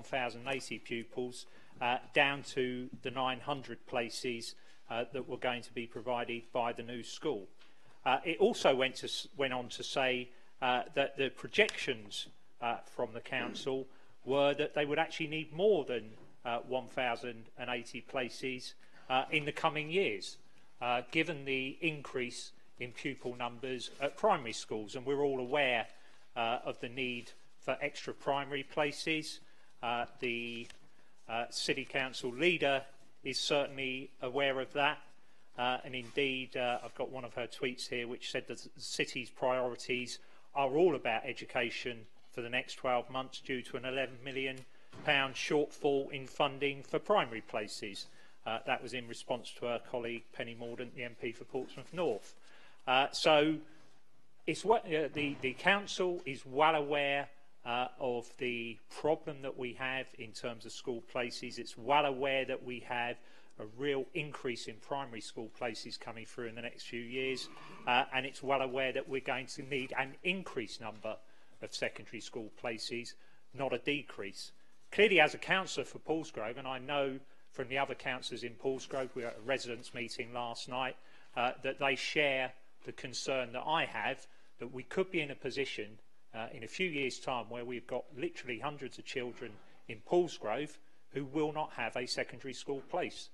1,080 pupils down to the 900 places that were going to be provided by the new school. It also went on to say that the projections from the council were that they would actually need more than 1,080 places in the coming years, given the increase in pupil numbers at primary schools. And we're all aware of the need for extra primary places. The City Council leader is certainly aware of that. And indeed, I've got one of her tweets here which said that the city's priorities are all about education for the next 12 months due to an £11 million shortfall in funding for primary places. That was in response to her colleague Penny Mordaunt, the MP for Portsmouth North. So it's what, the council is well aware of the problem that we have in terms of school places. It's well aware that we have a real increase in primary school places coming through in the next few years, and it's well aware that we're going to need an increased number of secondary school places, not a decrease. Clearly, as a councillor for Paulsgrove, and I know from the other councillors in Paulsgrove, we were at a residents' meeting last night, that they share the concern that I have, that we could be in a position in a few years' time where we've got literally hundreds of children in Paulsgrove who will not have a secondary school place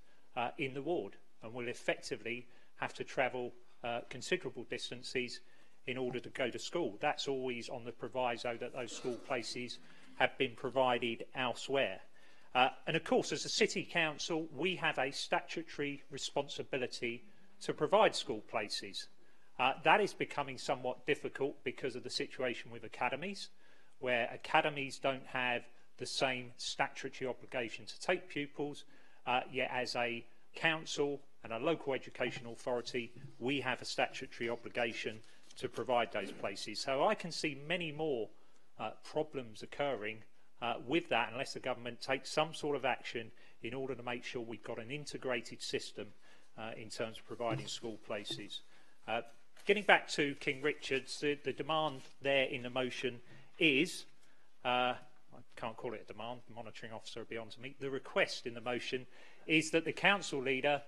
in the ward, and will effectively have to travel considerable distances in order to go to school. That's always on the proviso that those school places have been provided elsewhere. And of course, as a City Council, we have a statutory responsibility to provide school places. That is becoming somewhat difficult because of the situation with academies, where academies don't have the same statutory obligation to take pupils, yet as a council and a local education authority, we have a statutory obligation to provide those places. So I can see many more problems occurring with that unless the government takes some sort of action in order to make sure we've got an integrated system in terms of providing school places. Getting back to King Richard's, the demand there in the motion is, I can't call it a demand, the monitoring officer will be on to me, the request in the motion is that the council leader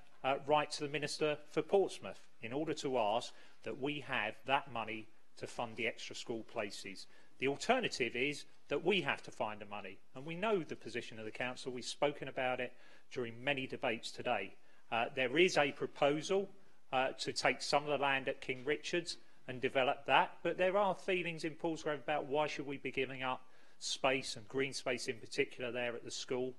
write to the Minister for Portsmouth in order to ask that we have that money to fund the extra school places. The alternative is that we have to find the money, and we know the position of the council. We've spoken about it during many debates today. There is a proposal to take some of the land at King Richard's and develop that, but there are feelings in Paulsgrove about why should we be giving up space, and green space in particular, there at the school,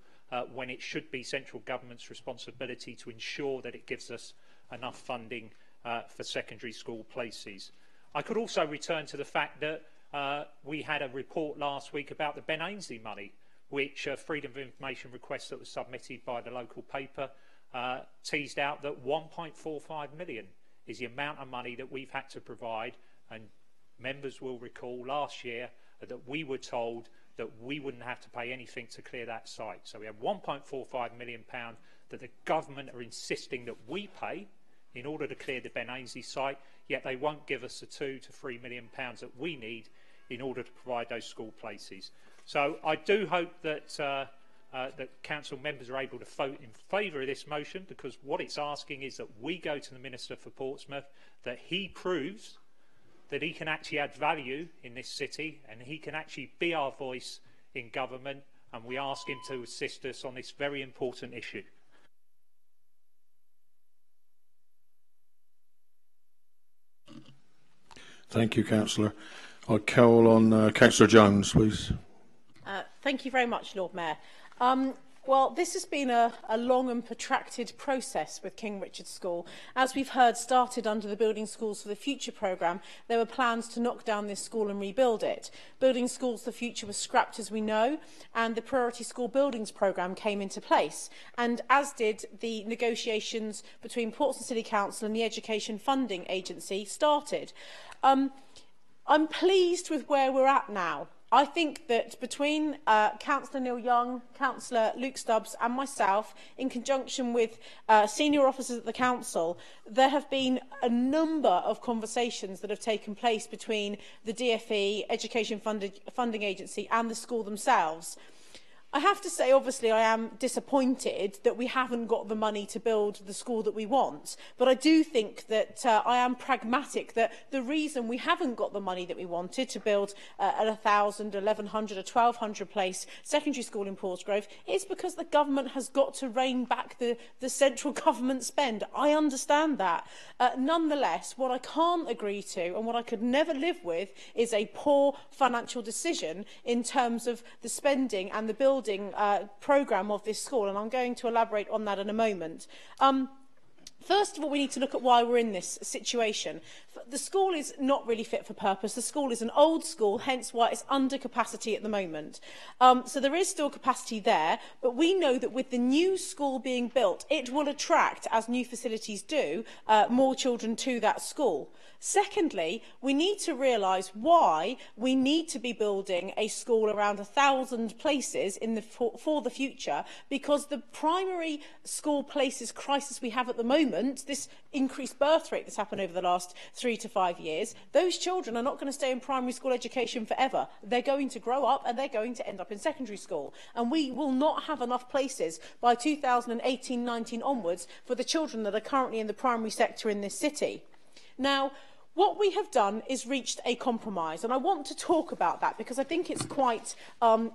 when it should be central government's responsibility to ensure that it gives us enough funding for secondary school places. I could also return to the fact that we had a report last week about the Ben Ainslie money, which Freedom of Information request that was submitted by the local paper teased out that 1.45 million is the amount of money that we've had to provide, and members will recall last year that we were told that we wouldn't have to pay anything to clear that site. So we have £1.45 million that the government are insisting that we pay in order to clear the Ben Ainslie site, yet they won't give us the £2 to £3 million that we need in order to provide those school places. So I do hope that that council members are able to vote in favour of this motion, because what it's asking is that we go to the Minister for Portsmouth, that he proves that he can actually add value in this city and he can actually be our voice in government, and we ask him to assist us on this very important issue. Thank you, Councillor. I'll call on Councillor Jones, please. Thank you very much, Lord Mayor. Well, this has been a long and protracted process with King Richard's School. As we've heard, started under the Building Schools for the Future programme, there were plans to knock down this school and rebuild it. Building Schools for the Future was scrapped, as we know, and the Priority School Buildings programme came into place, and as did the negotiations between Portsmouth City Council and the Education Funding Agency started. I'm pleased with where we're at now. I think that between Councillor Neil Young, Councillor Luke Stubbs and myself, in conjunction with senior officers at the Council, there have been a number of conversations that have taken place between the DFE, Education Funding Agency and the school themselves. I have to say, obviously, I am disappointed that we haven't got the money to build the school that we want. But I do think that I am pragmatic that the reason we haven't got the money that we wanted to build a 1,000, 1,100, a 1,200 place secondary school in Portsgrove is because the government has got to rein back the central government spend. I understand that. Nonetheless, what I can't agree to and what I could never live with is a poor financial decision in terms of the spending and the building programme of this school, and I'm going to elaborate on that in a moment. First of all, we need to look at why we're in this situation. The school is not really fit for purpose. The school is an old school, hence why it's under capacity at the moment. So there is still capacity there, but we know that with the new school being built, it will attract, as new facilities do, more children to that school. Secondly, we need to realise why we need to be building a school around 1,000 places for the future, because the primary school places crisis we have at the moment, this increased birth rate that's happened over the last 3 to 5 years, those children are not going to stay in primary school education forever. They're going to grow up and they're going to end up in secondary school. And we will not have enough places by 2018-19 onwards for the children that are currently in the primary sector in this city. Now, what we have done is reached a compromise, and I want to talk about that because I think it's quite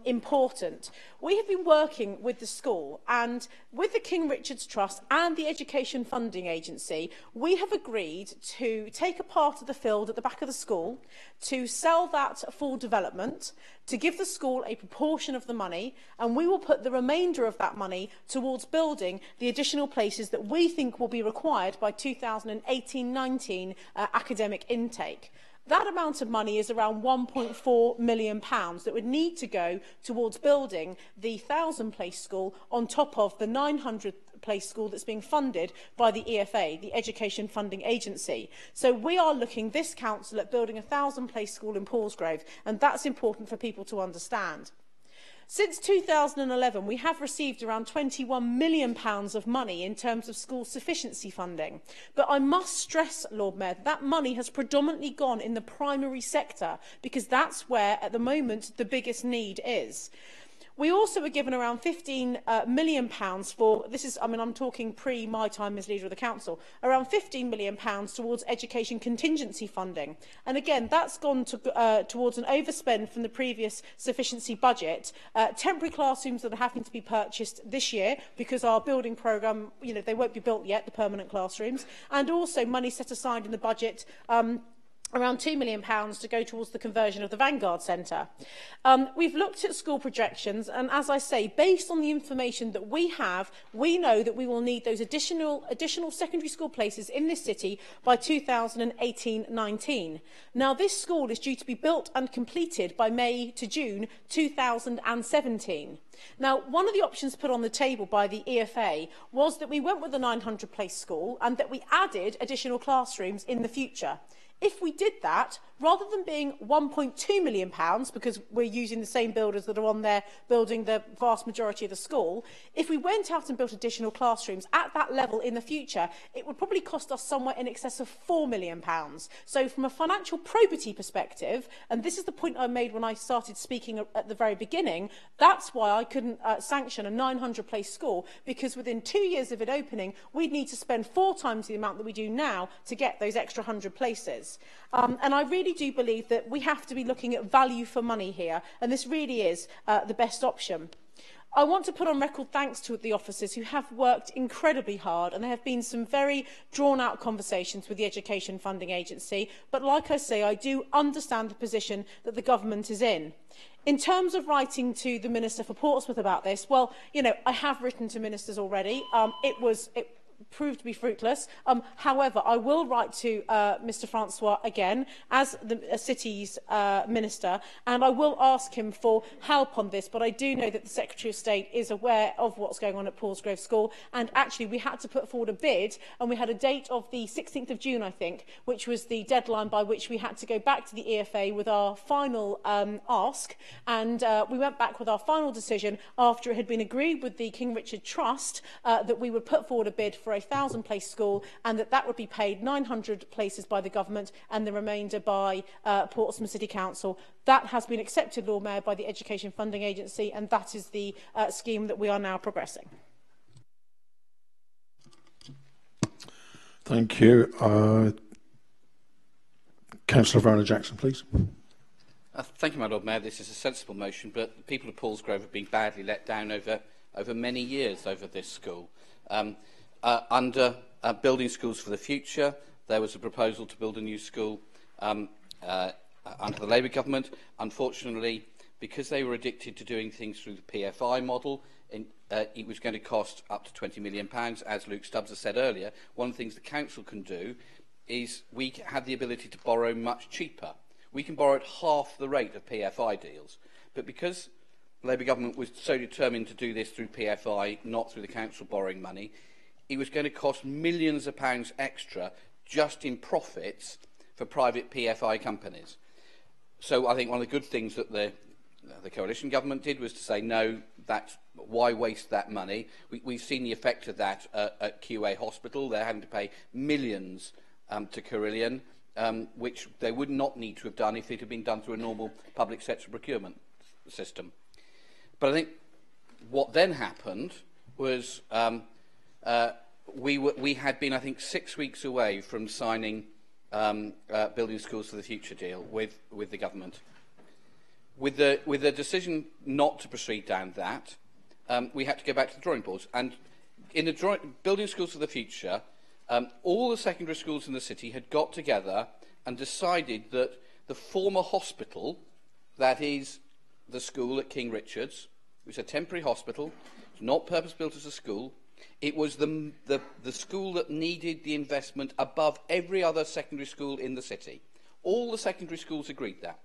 important. We have been working with the school and with the King Richard's Trust and the Education Funding Agency. We have agreed to take a part of the field at the back of the school, to sell that for development, to give the school a proportion of the money, and we will put the remainder of that money towards building the additional places that we think will be required by 2018-19 academic intake. That amount of money is around £1.4 million that would need to go towards building the 1,000-place school on top of the 900-place school that's being funded by the EFA, the Education Funding Agency. So we are looking, this council, at building a 1,000-place school in Portsgrove, and that's important for people to understand. Since 2011, we have received around £21 million of money in terms of school sufficiency funding. But I must stress, Lord Mayor, that money has predominantly gone in the primary sector because that's where, at the moment, the biggest need is. We also were given around £15 million for, this is, I mean, I'm talking pre my time as leader of the council, around £15 million towards education contingency funding. And again, that's gone to, towards an overspend from the previous sufficiency budget. Temporary classrooms that are having to be purchased this year because our building programme, you know, they won't be built yet, the permanent classrooms. And also money set aside in the budget around £2 million to go towards the conversion of the Vanguard Centre. We've looked at school projections, and as I say, based on the information that we have, we know that we will need those additional secondary school places in this city by 2018-19. Now, this school is due to be built and completed by May to June 2017. Now, one of the options put on the table by the EFA was that we went with the 900-place school and that we added additional classrooms in the future. If we did that, rather than being £1.2 million, because we're using the same builders that are on there building the vast majority of the school, if we went out and built additional classrooms at that level in the future, it would probably cost us somewhere in excess of £4 million. So from a financial probity perspective, and this is the point I made when I started speaking at the very beginning, that's why I couldn't sanction a 900-place school, because within 2 years of it opening, we'd need to spend 4 times the amount that we do now to get those extra 100 places. And I really do believe that we have to be looking at value for money here, and this really is the best option. I want to put on record thanks to the officers who have worked incredibly hard, and there have been some very drawn-out conversations with the Education Funding Agency, but like I say, I do understand the position that the government is in. In terms of writing to the Minister for Portsmouth about this, well, you know, I have written to ministers already. It proved to be fruitless. However, I will write to Mr Francois again as the city's minister, and I will ask him for help on this, but I do know that the Secretary of State is aware of what's going on at Portsgrove School, and actually we had to put forward a bid, and we had a date of the 16th of June, I think, which was the deadline by which we had to go back to the EFA with our final ask, and we went back with our final decision after it had been agreed with the King Richard Trust that we would put forward a bid for for a 1,000-place school, and that would be paid 900 places by the government and the remainder by Portsmouth City Council. That has been accepted, Lord Mayor, by the Education Funding Agency, and that is the scheme that we are now progressing. Thank you. Councillor Varner-Jackson, please. Thank you, my Lord Mayor. This is a sensible motion, but the people of Paulsgrove have been badly let down over many years over this school. Under Building Schools for the Future, there was a proposal to build a new school under the Labour government. Unfortunately, because they were addicted to doing things through the PFI model, it was going to cost up to £20 million. As Luke Stubbs has said earlier, one of the things the council can do is we have the ability to borrow much cheaper. We can borrow at half the rate of PFI deals. But because the Labour government was so determined to do this through PFI, not through the council borrowing money, it was going to cost millions of pounds extra just in profits for private PFI companies. So I think one of the good things that the coalition government did was to say, no, why waste that money? We've seen the effect of that at QA Hospital. They're having to pay millions to Cllr, which they would not need to have done if it had been done through a normal public sector procurement system. But I think what then happened was we had been, I think, 6 weeks away from signing Building Schools for the Future deal with the government. With the decision not to proceed down that, we had to go back to the drawing boards. And in the Building Schools for the Future, all the secondary schools in the city had got together and decided that the former hospital, that is the school at King Richard's, which is a temporary hospital, it's not purpose-built as a school, it was the school that needed the investment above every other secondary school in the city. All the secondary schools agreed that.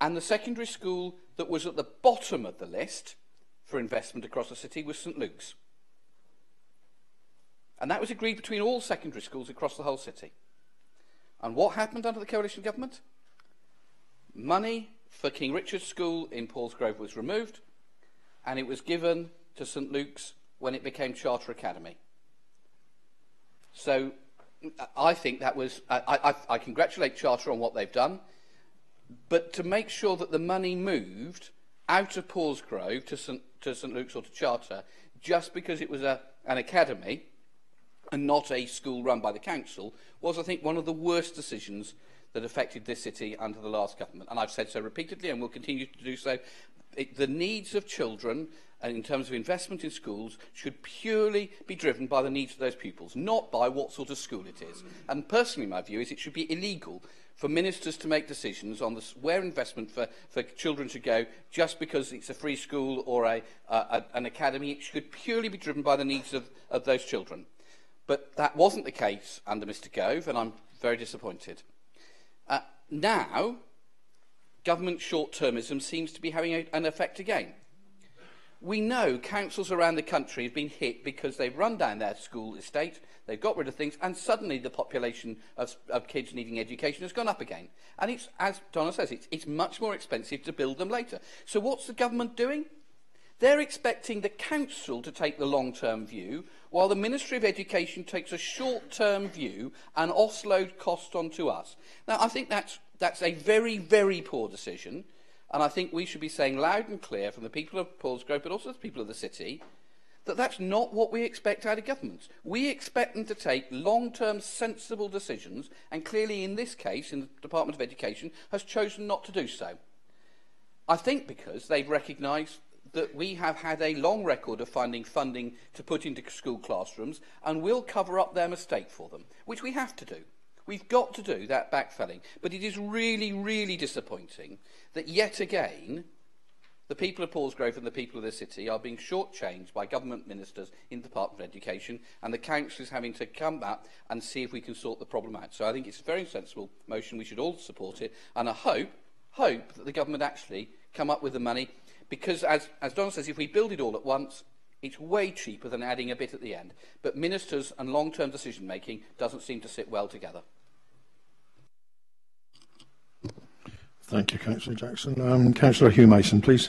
And the secondary school that was at the bottom of the list for investment across the city was St Luke's. And that was agreed between all secondary schools across the whole city. And what happened under the coalition government? Money for King Richard's School in Paulsgrove was removed, and it was given to St Luke's when it became Cllr Academy. So I think that was... I congratulate Cllr on what they've done, but to make sure that the money moved out of Paulsgrove to St Luke's or to Cllr just because it was an academy and not a school run by the council was, I think, one of the worst decisions that affected this city under the last government. And I've said so repeatedly and will continue to do so. The needs of children, and in terms of investment in schools, should purely be driven by the needs of those pupils, not by what sort of school it is. And personally, my view is it should be illegal for ministers to make decisions on where investment for children should go just because it's a free school or an academy. It should purely be driven by the needs of those children. But that wasn't the case under Mr Gove, and I'm very disappointed. Now, government short-termism seems to be having an effect again. We know councils around the country have been hit because they've run down their school estate, they've got rid of things, and suddenly the population of kids needing education has gone up again. And it's, as Donna says, it's much more expensive to build them later. So what's the government doing? They're expecting the council to take the long-term view, while the Ministry of Education takes a short-term view and offload costs onto us. Now, I think that's a very, very poor decision, and I think we should be saying loud and clear from the people of Paulsgrove, but also the people of the city, that that's not what we expect out of governments. We expect them to take long-term, sensible decisions, and clearly in this case, in the Department of Education, has chosen not to do so. I think because they've recognised that we have had a long record of finding funding to put into school classrooms, and we'll cover up their mistake for them, which we have to do. We've got to do that backfilling. But it is really, really disappointing that yet again, the people of Paulsgrove and the people of the city are being shortchanged by government ministers in the Department of Education, and the council is having to come back and see if we can sort the problem out. So I think it's a very sensible motion. We should all support it, and I hope that the government actually come up with the money. Because, as Donna says, if we build it all at once, it's way cheaper than adding a bit at the end. But ministers and long-term decision-making doesn't seem to sit well together. Thank you, Councillor Jackson. Councillor Hugh Mason, please.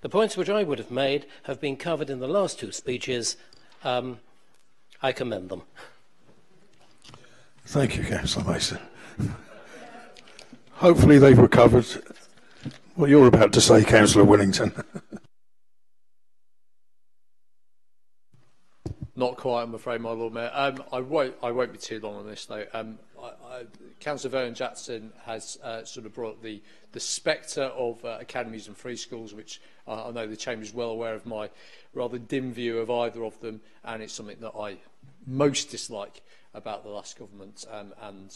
The points which I would have made have been covered in the last two speeches. I commend them. Thank you, Councillor Mason. Hopefully they've recovered what you're about to say, Councillor Willington. Not quite, I'm afraid, my Lord Mayor. I won't be too long on this, though. Councillor Vernon Jackson has sort of brought up the spectre of academies and free schools, which I know the Chamber is well aware of my rather dim view of either of them, and it's something that I most dislike about the last government, and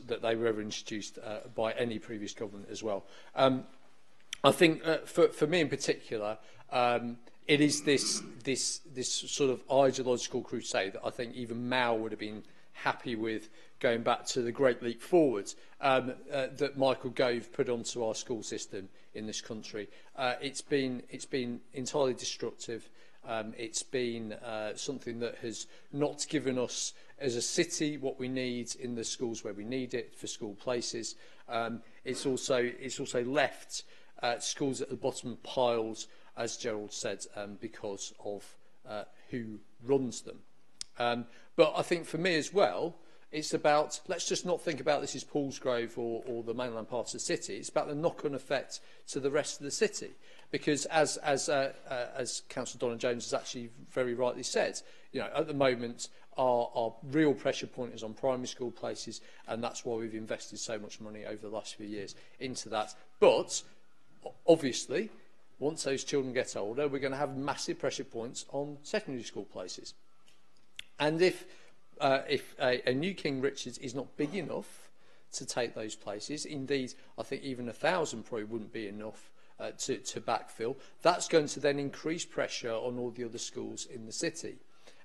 that they were ever introduced by any previous government as well. I think for me in particular, it is this sort of ideological crusade that I think even Mao would have been happy with, going back to the Great Leap Forward that Michael Gove put onto our school system in this country. It's been entirely destructive. It's been something that has not given us as a city what we need in the schools where we need it for school places. It's also left schools at the bottom of piles, as Gerald said, because of who runs them. But I think for me as well, it's about, let's just not think about this as Paulsgrove or the mainland part of the city. It's about the knock-on effect to the rest of the city. Because as Councillor Donna Jones has actually very rightly said, you know, at the moment our real pressure point is on primary school places, and that's why we've invested so much money over the last few years into that. But obviously, once those children get older, we're going to have massive pressure points on secondary school places. And if a new King Richard's is not big enough to take those places, indeed, I think even 1,000 probably wouldn't be enough to backfill, that's going to then increase pressure on all the other schools in the city.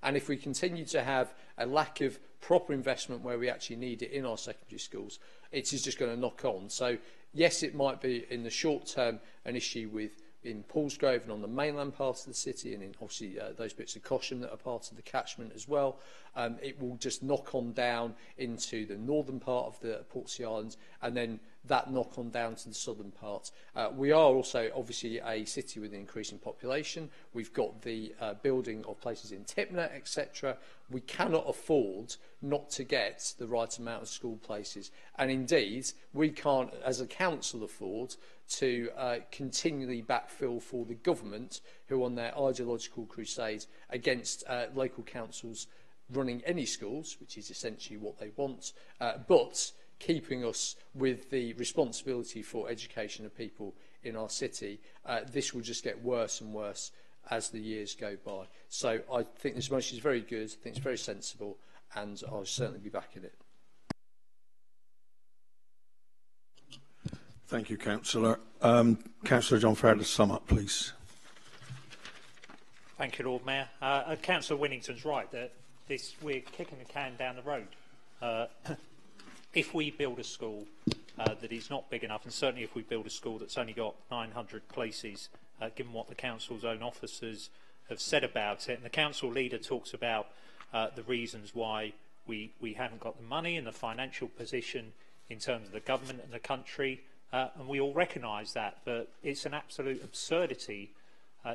And if we continue to have a lack of proper investment where we actually need it in our secondary schools, it is just going to knock on. So, yes, it might be in the short term an issue in Paulsgrove and on the mainland part of the city, and in obviously those bits of Cosham that are part of the catchment as well. It will just knock on down into the northern part of the Portsea Islands, and then that knock on down to the southern part. We are also obviously a city with an increasing population. We've got the building of places in Tipner, etc. We cannot afford not to get the right amount of school places, and indeed we can't as a council afford to continually backfill for the government, who on their ideological crusade against local councils running any schools, which is essentially what they want, but keeping us with the responsibility for education of people in our city. This will just get worse and worse as the years go by. So I think this motion is very good, I think it's very sensible, and I'll certainly be backing it. Thank you, Councillor. Councillor John Ferrett, to sum up, please. Thank you, Lord Mayor. Councillor Winnington's right that we're kicking the can down the road. If we build a school that is not big enough, and certainly if we build a school that's only got 900 places, given what the council's own officers have said about it, and the council leader talks about the reasons why we haven't got the money and the financial position in terms of the government and the country, and we all recognise that, but it's an absolute absurdity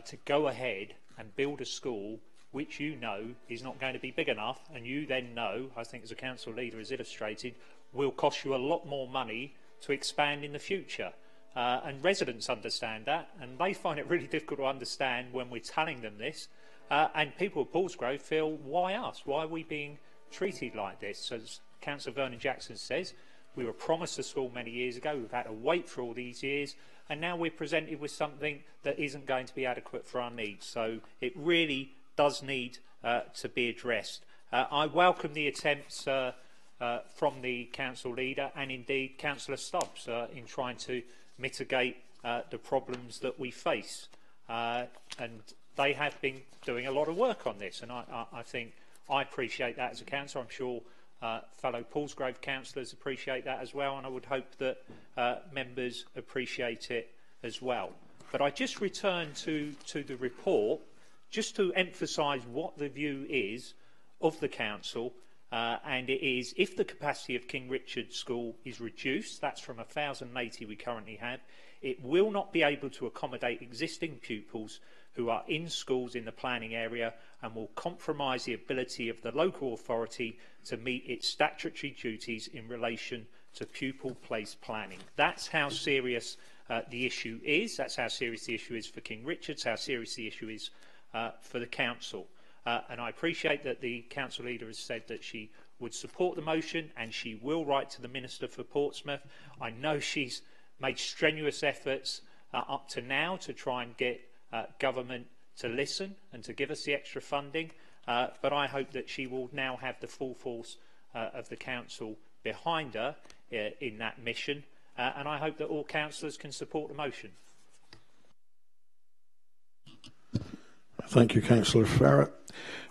to go ahead and build a school which you know is not going to be big enough, and you then know, I think as a council leader has illustrated, will cost you a lot more money to expand in the future. And residents understand that, and they find it really difficult to understand when we're telling them this. And people at Paulsgrove feel, why us? Why are we being treated like this? As Councillor Vernon Jackson says, we were promised a school many years ago, we've had to wait for all these years, and now we're presented with something that isn't going to be adequate for our needs. So it really does need to be addressed. I welcome the attempts from the council leader and indeed Councillor Stubbs in trying to mitigate the problems that we face. And they have been doing a lot of work on this, and I think I appreciate that as a councillor. I'm sure fellow Paulsgrove councillors appreciate that as well, and I would hope that members appreciate it as well. But I just return to the report just to emphasise what the view is of the council and it is, if the capacity of King Richard School is reduced, that's from 1,080 we currently have, it will not be able to accommodate existing pupils who are in schools in the planning area and will compromise the ability of the local authority to meet its statutory duties in relation to pupil place planning. That's how serious the issue is. That's how serious the issue is for King Richard's, how serious the issue is for the council. And I appreciate that the council leader has said that she would support the motion and she will write to the Minister for Portsmouth. I know she's made strenuous efforts up to now to try and get government to listen and to give us the extra funding, but I hope that she will now have the full force of the council behind her in that mission, and I hope that all councillors can support the motion. Thank you, Councillor Ferrett.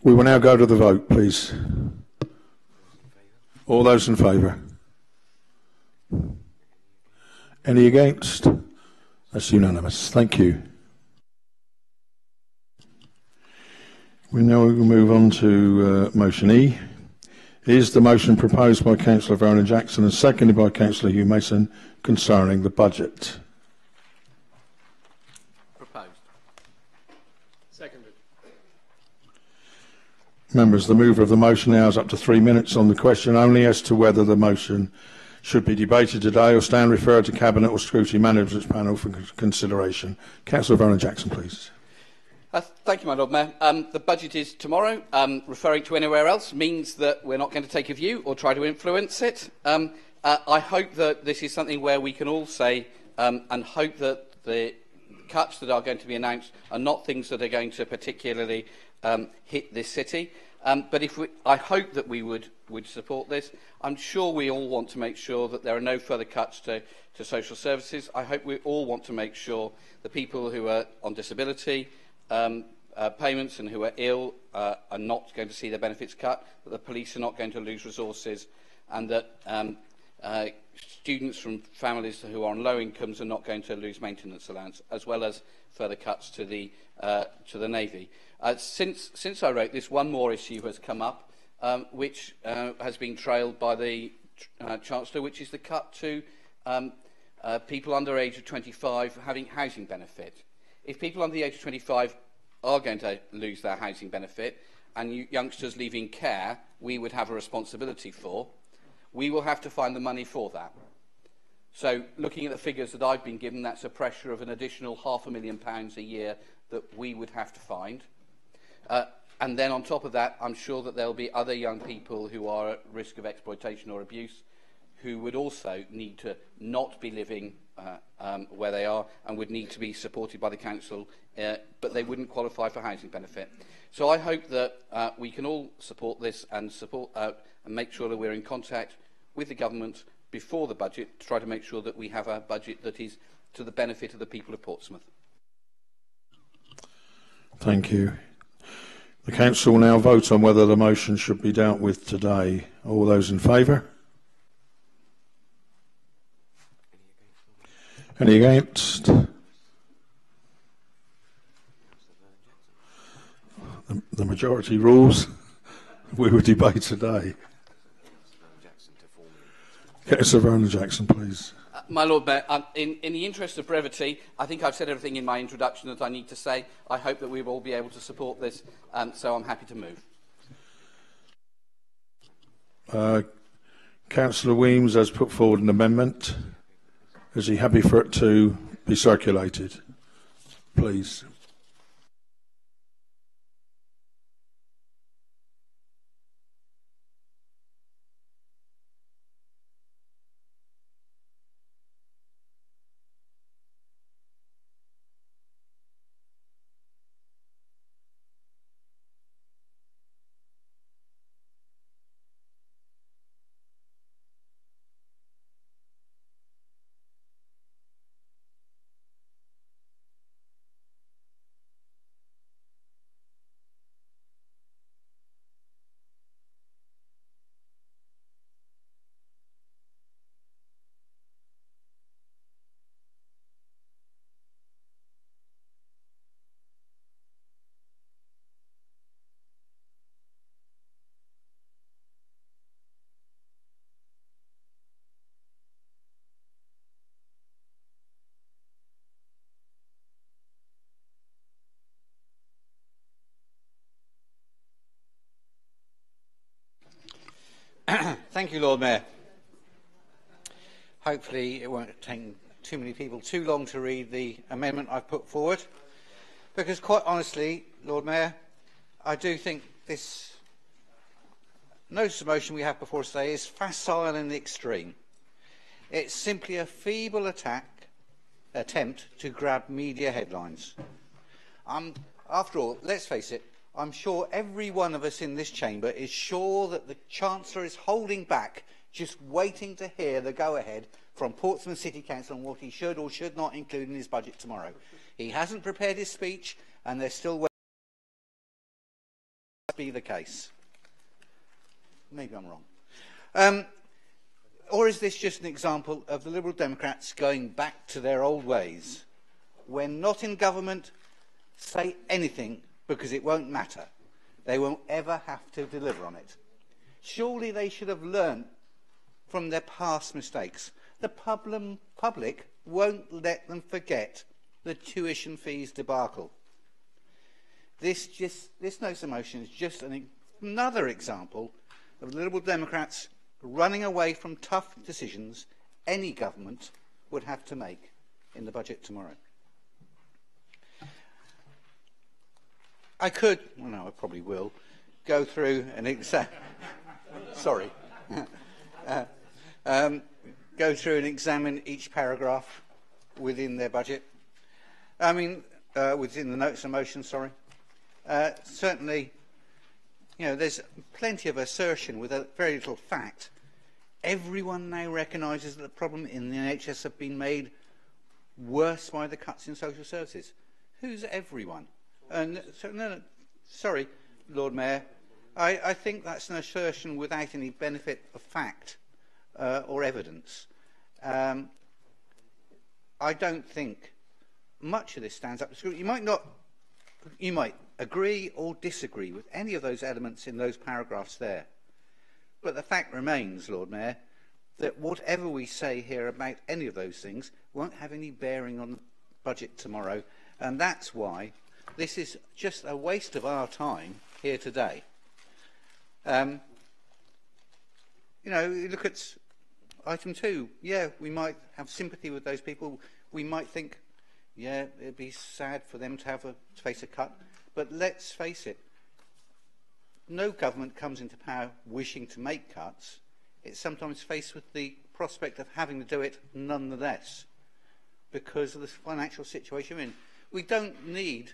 We will now go to the vote, please. All those in favour? Any against? That's unanimous. Thank you. We now move on to motion E. Is the motion proposed by Councillor Vernon Jackson and seconded by Councillor Hugh Mason concerning the budget? Proposed. Seconded. Members, the mover of the motion now has up to 3 minutes on the question only as to whether the motion should be debated today or stand referred to Cabinet or Scrutiny Management Panel for consideration. Councillor Vernon Jackson, please. Thank you, my Lord Mayor. The budget is tomorrow. Referring to anywhere else means that we're not going to take a view or try to influence it. I hope that this is something where we can all say and hope that the cuts that are going to be announced are not things that are going to particularly hit this city. But I hope that we would support this. I'm sure we all want to make sure that there are no further cuts to social services. I hope we all want to make sure the people who are on disability payments and who are ill are not going to see their benefits cut, that the police are not going to lose resources, and that students from families who are on low incomes are not going to lose maintenance allowance, as well as further cuts to the Navy. Since I wrote this, one more issue has come up, which has been trailed by the Chancellor, which is the cut to people under the age of 25 having housing benefit. If people under the age of 25 are going to lose their housing benefit, and youngsters leaving care we would have a responsibility for, we will have to find the money for that. So looking at the figures that I've been given, that's a pressure of an additional £500,000 a year that we would have to find. And then on top of that, I'm sure that there will be other young people who are at risk of exploitation or abuse who would also need to not be living where they are and would need to be supported by the council, but they wouldn't qualify for housing benefit. So I hope that we can all support this and make sure that we're in contact with the government before the budget to try to make sure that we have a budget that is to the benefit of the people of Portsmouth. Thank you. The council will now vote on whether the motion should be dealt with today. All those in favour? Any against? The majority rules. We will debate today. Councillor Vernon Jackson, please. My Lord Mayor, in the interest of brevity, I think I've said everything in my introduction that I need to say. I hope that we will all be able to support this, so I'm happy to move. Councillor Weems has put forward an amendment. Is he happy for it to be circulated? Please. Thank you, Lord Mayor. Hopefully it won't take too many people too long to read the amendment I've put forward, because quite honestly, Lord Mayor, I do think this notice of motion we have before us today is facile in the extreme. It's simply a feeble attempt to grab media headlines. After all, let's face it, I'm sure every one of us in this chamber is sure that the Chancellor is holding back, just waiting to hear the go-ahead from Portsmouth City Council on what he should or should not include in his budget tomorrow. He hasn't prepared his speech, and they're still waiting to be the case. Maybe I'm wrong. Or is this just an example of the Liberal Democrats going back to their old ways? When not in government, say anything because it won't matter. They won't ever have to deliver on it. Surely they should have learned from their past mistakes. The public won't let them forget the tuition fees debacle. This notice of motion is just another example of the Liberal Democrats running away from tough decisions any government would have to make in the budget tomorrow. I could, well no, I probably will, go through an sorry. Go through and examine each paragraph within their budget. I mean, within the notice of motion, sorry. Certainly, you know, there's plenty of assertion with very little fact. Everyone now recognises that the problem in the NHS have been made worse by the cuts in social services. Who's everyone? And so, no, sorry, Lord Mayor, I think that's an assertion without any benefit of fact or evidence. I don't think much of this stands up to scrutiny. You might agree or disagree with any of those elements in those paragraphs there. But the fact remains, Lord Mayor, that whatever we say here about any of those things won't have any bearing on the budget tomorrow, and that's why this is just a waste of our time here today. You know, you look at item 2. Yeah, we might have sympathy with those people. We might think, yeah, it'd be sad for them to face a cut. But let's face it, no government comes into power wishing to make cuts. It's sometimes faced with the prospect of having to do it nonetheless because of the financial situation we're in. We don't need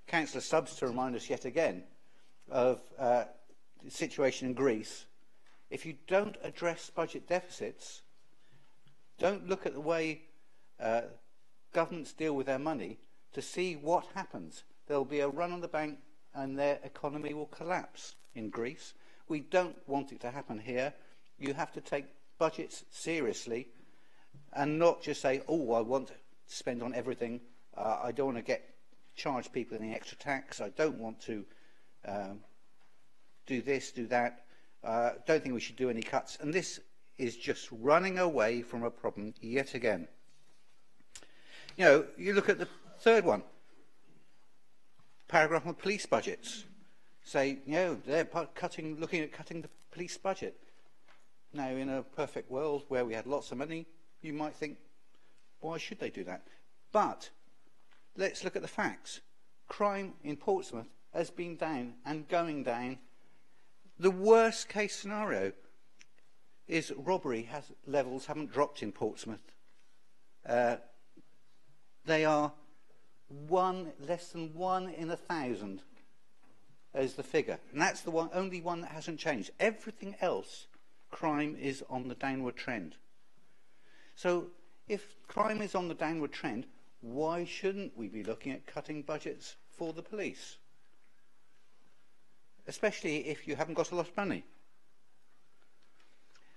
Councillor Stubbs to remind us yet again of the situation in Greece. If you don't address budget deficits, don't look at the way governments deal with their money to see what happens. There'll be a run on the bank and their economy will collapse in Greece. We don't want it to happen here. You have to take budgets seriously and not just say, oh, I want to spend on everything. I don't want to charge people any extra tax. I don't want to do this, do that. Don't think we should do any cuts. And this is just running away from a problem yet again. You know, you look at the third one, paragraph on police budgets. Say, you know, they're looking at cutting the police budget. Now, in a perfect world where we had lots of money, you might think, why should they do that? But let's look at the facts. Crime in Portsmouth has been down and going down. The worst case scenario is robbery levels haven't dropped in Portsmouth. They are less than 1 in 1,000 as the figure. And that's the only one that hasn't changed. Everything else, crime is on the downward trend. So if crime is on the downward trend, why shouldn't we be looking at cutting budgets for the police? Especially if you haven't got a lot of money.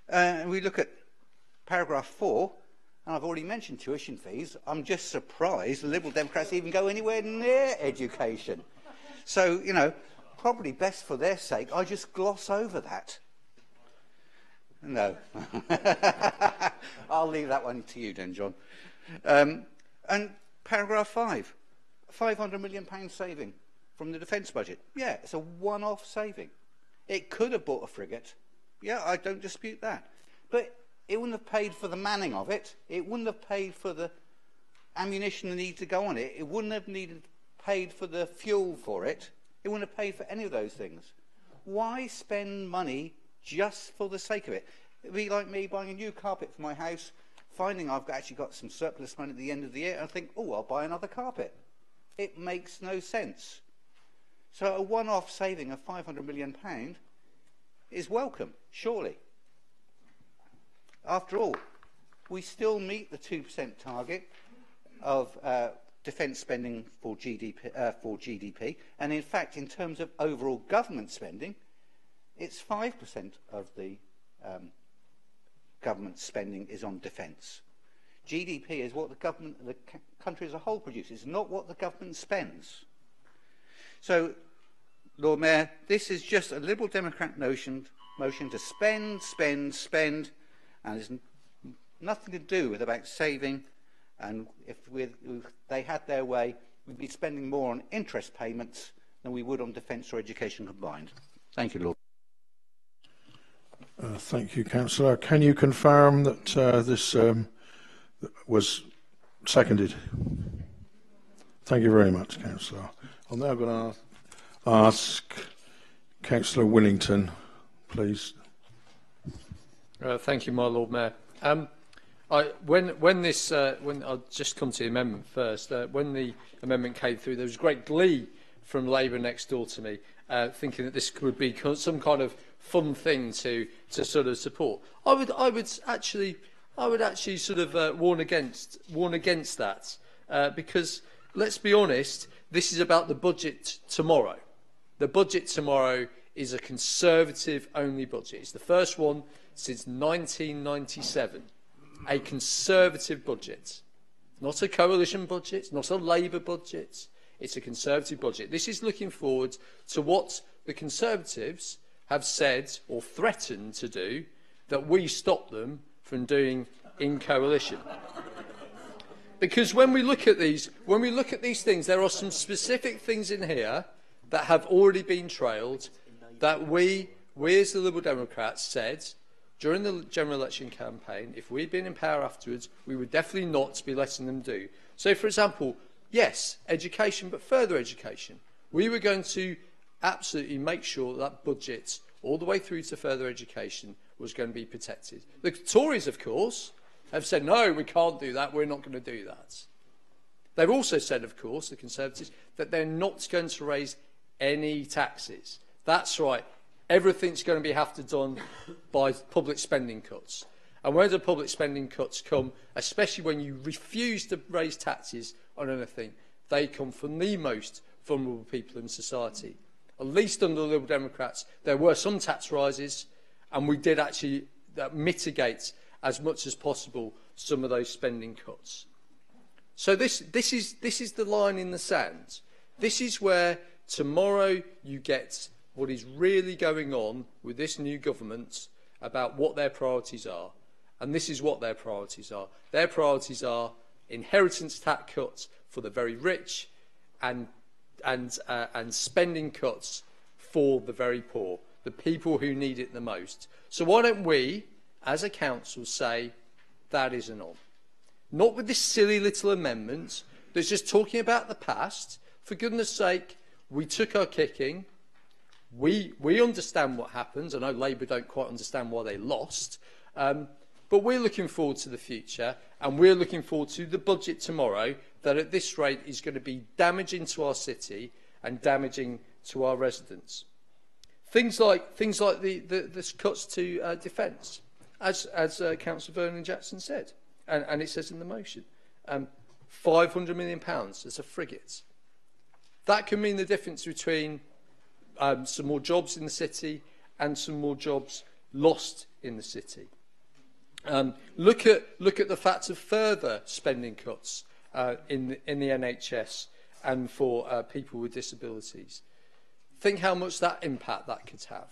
And we look at paragraph 4, and I've already mentioned tuition fees. I'm just surprised the Liberal Democrats even go anywhere near education. So, you know, probably best for their sake, I just gloss over that. No. I'll leave that one to you then, John. And paragraph 5, £500 million saving from the defence budget. Yeah, it's a one-off saving. It could have bought a frigate, Yeah, I don't dispute that. But it wouldn't have paid for the manning of it. It wouldn't have paid for the ammunition that needed to go on it. It wouldn't have paid for the fuel for it. It wouldn't have paid for any of those things. Why spend money just for the sake of it? It'd be like me buying a new carpet for my house, finding I've actually got some surplus money at the end of the year, and I think, oh, I'll buy another carpet. It makes no sense. So a one-off saving of £500 million is welcome, surely. After all, we still meet the 2% target of defence spending for GDP, and in fact, in terms of overall government spending, it's 5% of the government spending is on defence. GDP is what the country as a whole produces, not what the government spends. So, Lord Mayor, this is just a Liberal Democrat motion to spend, and it's nothing to do with about saving. And if they had their way, we'd be spending more on interest payments than we would on defence or education combined. Thank you, Lord. Thank you, Councillor. Can you confirm that this was seconded? Thank you very much, Councillor. I'm now going to ask Councillor Willington, please. Thank you, my Lord Mayor. When I'll just come to the amendment first. When the amendment came through, there was great glee from Labour next door to me, thinking that this could be some kind of fun thing to sort of support. I would actually sort of warn against that, because let's be honest, this is about the budget tomorrow. The budget tomorrow is a Conservative-only budget. It's the first one since 1997. A Conservative budget. Not a coalition budget, not a Labour budget. It's a Conservative budget. This is looking forward to what the Conservatives have said or threatened to do that we stop them from doing in coalition. Because when we look at these things, there are some specific things in here that have already been trailed that we as the Liberal Democrats said during the general election campaign, if we'd been in power afterwards, we would definitely not be letting them do. So, for example, yes, education, but further education. We were going to absolutely make sure that budget, all the way through to further education, was going to be protected. The Tories, of course, have said, no, we can't do that, we're not going to do that. They've also said, of course, the Conservatives, that they're not going to raise any taxes. That's right. Everything's going to have to be done by public spending cuts. And where do public spending cuts come, especially when you refuse to raise taxes on anything? They come from the most vulnerable people in society. At least under the Liberal Democrats, there were some tax rises, and we did actually mitigate as much as possible some of those spending cuts. So this is the line in the sand. This is where tomorrow you get what is really going on with this new government about what their priorities are. And this is what their priorities are. Their priorities are inheritance tax cuts for the very rich and spending cuts for the very poor, the people who need it the most. So why don't we, as a council, say that isn't on? Not with this silly little amendment that's just talking about the past. For goodness sake, we took our kicking. We understand what happens. I know Labour don't quite understand why they lost. But we're looking forward to the future, and we're looking forward to the budget tomorrow that at this rate is going to be damaging to our city and damaging to our residents. Things like the cuts to defence, as Councillor Vernon Jackson said, and it says in the motion, £500 million as a frigate. That can mean the difference between some more jobs in the city and some more jobs lost in the city. Look at the fact of further spending cuts in the NHS and for people with disabilities. Think how much that impact that could have.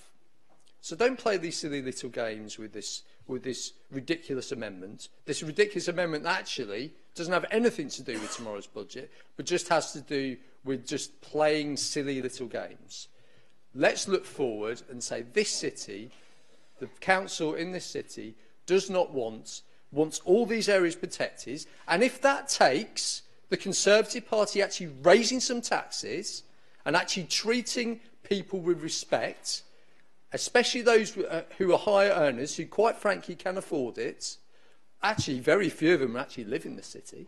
So don't play these silly little games with this ridiculous amendment. This ridiculous amendment that actually doesn't have anything to do with tomorrow's budget, but just has to do with just playing silly little games. Let's look forward and say this city The council in this city does not wants all these areas protected, and if that takes the Conservative Party actually raising some taxes and actually treating people with respect, especially those who are higher earners, who quite frankly can afford it, actually very few of them actually live in the city.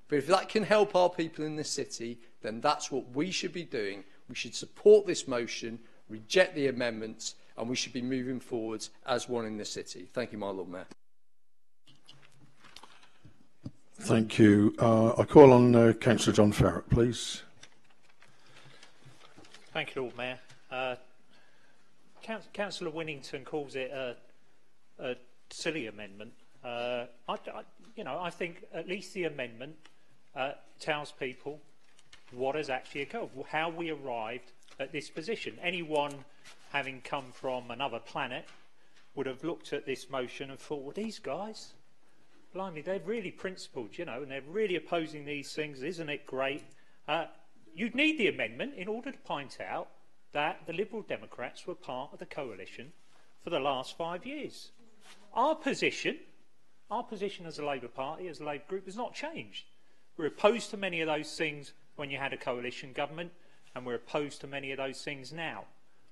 But if that can help our people in the city, then that's what we should be doing. We should support this motion, reject the amendments, and we should be moving forwards as one in the city. Thank you, my Lord Mayor. Thank you. I call on Cllr John Ferrett, please. Thank you, Lord Mayor. Councillor Winnington calls it a silly amendment. I think at least the amendment tells people what has actually occurred, how we arrived at this position. Anyone having come from another planet would have looked at this motion and thought, well, these guys, blimey, they're really principled, and they're really opposing these things. Isn't it great? You'd need the amendment in order to point out that the Liberal Democrats were part of the coalition for the last 5 years. Our position as a Labour Party, as a Labour group, has not changed. We're opposed to many of those things when you had a coalition government, and we're opposed to many of those things now.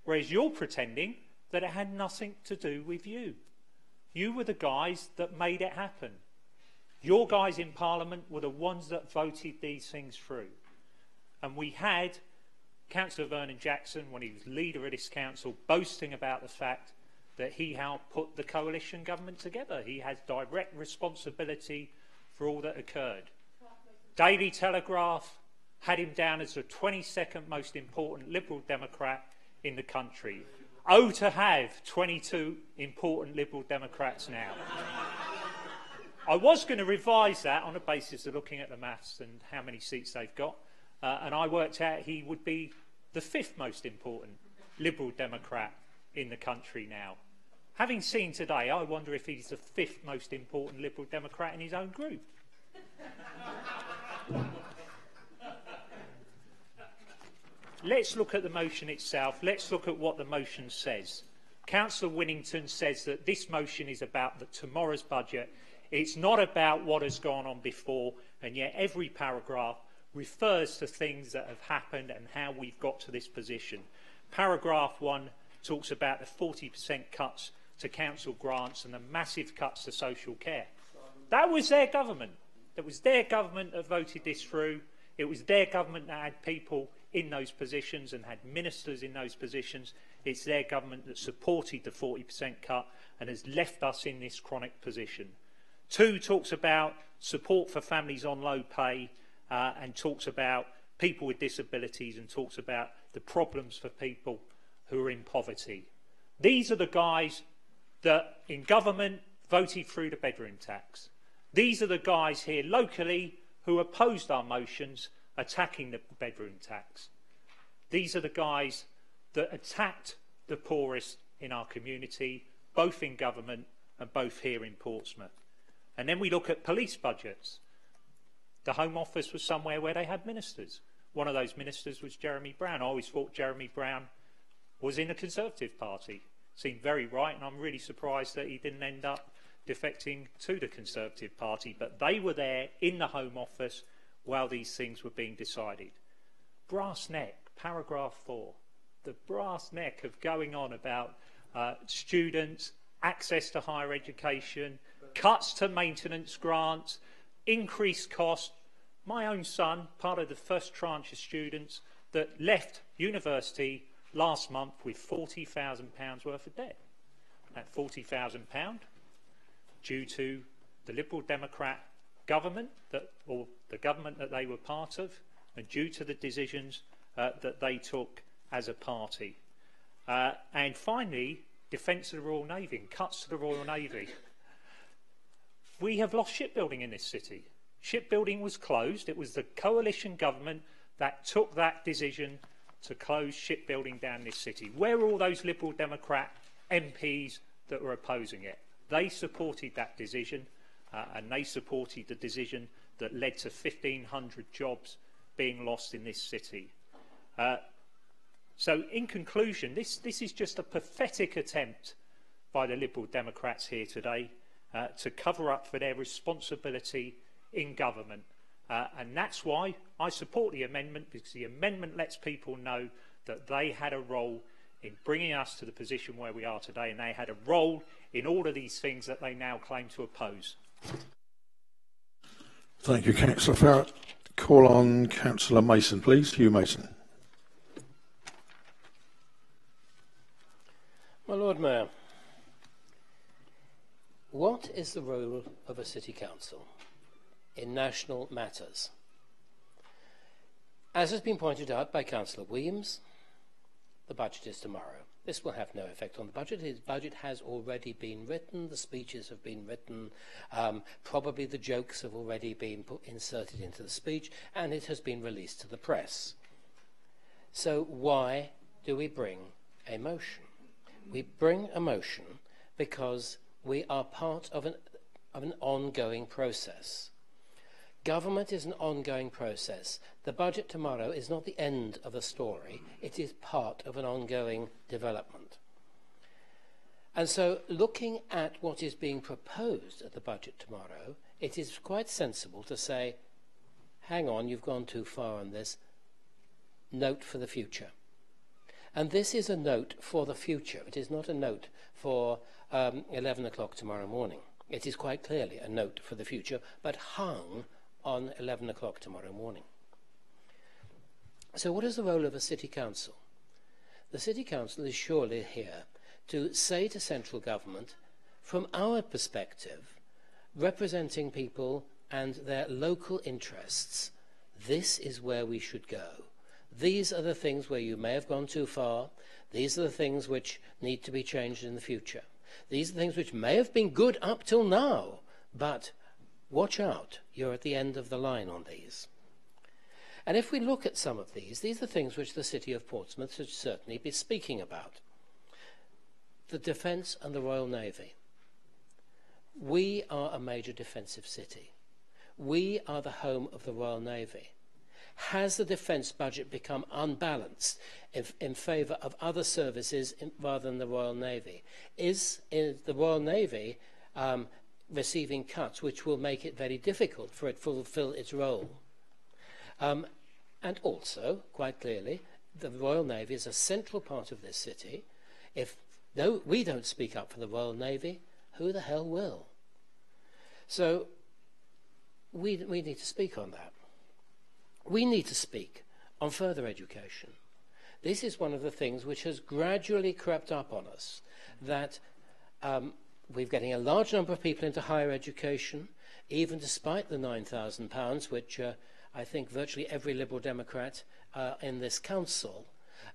Whereas you're pretending that it had nothing to do with you. You were the guys that made it happen. Your guys in Parliament were the ones that voted these things through. And we had Councillor Vernon Jackson, when he was leader of this council, boasting about the fact that he helped put the coalition government together. He has direct responsibility for all that occurred. Daily Telegraph had him down as the 22nd most important Liberal Democrat in the country. Oh, to have 22 important Liberal Democrats now. I was going to revise that on the basis of looking at the maths and how many seats they've got, and I worked out he would be the 5th most important Liberal Democrat in the country now. Having seen today, I wonder if he's the 5th most important Liberal Democrat in his own group. Let's look at the motion itself. Let's look at what the motion says. Councillor Winnington says that this motion is about tomorrow's budget. It's not about what has gone on before, and yet every paragraph refers to things that have happened and how we've got to this position. Paragraph 1 talks about the 40% cuts to council grants and the massive cuts to social care. That was their government. It was their government that voted this through. It was their government that had people in those positions and had ministers in those positions. It's their government that supported the 40% cut and has left us in this chronic position. 2 talks about support for families on low pay and talks about people with disabilities and talks about the problems for people who are in poverty. These are the guys that in government voted through the bedroom tax. These are the guys here locally who opposed our motions attacking the bedroom tax. These are the guys that attacked the poorest in our community, both in government and both here in Portsmouth. And then we look at police budgets. The Home Office was somewhere where they had ministers. One of those ministers was Jeremy Brown. I always thought Jeremy Brown was in the Conservative Party. Seemed very right, and I'm really surprised that he didn't end up defecting to the Conservative Party. But they were there in the Home Office while these things were being decided. Brass neck, paragraph 4. The brass neck of going on about students, access to higher education, cuts to maintenance grants, increased cost. My own son, part of the first tranche of students that left university last month with £40,000 worth of debt. That £40,000 due to the Liberal Democrat government, or the government that they were part of, and due to the decisions that they took as a party. And finally, defence of the Royal Navy and cuts to the Royal Navy. We have lost shipbuilding in this city. Shipbuilding was closed. It was the coalition government that took that decision to close shipbuilding down this city. Where were all those Liberal Democrat MPs that were opposing it? They supported that decision, and they supported the decision that led to 1,500 jobs being lost in this city. So in conclusion, this is just a pathetic attempt by the Liberal Democrats here today to cover up for their responsibility in government. And that's why I support the amendment, because the amendment lets people know that they had a role in bringing us to the position where we are today, and they had a role in all of these things that they now claim to oppose. Thank you, Councillor Ferrett. Call on Councillor Mason, please. Hugh Mason. My Lord Mayor, what is the role of a city council in national matters? As has been pointed out by Councillor Williams, the budget is tomorrow. This will have no effect on the budget. His budget has already been written, the speeches have been written, probably the jokes have already been inserted into the speech, and it has been released to the press. So why do we bring a motion? We bring a motion because we are part of an ongoing process. Government is an ongoing process. The budget tomorrow is not the end of a story. It is part of an ongoing development. And so, looking at what is being proposed at the budget tomorrow, it is quite sensible to say, hang on, you've gone too far on this. Note for the future. And this is a note for the future. It is not a note for 11 o'clock tomorrow morning. It is quite clearly a note for the future, but hung on 11 o'clock tomorrow morning. So what is the role of a city council? The city council is surely here to say to central government, from our perspective, representing people and their local interests, this is where we should go. These are the things where you may have gone too far. These are the things which need to be changed in the future. These are the things which may have been good up till now, but watch out, you're at the end of the line on these. And if we look at some of these are things which the City of Portsmouth should certainly be speaking about. The Defence and the Royal Navy. We are a major defensive city. We are the home of the Royal Navy. Has the defence budget become unbalanced in favour of other services rather than the Royal Navy? Is the Royal Navy receiving cuts which will make it very difficult for it to fulfil its role? And also, quite clearly, the Royal Navy is a central part of this city. If we don't speak up for the Royal Navy, who the hell will? So we need to speak on that. We need to speak on further education. This is one of the things which has gradually crept up on us, that we're getting a large number of people into higher education, even despite the £9,000, which I think virtually every Liberal Democrat in this council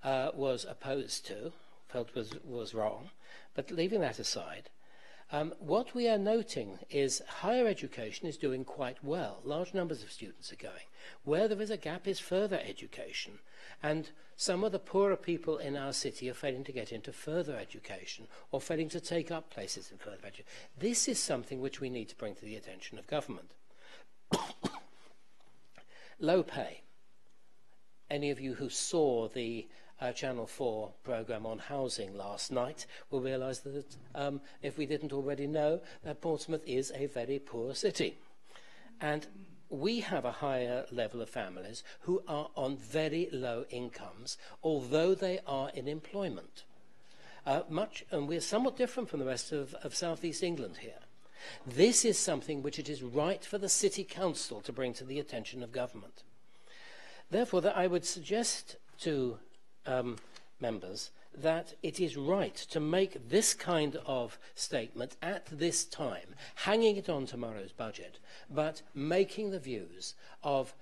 was opposed to, felt was wrong. But leaving that aside, what we are noting is higher education is doing quite well. Large numbers of students are going. Where there is a gap is further education. And some of the poorer people in our city are failing to get into further education or failing to take up places in further education. This is something which we need to bring to the attention of government. Low pay. Any of you who saw the Channel 4 programme on housing last night will realise that if we didn't already know, that Portsmouth is a very poor city. And we have a higher level of families who are on very low incomes, although they are in employment. And we're somewhat different from the rest of South East England here. This is something which it is right for the City Council to bring to the attention of government. Therefore, that I would suggest to members that it is right to make this kind of statement at this time, hanging it on tomorrow's budget, but making the views of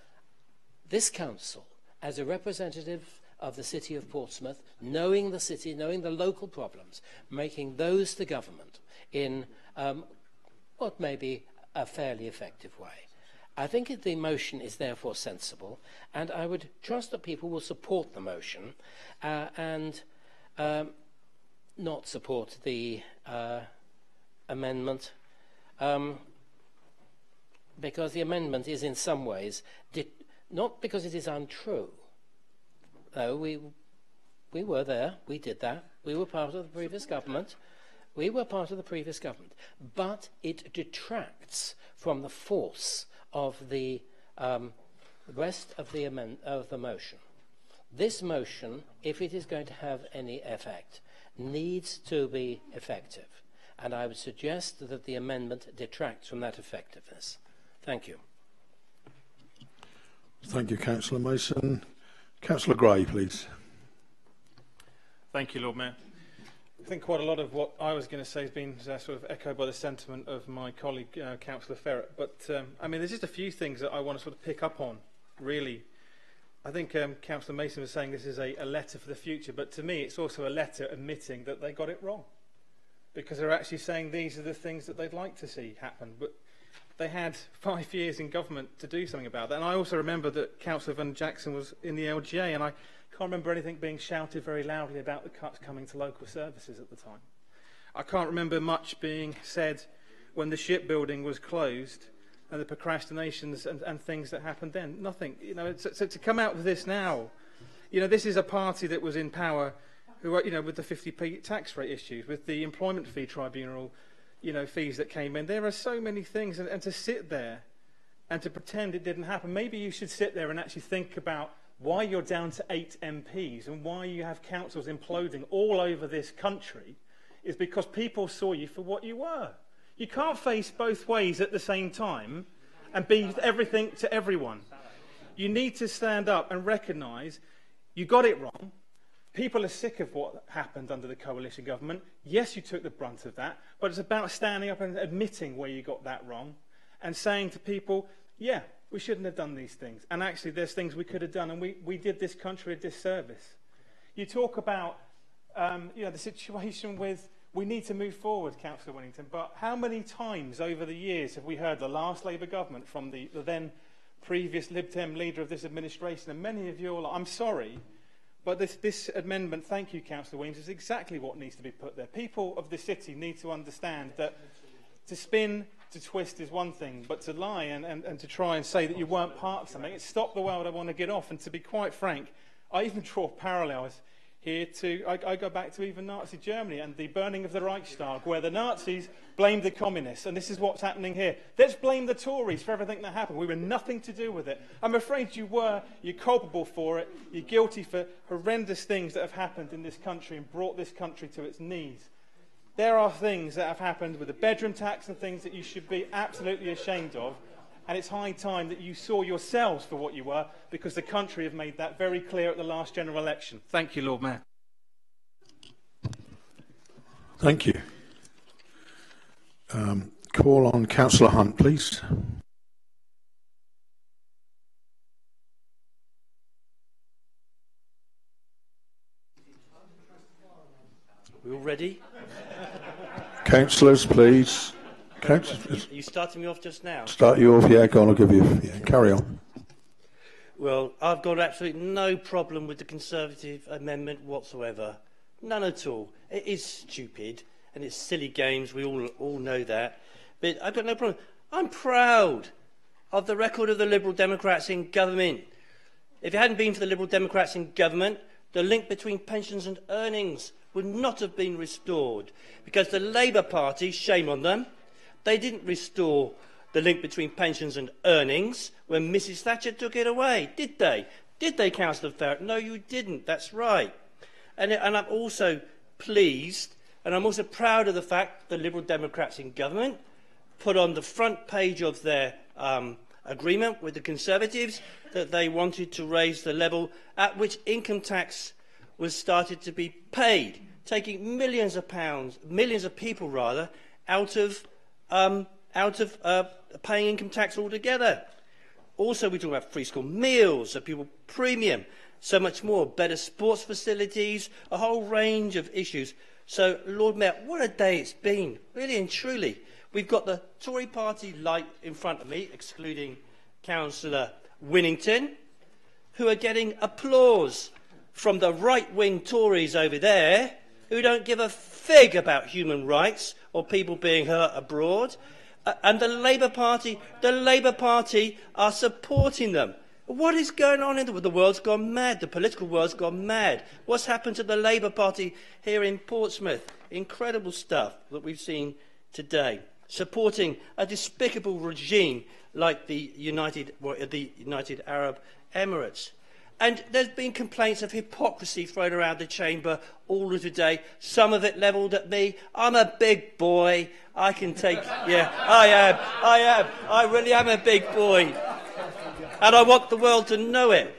this council as a representative of the City of Portsmouth, knowing the city, knowing the local problems, making those to government in what may be a fairly effective way. I think the motion is therefore sensible, and I would trust that people will support the motion and not support the amendment, because the amendment is in some ways, not because it is untrue. No, we were there, we did that, we were part of the previous government, We were part of the previous government, but it detracts from the force of the rest of the motion. This motion, if it is going to have any effect, needs to be effective, and I would suggest that the amendment detracts from that effectiveness. Thank you. Thank you, Councillor Mason. Councillor Gray, please. Thank you, Lord Mayor. I think quite a lot of what I was going to say has been sort of echoed by the sentiment of my colleague, Cllr Ferrett. But, I mean, there's just a few things that I want to sort of pick up on, really. I think Councillor Mason was saying this is a letter for the future, but to me it's also a letter admitting that they got it wrong. Because they're actually saying these are the things that they'd like to see happen. But they had 5 years in government to do something about that. And I also remember that Councillor Van Jackson was in the LGA, and I can't remember anything being shouted very loudly about the cuts coming to local services at the time. I can't remember much being said when the shipbuilding was closed and the procrastinations and things that happened then. Nothing. You know, so to come out with this now, you know, this is a party that was in power who are, you know, with the 50p tax rate issues, with the employment fee tribunal, you know, fees that came in. There are so many things, and to sit there and to pretend it didn't happen. Maybe you should sit there and actually think about why you're down to 8 MPs and why you have councils imploding all over this country is because people saw you for what you were. You can't face both ways at the same time and be everything to everyone. You need to stand up and recognise you got it wrong. People are sick of what happened under the coalition government. Yes, you took the brunt of that, but it's about standing up and admitting where you got that wrong and saying to people, yeah, we shouldn't have done these things. And actually, there's things we could have done, and we did this country a disservice. You talk about you know, the situation with we need to move forward, Councillor Winnington, but how many times over the years have we heard the last Labour government from the then previous Lib Dem leader of this administration, and many of you are like, I'm sorry, but this amendment, thank you, Councillor Williams, is exactly what needs to be put there. People of the city need to understand that to spin, to twist is one thing, but to lie and to try and say that you weren't part of something, it's stop the world, I want to get off. And to be quite frank, I even draw parallels here to, I go back to even Nazi Germany and the burning of the Reichstag, where the Nazis blamed the communists, and this is what's happening here. Let's blame the Tories for everything that happened. We were nothing to do with it. I'm afraid you were. You're culpable for it. You're guilty for horrendous things that have happened in this country and brought this country to its knees. There are things that have happened with the bedroom tax and things that you should be absolutely ashamed of, and it's high time that you saw yourselves for what you were, because the country have made that very clear at the last general election. Thank you, Lord Mayor. Thank you. Call on Councillor Hunt, please. We all ready? Councillors, please. Councillors. Are you starting me off just now? Start you off, yeah, go on, I'll give you, yeah, carry on. Well, I've got absolutely no problem with the Conservative amendment whatsoever. None at all. It is stupid and it's silly games, we all know that. But I've got no problem. I'm proud of the record of the Liberal Democrats in government. If it hadn't been for the Liberal Democrats in government, the link between pensions and earnings would not have been restored, because the Labour Party, shame on them, they didn't restore the link between pensions and earnings when Mrs Thatcher took it away, did they? Did they, Councillor Ferrett? No, you didn't, that's right. And I'm also pleased, and I'm also proud of the fact the Liberal Democrats in government put on the front page of their agreement with the Conservatives that they wanted to raise the level at which income tax was started to be paid, taking millions of people rather, out of paying income tax altogether. Also, we talk about free school meals, a pupil premium, so much more, better sports facilities, a whole range of issues. So, Lord Mayor, what a day it's been, really and truly. We've got the Tory party light in front of me, excluding Councillor Winnington, who are getting applause from the right-wing Tories over there, who don't give a fig about human rights or people being hurt abroad. And the Labour Party are supporting them. What is going on in the world? The world's gone mad. The political world's gone mad. What's happened to the Labour Party here in Portsmouth? Incredible stuff that we've seen today. Supporting a despicable regime like the United Arab Emirates. And there's been complaints of hypocrisy thrown around the chamber all of the day. Some of it levelled at me. I'm a big boy. I can take... Yeah, I am. I really am a big boy. And I want the world to know it.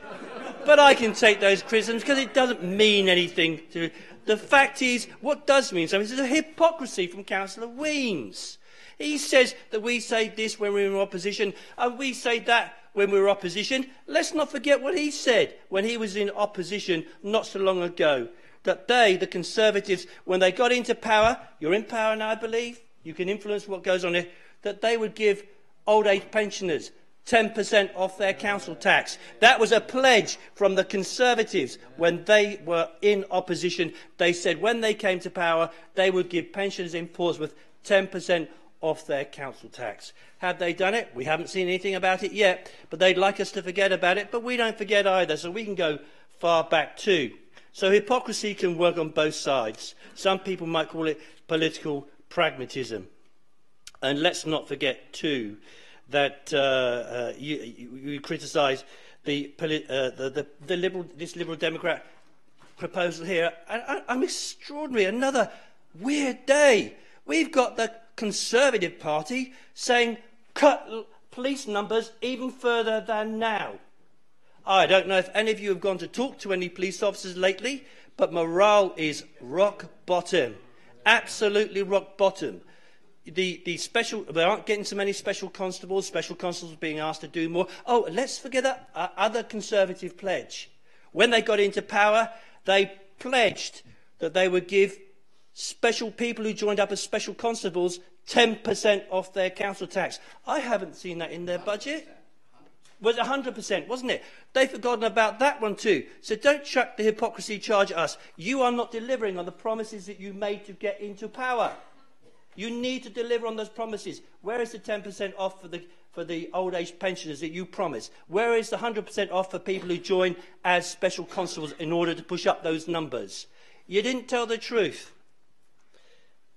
But I can take those criticisms because it doesn't mean anything to... The fact is, what does mean something is a hypocrisy from Councillor Weems. He says that we say this when we're in opposition, and we say that when we're opposition. Let's not forget what he said when he was in opposition not so long ago. That they, the Conservatives, when they got into power, you're in power now, I believe, you can influence what goes on here, that they would give old age pensioners 10% off their council tax. That was a pledge from the Conservatives when they were in opposition. They said when they came to power, they would give pensioners in Portsmouth 10% off their council tax. Have they done it? We haven't seen anything about it yet, but they'd like us to forget about it, but we don't forget either, so we can go far back too. So hypocrisy can work on both sides. Some people might call it political pragmatism. And let's not forget too that you criticise this Liberal Democrat proposal here. I'm extraordinary. Another weird day. We've got the Conservative Party saying cut police numbers even further than now. I don't know if any of you have gone to talk to any police officers lately, but morale is rock bottom. Absolutely rock bottom. They aren't getting so many special constables being asked to do more. Oh, let's forget that other Conservative pledge. When they got into power, they pledged that they would give special people who joined up as special constables 10% off their council tax. I haven't seen that in their budget. It was 100%, wasn't it? They've forgotten about that one too. So don't chuck the hypocrisy charge at us. You are not delivering on the promises that you made to get into power. You need to deliver on those promises. Where is the 10% off for the old age pensioners that you promised? Where is the 100% off for people who join as special constables in order to push up those numbers? You didn't tell the truth.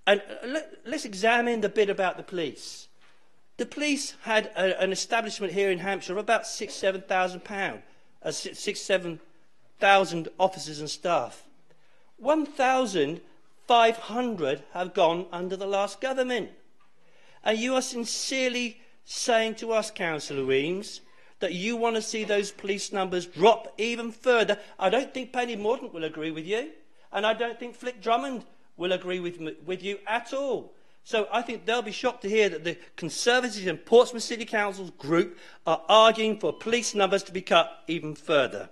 And let's examine the bit about the police. The police had an establishment here in Hampshire of about 7,000 officers and staff. 1,500 have gone under the last government. And you are sincerely saying to us, Councillor Weems, that you want to see those police numbers drop even further. I don't think Penny Mordaunt will agree with you, and I don't think Flick Drummond will agree with you at all. So I think they'll be shocked to hear that the Conservatives in Portsmouth City Council's group are arguing for police numbers to be cut even further.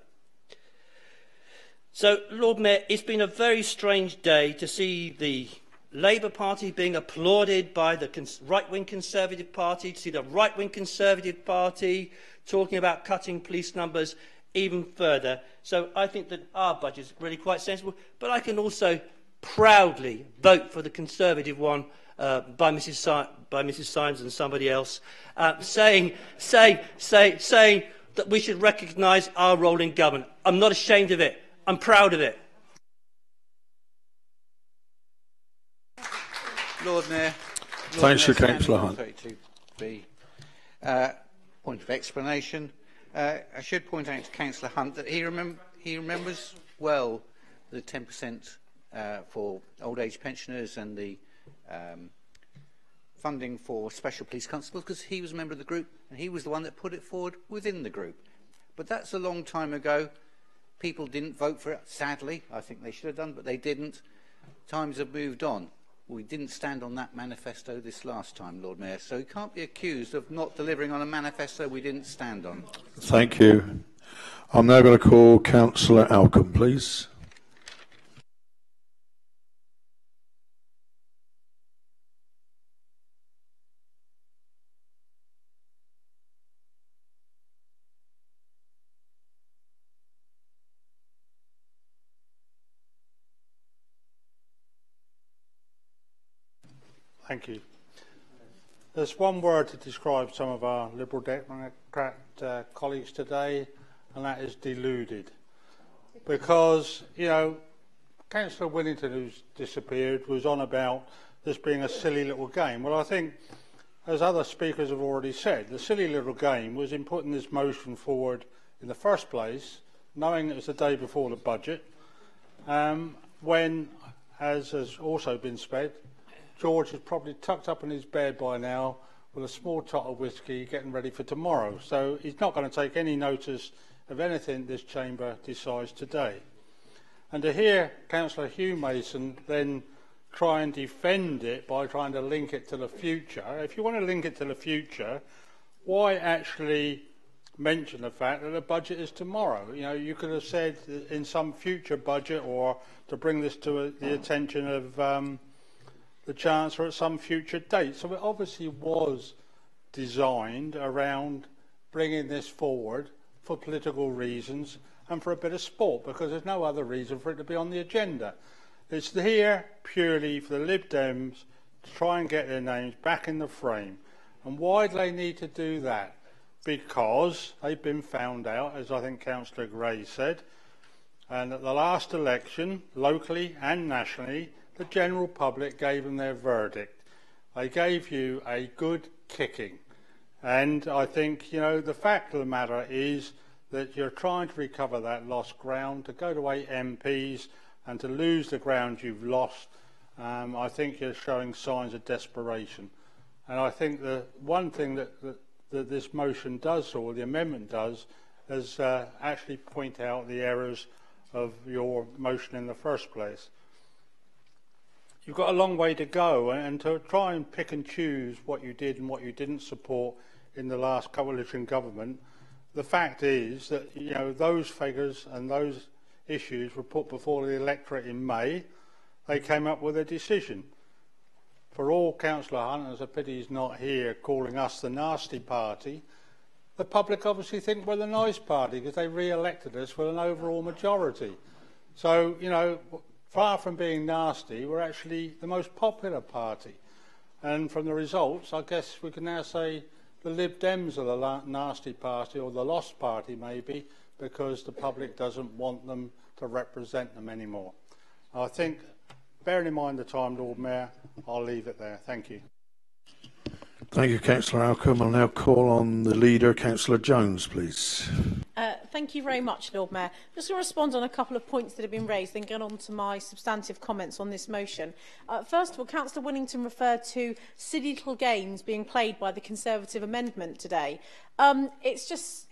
So, Lord Mayor, it's been a very strange day to see the Labour Party being applauded by the right-wing Conservative Party, to see the right-wing Conservative Party talking about cutting police numbers even further. So I think that our budget is really quite sensible, but I can also proudly vote for the Conservative one by Mrs. Symes and somebody else, saying that we should recognise our role in government. I'm not ashamed of it. I'm proud of it. Lord Mayor. Thanks, Councillor Hunt. Point of explanation. I should point out to Councillor Hunt that he remembers well the 10% for old age pensioners and the funding for special police constables, because he was a member of the group and he was the one that put it forward within the group. But that's a long time ago. People didn't vote for it, sadly. I think they should have done, but they didn't. Times have moved on. We didn't stand on that manifesto this last time, Lord Mayor, so he can't be accused of not delivering on a manifesto we didn't stand on. Thank you. I'm now going to call Councillor Alcombe, please. Thank you. There's one word to describe some of our Liberal Democrat colleagues today, and that is deluded. Because, you know, Councillor Whittington, who's disappeared, was on about this being a silly little game. Well, I think, as other speakers have already said, the silly little game was in putting this motion forward in the first place, knowing it was the day before the budget, when, as has also been said, George is probably tucked up in his bed by now with a small tot of whiskey getting ready for tomorrow. So he's not going to take any notice of anything this chamber decides today. And to hear Councillor Hugh Mason then try and defend it by trying to link it to the future, if you want to link it to the future, why actually mention the fact that the budget is tomorrow? You know, you could have said in some future budget, or to bring this to the attention of the Chancellor at some future date. So it obviously was designed around bringing this forward for political reasons and for a bit of sport, because there's no other reason for it to be on the agenda. It's here purely for the Lib Dems to try and get their names back in the frame. And why do they need to do that? Because they've been found out, as I think Councillor Gray said, and at the last election, locally and nationally, the general public gave them their verdict. They gave you a good kicking. And I think, you know, the fact of the matter is that you're trying to recover that lost ground, to go to 8 MPs and to lose the ground you've lost. I think you're showing signs of desperation. And I think the one thing that this motion does, or the amendment does, is actually point out the errors of your motion in the first place. You've got a long way to go, and to try and pick and choose what you did and what you didn't support in the last coalition government, the fact is that, you know, those figures and those issues were put before the electorate in May. They came up with a decision. For all Councillor Hunt, and it's a pity he's not here, calling us the nasty party, the public obviously think we're the nice party because they re-elected us with an overall majority. So, you know, far from being nasty, we're actually the most popular party. And from the results, I guess we can now say the Lib Dems are the nasty party, or the lost party maybe, because the public doesn't want them to represent them anymore. I think, bearing in mind the time, Lord Mayor, I'll leave it there. Thank you. Thank you, Councillor Alcombe. I'll now call on the leader, Councillor Jones, please. Thank you very much, Lord Mayor. Just going to respond on a couple of points that have been raised, then get on to my substantive comments on this motion. First of all, Councillor Whittington referred to silly little games being played by the Conservative amendment today. It's just,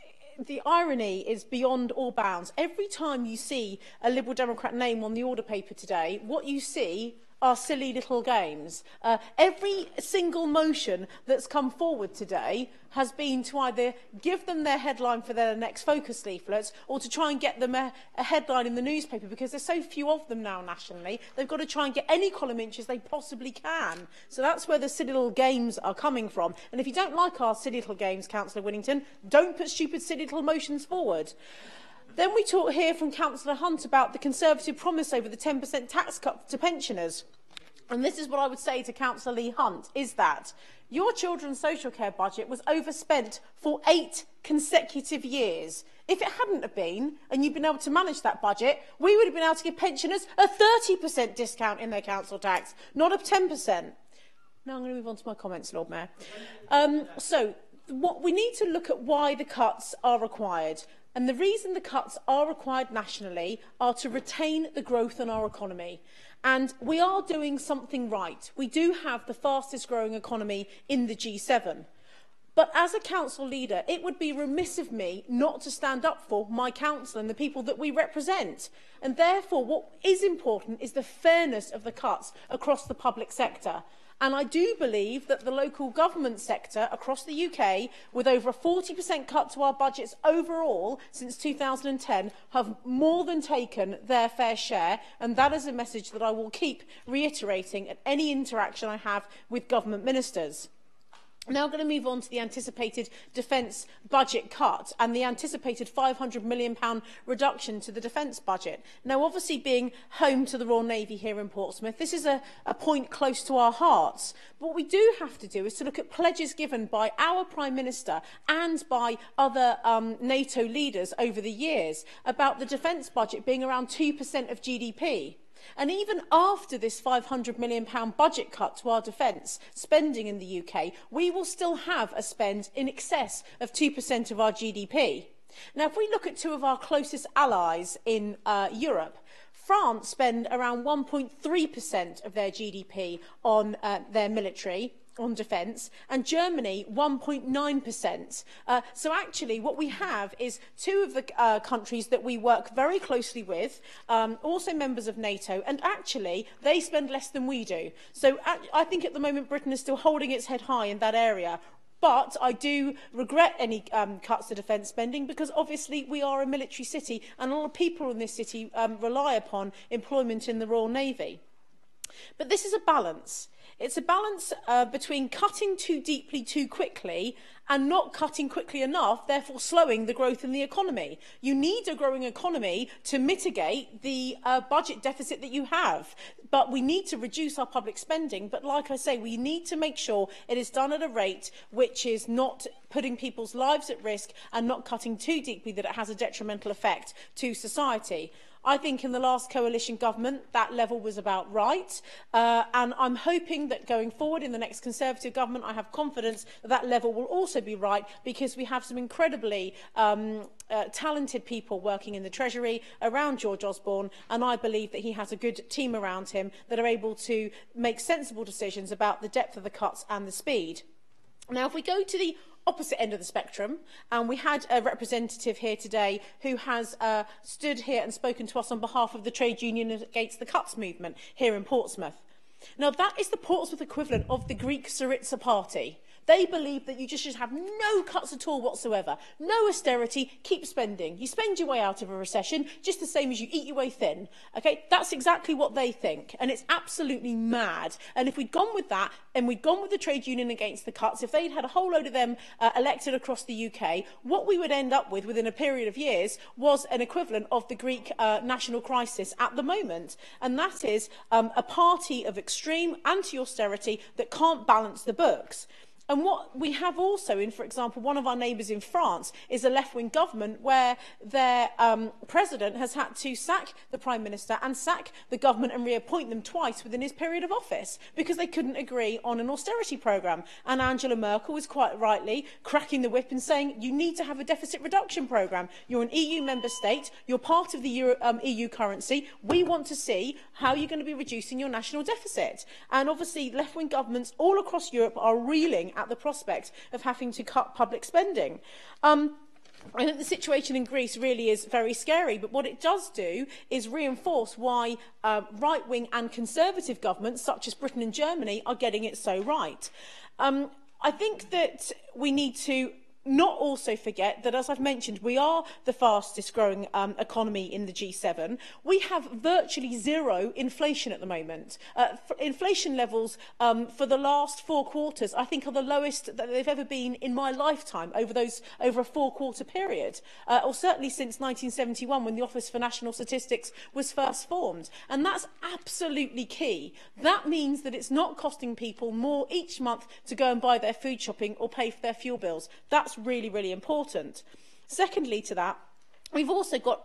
the irony is beyond all bounds. Every time you see a Liberal Democrat name on the order paper today, what you see are silly little games. Every single motion that's come forward today has been to either give them their headline for their next focus leaflets, or to try and get them a headline in the newspaper, because there's so few of them now nationally. They've got to try and get any column inches they possibly can. So that's where the silly little games are coming from. And if you don't like our silly little games, Councillor Whittington, don't put stupid silly little motions forward. Then we hear from Councillor Hunt about the Conservative promise over the 10% tax cut to pensioners. And this is what I would say to Councillor Lee Hunt, is that your children's social care budget was overspent for 8 consecutive years. If it hadn't have been, and you'd been able to manage that budget, we would have been able to give pensioners a 30% discount in their council tax, not a 10%. Now I'm going to move on to my comments, Lord Mayor. We need to look at why the cuts are required. And the reason the cuts are required nationally are to retain the growth in our economy. And we are doing something right. We do have the fastest growing economy in the G7. But as a council leader, it would be remiss of me not to stand up for my council and the people that we represent. And therefore, what is important is the fairness of the cuts across the public sector. And I do believe that the local government sector across the UK, with over a 40% cut to our budgets overall since 2010, have more than taken their fair share. And that is a message that I will keep reiterating at any interaction I have with government ministers. I'm now going to move on to the anticipated defence budget cut and the anticipated £500 million reduction to the defence budget. Now, obviously, being home to the Royal Navy here in Portsmouth, this is a point close to our hearts. But what we do have to do is to look at pledges given by our Prime Minister and by other NATO leaders over the years about the defence budget being around 2% of GDP. And even after this £500 million budget cut to our defence spending in the UK, we will still have a spend in excess of 2% of our GDP. Now, if we look at two of our closest allies in Europe, France spend around 1.3% of their GDP on their military, on defence, and Germany 1.9%. So actually what we have is two of the countries that we work very closely with, also members of NATO, and actually they spend less than we do. So I think at the moment Britain is still holding its head high in that area. But I do regret any cuts to defence spending because obviously we are a military city and a lot of people in this city rely upon employment in the Royal Navy. But this is a balance. It's a balance between cutting too deeply too quickly and not cutting quickly enough, therefore slowing the growth in the economy. You need a growing economy to mitigate the budget deficit that you have. But we need to reduce our public spending. But like I say, we need to make sure it is done at a rate which is not putting people's lives at risk and not cutting too deeply that it has a detrimental effect to society. I think in the last coalition government, that level was about right. And I'm hoping that going forward in the next Conservative government, I have confidence that that level will also be right because we have some incredibly talented people working in the Treasury around George Osborne. And I believe that he has a good team around him that are able to make sensible decisions about the depth of the cuts and the speed. Now, if we go to the opposite end of the spectrum, and we had a representative here today who has stood here and spoken to us on behalf of the trade union against the cuts movement here in Portsmouth. Now, that is the Portsmouth equivalent of the Greek Syriza party. They believe that you just should have no cuts at all whatsoever. No austerity, keep spending. You spend your way out of a recession just the same as you eat your way thin. Okay, that's exactly what they think. And it's absolutely mad. And if we'd gone with that, and we'd gone with the trade union against the cuts, if they'd had a whole load of them elected across the UK, what we would end up with within a period of years was an equivalent of the Greek national crisis at the moment. And that is a party of extreme anti-austerity that can't balance the books. And what we have also in, for example, one of our neighbours in France is a left-wing government where their president has had to sack the Prime Minister and sack the government and reappoint them twice within his period of office because they couldn't agree on an austerity programme. And Angela Merkel was quite rightly cracking the whip and saying, you need to have a deficit reduction programme. You're an EU member state. You're part of the EU currency. We want to see how you're going to be reducing your national deficit. And obviously, left-wing governments all across Europe are reeling at the prospect of having to cut public spending. I think the situation in Greece really is very scary, but what it does do is reinforce why right-wing and conservative governments, such as Britain and Germany, are getting it so right. I think that we need to not also forget that, as I've mentioned, we are the fastest growing economy in the G7. We have virtually zero inflation at the moment. Inflation levels for the last 4 quarters, I think, are the lowest that they've ever been in my lifetime over a 4-quarter period, or certainly since 1971 when the Office for National Statistics was first formed. And that's absolutely key. That means that it's not costing people more each month to go and buy their food shopping or pay for their fuel bills. That's really, really important. Secondly to that, we've also got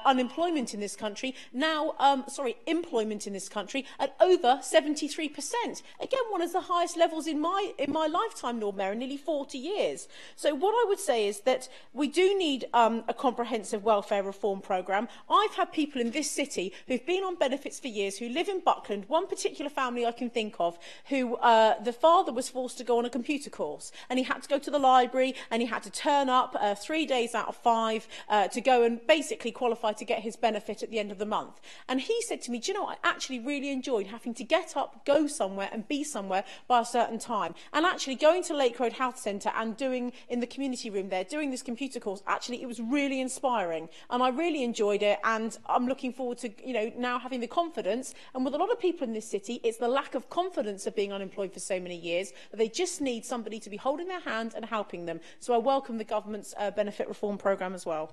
unemployment in this country now, employment in this country at over 73%. Again, one of the highest levels in my lifetime, Lord Mayor, in nearly 40 years. So what I would say is that we do need a comprehensive welfare reform programme. I've had people in this city who've been on benefits for years, who live in Buckland. One particular family I can think of, who the father was forced to go on a computer course, and he had to go to the library, and he had to turn up 3 days out of 5 to to go and basically qualify to get his benefit at the end of the month. And he said to me, do you know what, I actually really enjoyed having to get up, go somewhere and be somewhere by a certain time. And actually going to Lake Road Health Centre and doing in the community room there, doing this computer course, actually it was really inspiring and I really enjoyed it, and I'm looking forward to, you know, now having the confidence. And with a lot of people in this city, it's the lack of confidence of being unemployed for so many years that they just need somebody to be holding their hand and helping them. So I welcome the government's benefit reform programme as well.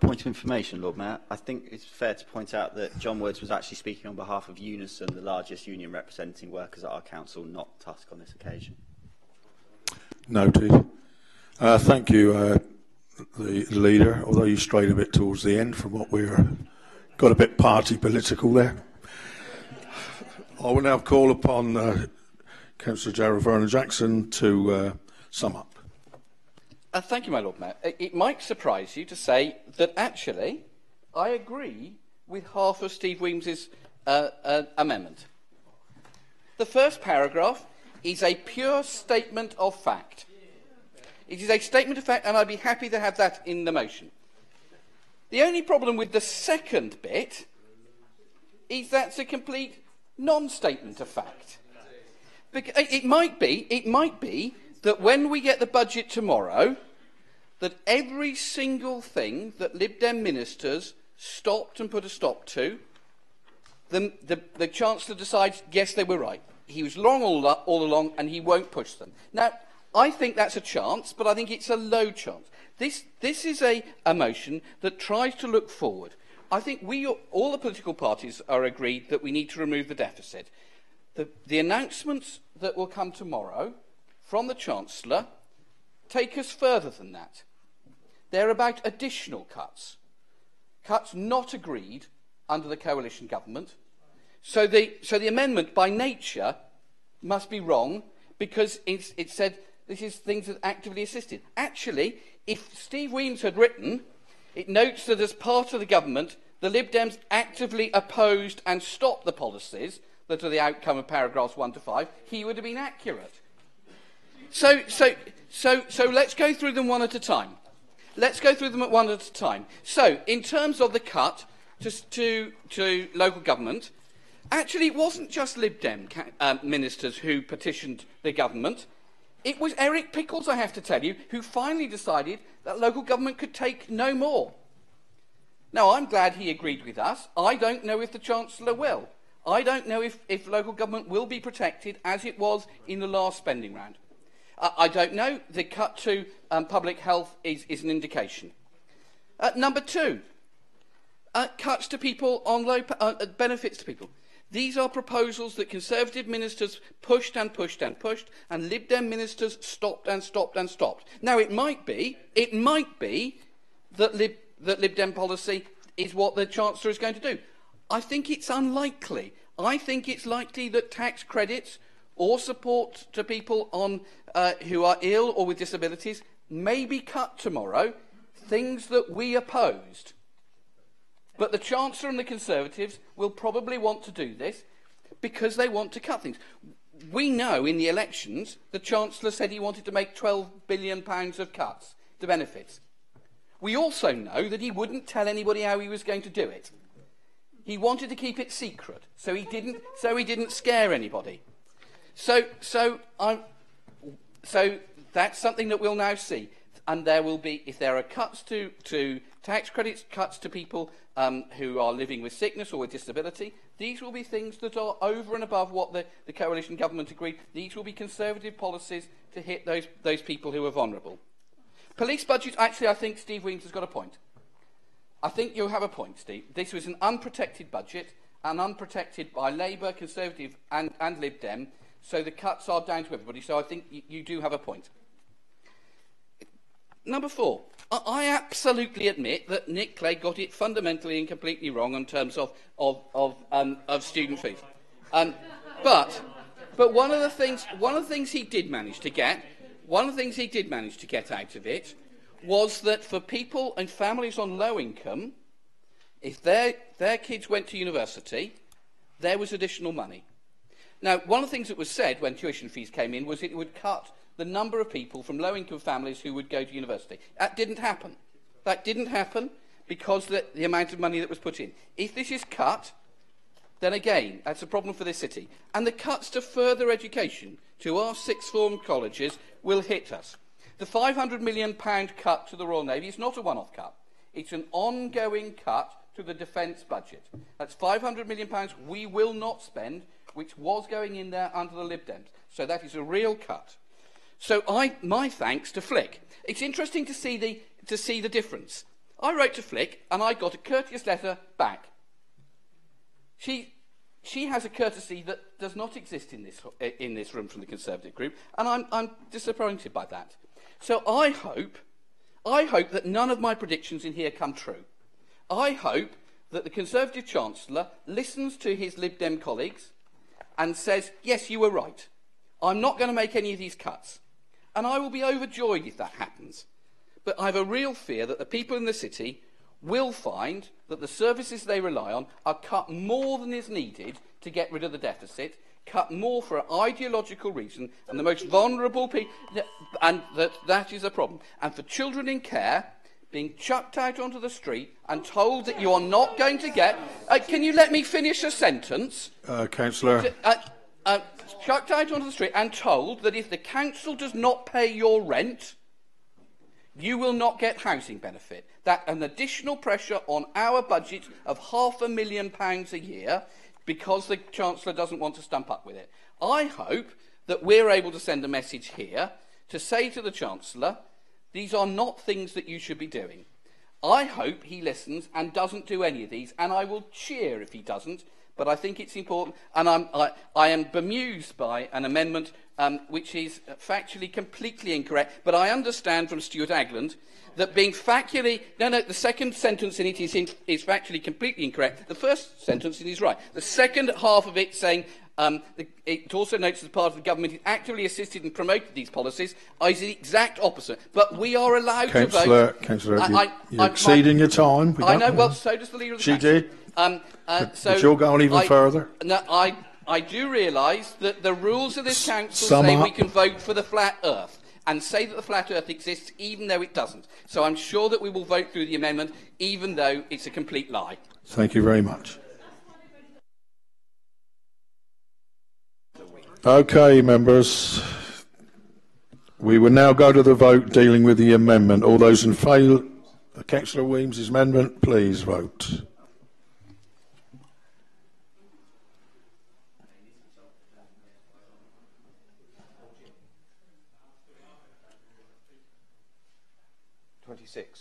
Point of information, Lord Mayor. I think it's fair to point out that John Woods was actually speaking on behalf of Unison, the largest union representing workers at our council, not Tusk on this occasion. Noted. Thank you, the leader, although you strayed a bit towards the end from what we were, got a bit party political there. I will now call upon Councillor Jarrah Vernon-Jackson to sum up. Thank you, my Lord Mayor. It might surprise you to say that actually I agree with half of Steve Weems's amendment. The first paragraph is a pure statement of fact. It is a statement of fact, and I'd be happy to have that in the motion. The only problem with the second bit is that's a complete non-statement of fact. It might be that when we get the budget tomorrow, that every single thing that Lib Dem ministers stopped and put a stop to, the Chancellor decides, yes, they were right. He was wrong all along, and he won't push them. Now, I think that's a chance, but I think it's a low chance. This is a motion that tries to look forward. I think all the political parties are agreed that we need to remove the deficit. The announcements that will come tomorrow from the Chancellor take us further than that. They're about additional cuts not agreed under the coalition government. So the amendment by nature must be wrong because it said this is things that actively assisted. Actually, if Steve Weems had written, it notes that as part of the government, the Lib Dems actively opposed and stopped the policies that are the outcome of paragraphs 1 to 5, he would have been accurate. So let's go through them one at a time. So, in terms of the cut to local government, actually it wasn't just Lib Dem ministers who petitioned the government. It was Eric Pickles, I have to tell you, who finally decided that local government could take no more. Now, I'm glad he agreed with us. I don't know if the Chancellor will. I don't know if local government will be protected as it was in the last spending round. I don't know. The cut to public health is an indication. Number two, cuts to people on low benefits to people. These are proposals that Conservative ministers pushed and pushed and pushed, and Lib Dem ministers stopped and stopped and stopped. Now, it might be that Lib Dem policy is what the Chancellor is going to do. I think it's unlikely. I think it's likely that tax credits or support to people who are ill or with disabilities may be cut tomorrow, things that we opposed. But the Chancellor and the Conservatives will probably want to do this because they want to cut things. We know in the elections the Chancellor said he wanted to make £12 billion of cuts to benefits. We also know that he wouldn't tell anybody how he was going to do it. He wanted to keep it secret, so he didn't scare anybody. So that's something that we'll now see. And there will be, if there are cuts to tax credits, cuts to people who are living with sickness or with disability, these will be things that are over and above what the coalition government agreed. These will be Conservative policies to hit those people who are vulnerable. Police budgets, actually, I think Steve Weems has got a point. I think you have a point, Steve. This was an unprotected budget, and unprotected by Labour, Conservative and Lib Dem, so the cuts are down to everybody, so I think you do have a point. Number 4, I absolutely admit that Nick Clegg got it fundamentally and completely wrong in terms of student fees. But one of the things he did manage to get out of it was that for people and families on low income, if their kids went to university, there was additional money. Now, one of the things that was said when tuition fees came in was it would cut the number of people from low-income families who would go to university. That didn't happen. That didn't happen because the amount of money that was put in. If this is cut, then again, that's a problem for this city. And the cuts to further education, to our sixth form colleges, will hit us. The £500 million cut to the Royal Navy is not a one-off cut. It's an ongoing cut to the defence budget. That's £500 million we will not spend, which was going in there under the Lib Dems. So that is a real cut. So my thanks to Flick. It's interesting to see the difference. I wrote to Flick and I got a courteous letter back. She has a courtesy that does not exist in this room from the Conservative group, and I'm disappointed by that. So I hope that none of my predictions in here come true. I hope that the Conservative Chancellor listens to his Lib Dem colleagues and says, yes, you were right. I'm not going to make any of these cuts. And I will be overjoyed if that happens. But I have a real fear that the people in the city will find that the services they rely on are cut more than is needed to get rid of the deficit, cut more for an ideological reason, and the most vulnerable people, and that is a problem. And for children in care, being chucked out onto the street and told that you are not going to get... can you let me finish a sentence? Councillor. Chucked out onto the street and told that if the council does not pay your rent, you will not get housing benefit. That an additional pressure on our budget of £500,000 a year because the Chancellor doesn't want to stump up with it. I hope that we're able to send a message here to say to the Chancellor, these are not things that you should be doing. I hope he listens and doesn't do any of these, and I will cheer if he doesn't, but I think it's important, and I am bemused by an amendment which is factually completely incorrect, but I understand from Stuart Agland that being factually... No, the second sentence in it is factually completely incorrect. The first sentence is right. The second half of it saying... it also notes that part of the government is actively assisted and promoted these policies is the exact opposite. But we are allowed to vote. Councillor, you're exceeding your time. I know, well, so does the Leader of the Council. She did. But you're going even further. No, I do realise that the rules of this council say we can vote for the flat earth and say that the flat earth exists even though it doesn't. So I'm sure that we will vote through the amendment even though it's a complete lie. Thank you very much. Okay, members. We will now go to the vote dealing with the amendment. All those in favour of Councillor Weems' amendment, please vote.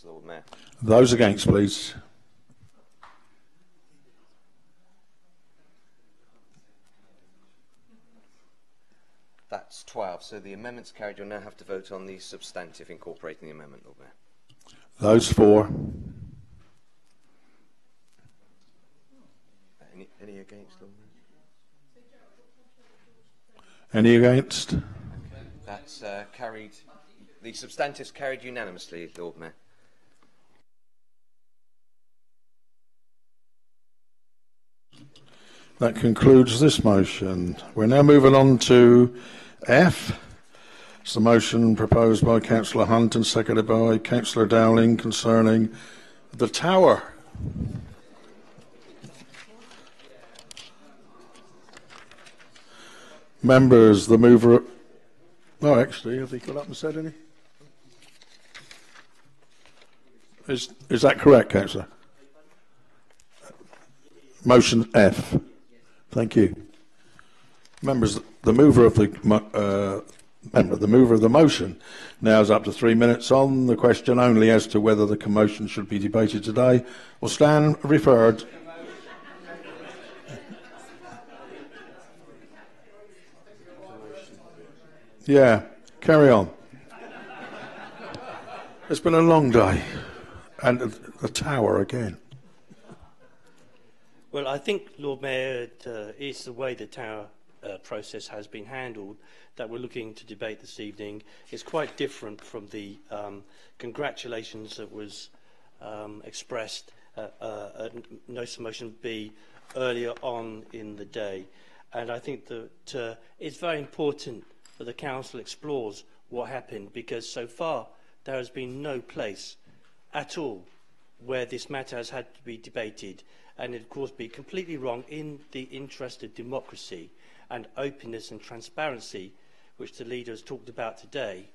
Lord Mayor. Those against, please. That's 12. So the amendment's carried. You'll now have to vote on the substantive incorporating the amendment, Lord Mayor. Those for. Any against, Lord Mayor? Any against? Okay. That's carried. The substantive's carried unanimously, Lord Mayor. That concludes this motion. We're now moving on to F. It's the motion proposed by Councillor Hunt and seconded by Councillor Dowling concerning the tower. Members, the mover... Oh, actually, have he got up and said any? Is that correct, Councillor? Motion F. Thank you. Members, the mover of the motion now is up to 3 minutes on the question only as to whether the motion should be debated today or stand referred. Yeah, carry on. It's been a long day, and the tower again. Well, I think, Lord Mayor, it is the way the tower process has been handled that we're looking to debate this evening. It's quite different from the congratulations that was expressed at Notice of Motion B earlier on in the day. And I think that it's very important that the Council explores what happened, because so far there has been no place at all where this matter has had to be debated, and it, of course, be completely wrong in the interest of democracy and openness and transparency, which the leader has talked about today,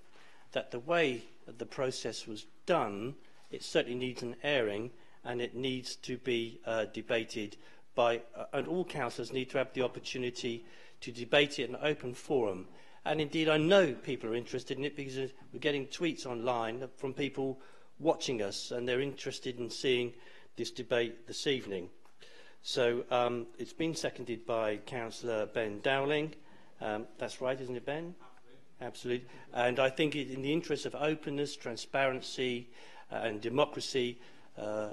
that the way that the process was done, it certainly needs an airing, and it needs to be debated by, and all councillors need to have the opportunity to debate it in an open forum. And indeed, I know people are interested in it because we're getting tweets online from people watching us, and they're interested in seeing this debate this evening. So it's been seconded by Councillor Ben Dowling. That's right, isn't it, Ben? Absolutely. And I think in the interest of openness, transparency and democracy,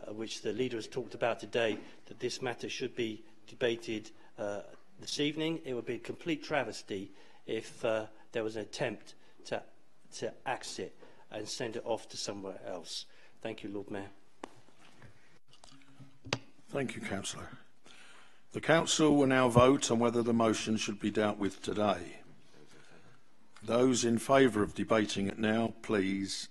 which the leader has talked about today, that this matter should be debated this evening. It would be a complete travesty if there was an attempt to axe it and send it off to somewhere else. Thank you, Lord Mayor. Thank you, Councillor. The Council will now vote on whether the motion should be dealt with today. Those in favour of debating it now, please.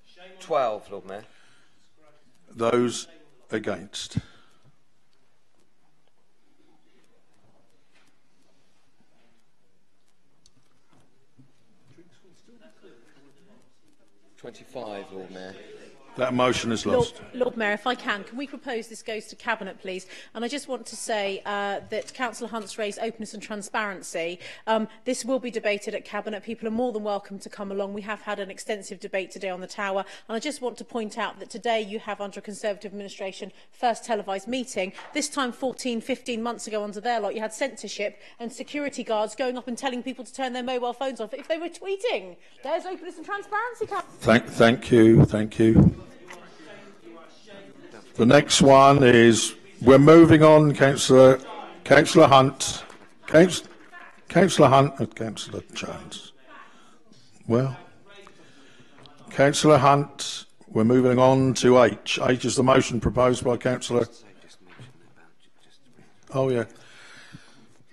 Shame 12, Lord Mayor. Those against. $25, Lord Mayor. That motion is lost. Lord Mayor, if I can we propose this goes to Cabinet, please? And I just want to say that Councillor Hunt's raised openness and transparency. This will be debated at Cabinet. People are more than welcome to come along. We have had an extensive debate today on the Tower. And I just want to point out that today you have, under a Conservative administration, first televised meeting. This time 14, 15 months ago under their lot, you had censorship and security guards going up and telling people to turn their mobile phones off if they were tweeting. There's openness and transparency. Thank you. Thank you. The next one is, we're moving on, Councillor Hunt. Councillor Hunt and Councillor Jones. Well, Councillor Hunt, we're moving on to H. H is the motion proposed by Councillor. Oh, yeah.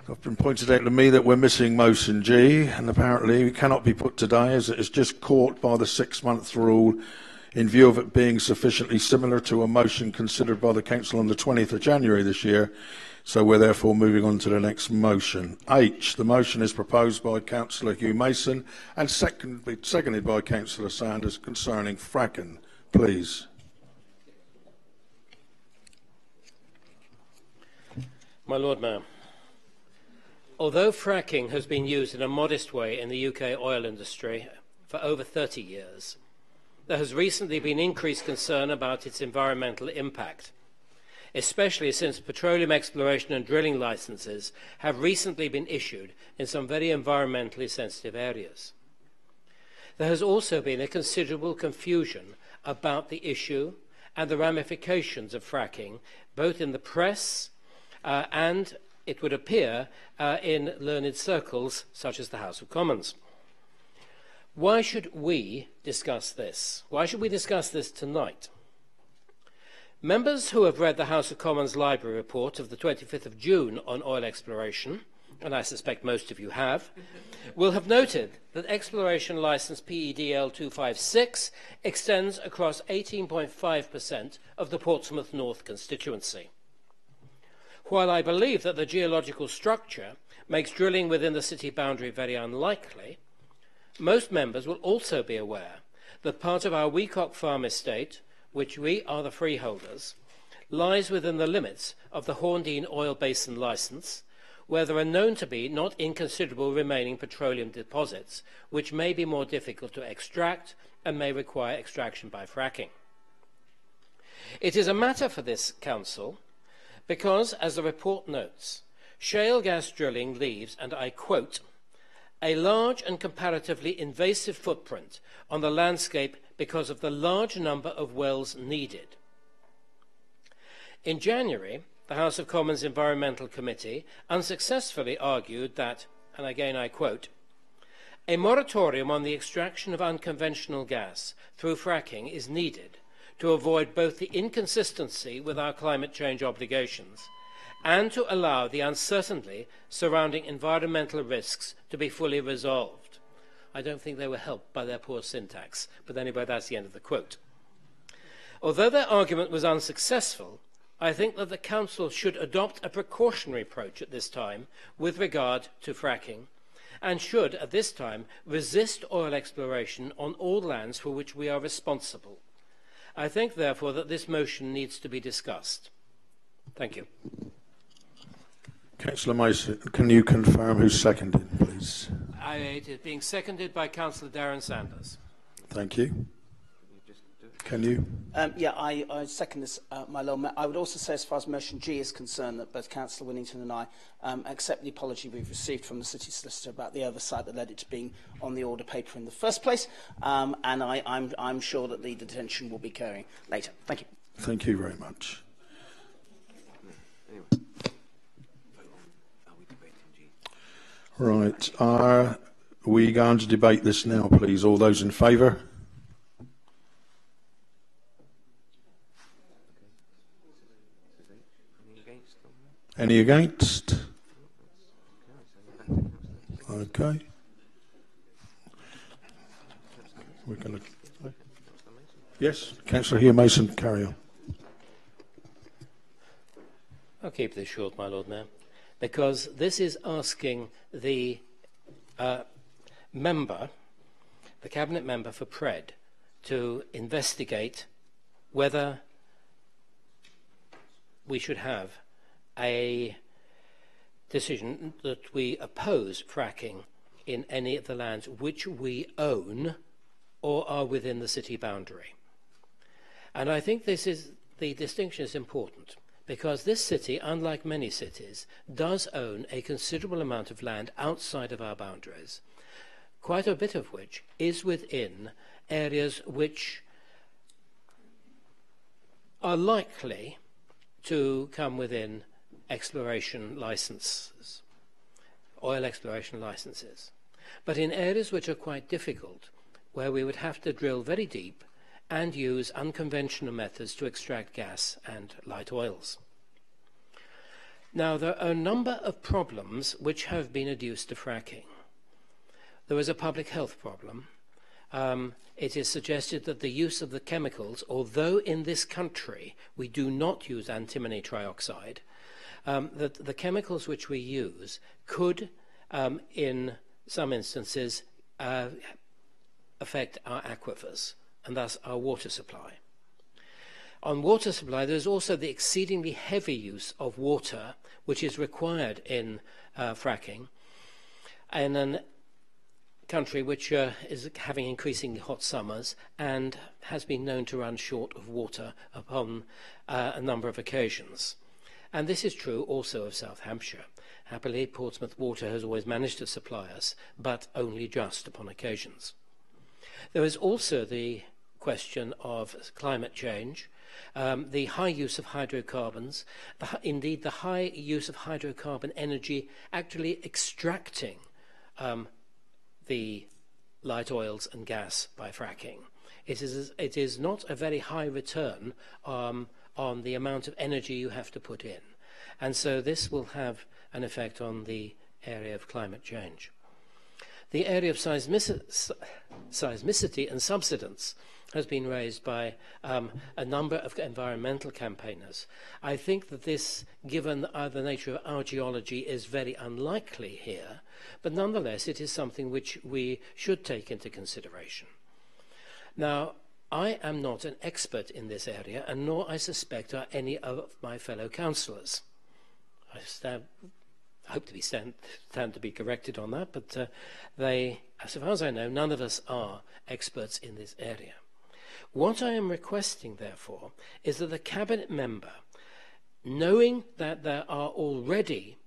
It's been pointed out to me that we're missing motion G, and apparently it cannot be put today as it is just caught by the 6-month rule in view of it being sufficiently similar to a motion considered by the Council on the 20th of January this year. So we're therefore moving on to the next motion. H, the motion is proposed by Councillor Hugh Mason and seconded by Councillor Sanders concerning fracking. Please. My Lord Mayor, although fracking has been used in a modest way in the UK oil industry for over 30 years, there has recently been increased concern about its environmental impact, especially since petroleum exploration and drilling licenses have recently been issued in some very environmentally sensitive areas. There has also been a considerable confusion about the issue and the ramifications of fracking, both in the press and, it would appear, in learned circles such as the House of Commons. Why should we discuss this? Why should we discuss this tonight? Members who have read the House of Commons Library report of the 25th of June on oil exploration, and I suspect most of you have, will have noted that exploration licence PEDL 256 extends across 18.5% of the Portsmouth North constituency. While I believe that the geological structure makes drilling within the city boundary very unlikely, most members will also be aware that part of our Weacock Farm estate, which we are the freeholders, lies within the limits of the Horndean Oil Basin licence, where there are known to be not inconsiderable remaining petroleum deposits, which may be more difficult to extract and may require extraction by fracking. It is a matter for this Council because, as the report notes, shale gas drilling leaves, and I quote, a large and comparatively invasive footprint on the landscape because of the large number of wells needed. In January, the House of Commons Environmental Committee unsuccessfully argued that, and again I quote, a moratorium on the extraction of unconventional gas through fracking is needed to avoid both the inconsistency with our climate change obligations and to allow the uncertainty surrounding environmental risks to be fully resolved. I don't think they were helped by their poor syntax, but anyway, that's the end of the quote. Although their argument was unsuccessful, I think that the Council should adopt a precautionary approach at this time with regard to fracking, and should, at this time, resist oil exploration on all lands for which we are responsible. I think, therefore, that this motion needs to be discussed. Thank you. Councillor Mason, can you confirm who's seconded, please? It is being seconded by Councillor Darren Sanders. Thank you. Can you? Yeah, I second this, my Lord Mayor. I would also say, as far as motion G is concerned, that both Councillor Winnington and I accept the apology we've received from the City Solicitor about the oversight that led it to being on the order paper in the first place, and I'm sure that the detention will be occurring later. Thank you. Thank you very much. Right, are we going to debate this now, please? All those in favour? Any against? Okay. We're going to... Yes, Councillor Hugh Mason, carry on. I'll keep this short, my Lord Mayor, because this is asking the member, the Cabinet member for Pred, to investigate whether we should have a decision that we oppose fracking in any of the lands which we own or are within the city boundary. And I think the distinction is important, because this city, unlike many cities, does own a considerable amount of land outside of our boundaries, quite a bit of which is within areas which are likely to come within exploration licenses, oil exploration licenses, but in areas which are quite difficult, where we would have to drill very deep and use unconventional methods to extract gas and light oils. Now, there are a number of problems which have been adduced to fracking. There is a public health problem. It is suggested that the use of the chemicals, although in this country we do not use antimony trioxide, that the chemicals which we use could, in some instances, affect our aquifers and thus our water supply. On water supply, there is also the exceedingly heavy use of water which is required in fracking in a country which is having increasingly hot summers and has been known to run short of water upon a number of occasions. And this is true also of South Hampshire. Happily, Portsmouth Water has always managed to supply us, but only just upon occasions. There is also the question of climate change, the high use of hydrocarbons, indeed the high use of hydrocarbon energy actually extracting the light oils and gas by fracking. It is not a very high return on the amount of energy you have to put in. And so this will have an effect on the area of climate change. The area of seismicity and subsidence has been raised by a number of environmental campaigners. I think that this, given the nature of our geology, is very unlikely here, but nonetheless it is something which we should take into consideration. Now, I am not an expert in this area, and nor, I suspect, are any of my fellow councillors. I hope to stand to be corrected on that, but as far as I know, none of us are experts in this area. What I am requesting, therefore, is that the Cabinet member, knowing that there are already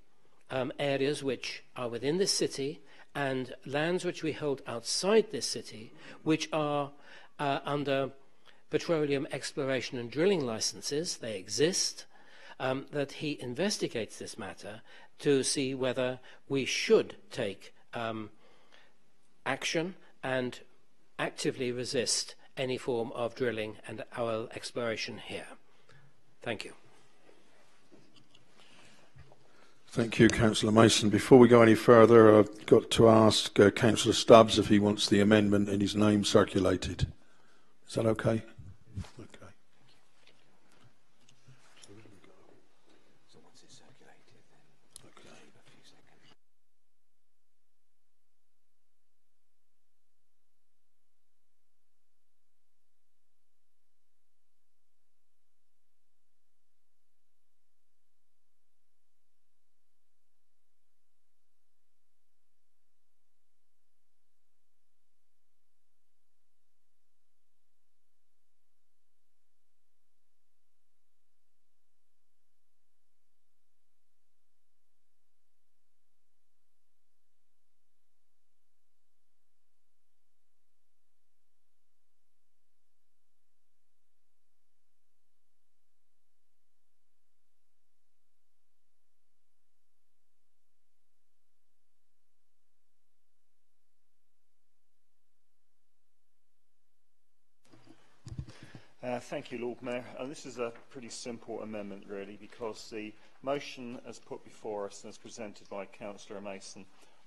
areas which are within this city and lands which we hold outside this city, which are under petroleum exploration and drilling licenses, they exist, that he investigates this matter to see whether we should take action and actively resist any form of drilling and oil exploration here. Thank you. Thank you, Councillor Mason. Before we go any further, I've got to ask Councillor Stubbs if he wants the amendment and his name circulated. Is that okay? Okay. So once it's circulated, then okay. A few seconds. Thank you, Lord Mayor. This is a pretty simple amendment, really, because the motion as put before us and as presented by Councillor Mason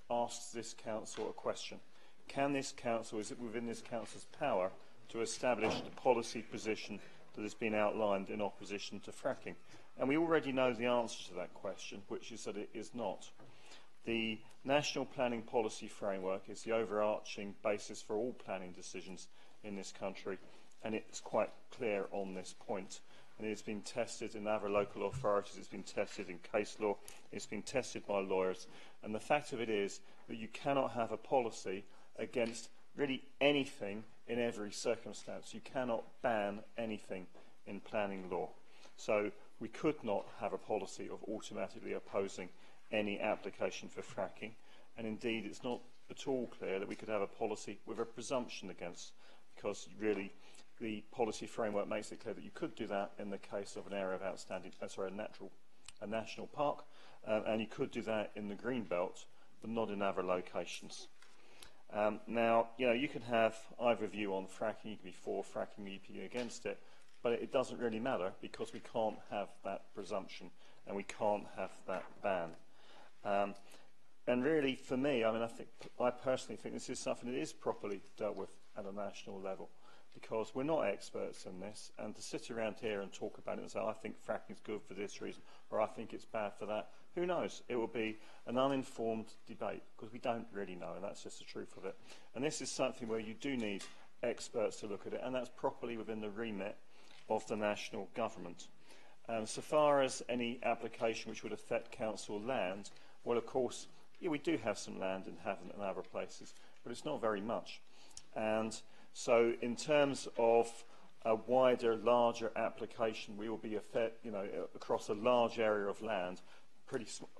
asks this council a question. Can this council, is it within this council's power to establish the policy position that has been outlined in opposition to fracking? And we already know the answer to that question, which is that it is not. The National Planning Policy Framework is the overarching basis for all planning decisions in this country, and it's quite clear on this point. And it's been tested in other local authorities, it's been tested in case law, it's been tested by lawyers. And the fact of it is that you cannot have a policy against really anything in every circumstance. You cannot ban anything in planning law. So we could not have a policy of automatically opposing any application for fracking. And indeed, it's not at all clear that we could have a policy with a presumption against, because really the policy framework makes it clear that you could do that in the case of an area of outstanding, a national park, and you could do that in the green belt, but not in other locations. Now, you can have either view on fracking. You can be for fracking, you can be against it, but it doesn't really matter because we can't have that presumption and we can't have that ban. And really, for me, I personally think this is something that is properly dealt with at a national level, because we're not experts in this, and to sit around here and talk about it and say, I think fracking is good for this reason, or I think it's bad for that, who knows? It will be an uninformed debate, because we don't really know, and that's just the truth of it. And this is something where you do need experts to look at it, and that's properly within the remit of the national government. So far as any application which would affect council land, well, of course, we do have some land in Havant and other places, but it's not very much. And so in terms of a wider, larger application, we will be across a large area of land.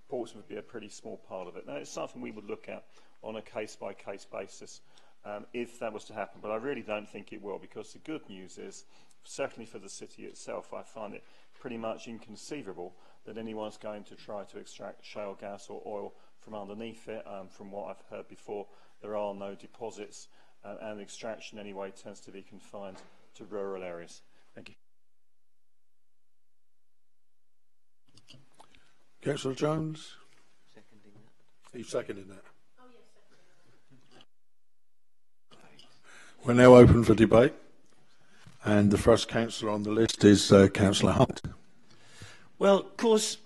Portsmouth would be a pretty small part of it. Now, it's something we would look at on a case-by-case basis if that was to happen, but I really don't think it will, because the good news is, certainly for the city itself, I find it pretty much inconceivable that anyone's going to try to extract shale gas or oil from underneath it. From what I've heard before, there are no deposits. And extraction anyway tends to be confined to rural areas. Thank you. Councillor Jones? Seconding that. Are you seconding that? Oh, yes. We're now open for debate. And the first councillor on the list is Councillor Hunt. Well, of course,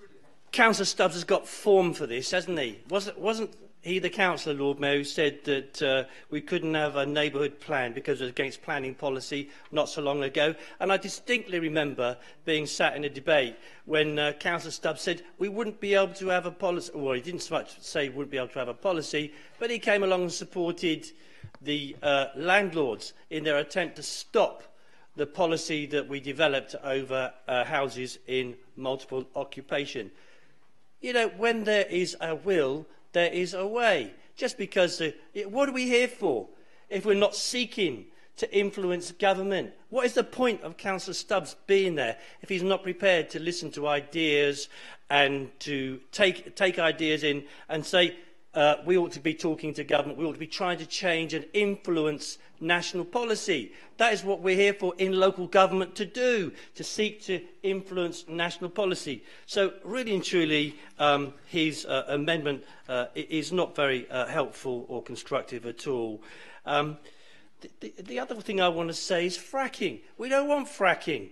Councillor Stubbs has got form for this, hasn't he? Wasn't he the councillor, Lord Mayor, who said that we couldn't have a neighbourhood plan because it was against planning policy not so long ago? And I distinctly remember being sat in a debate when Councillor Stubbs said we wouldn't be able to have a policy. Well, he didn't so much say we wouldn't be able to have a policy, but he came along and supported the landlords in their attempt to stop the policy that we developed over houses in multiple occupation. When there is a will, there is a way. Just because, what are we here for if we're not seeking to influence government? What is the point of Councillor Stubbs being there if he's not prepared to listen to ideas and to take ideas in and say, we ought to be talking to government. We ought to be trying to change and influence national policy. That is what we're here for in local government to do, to seek to influence national policy. So really and truly, his amendment is not very helpful or constructive at all. The other thing I want to say is fracking. We don't want fracking.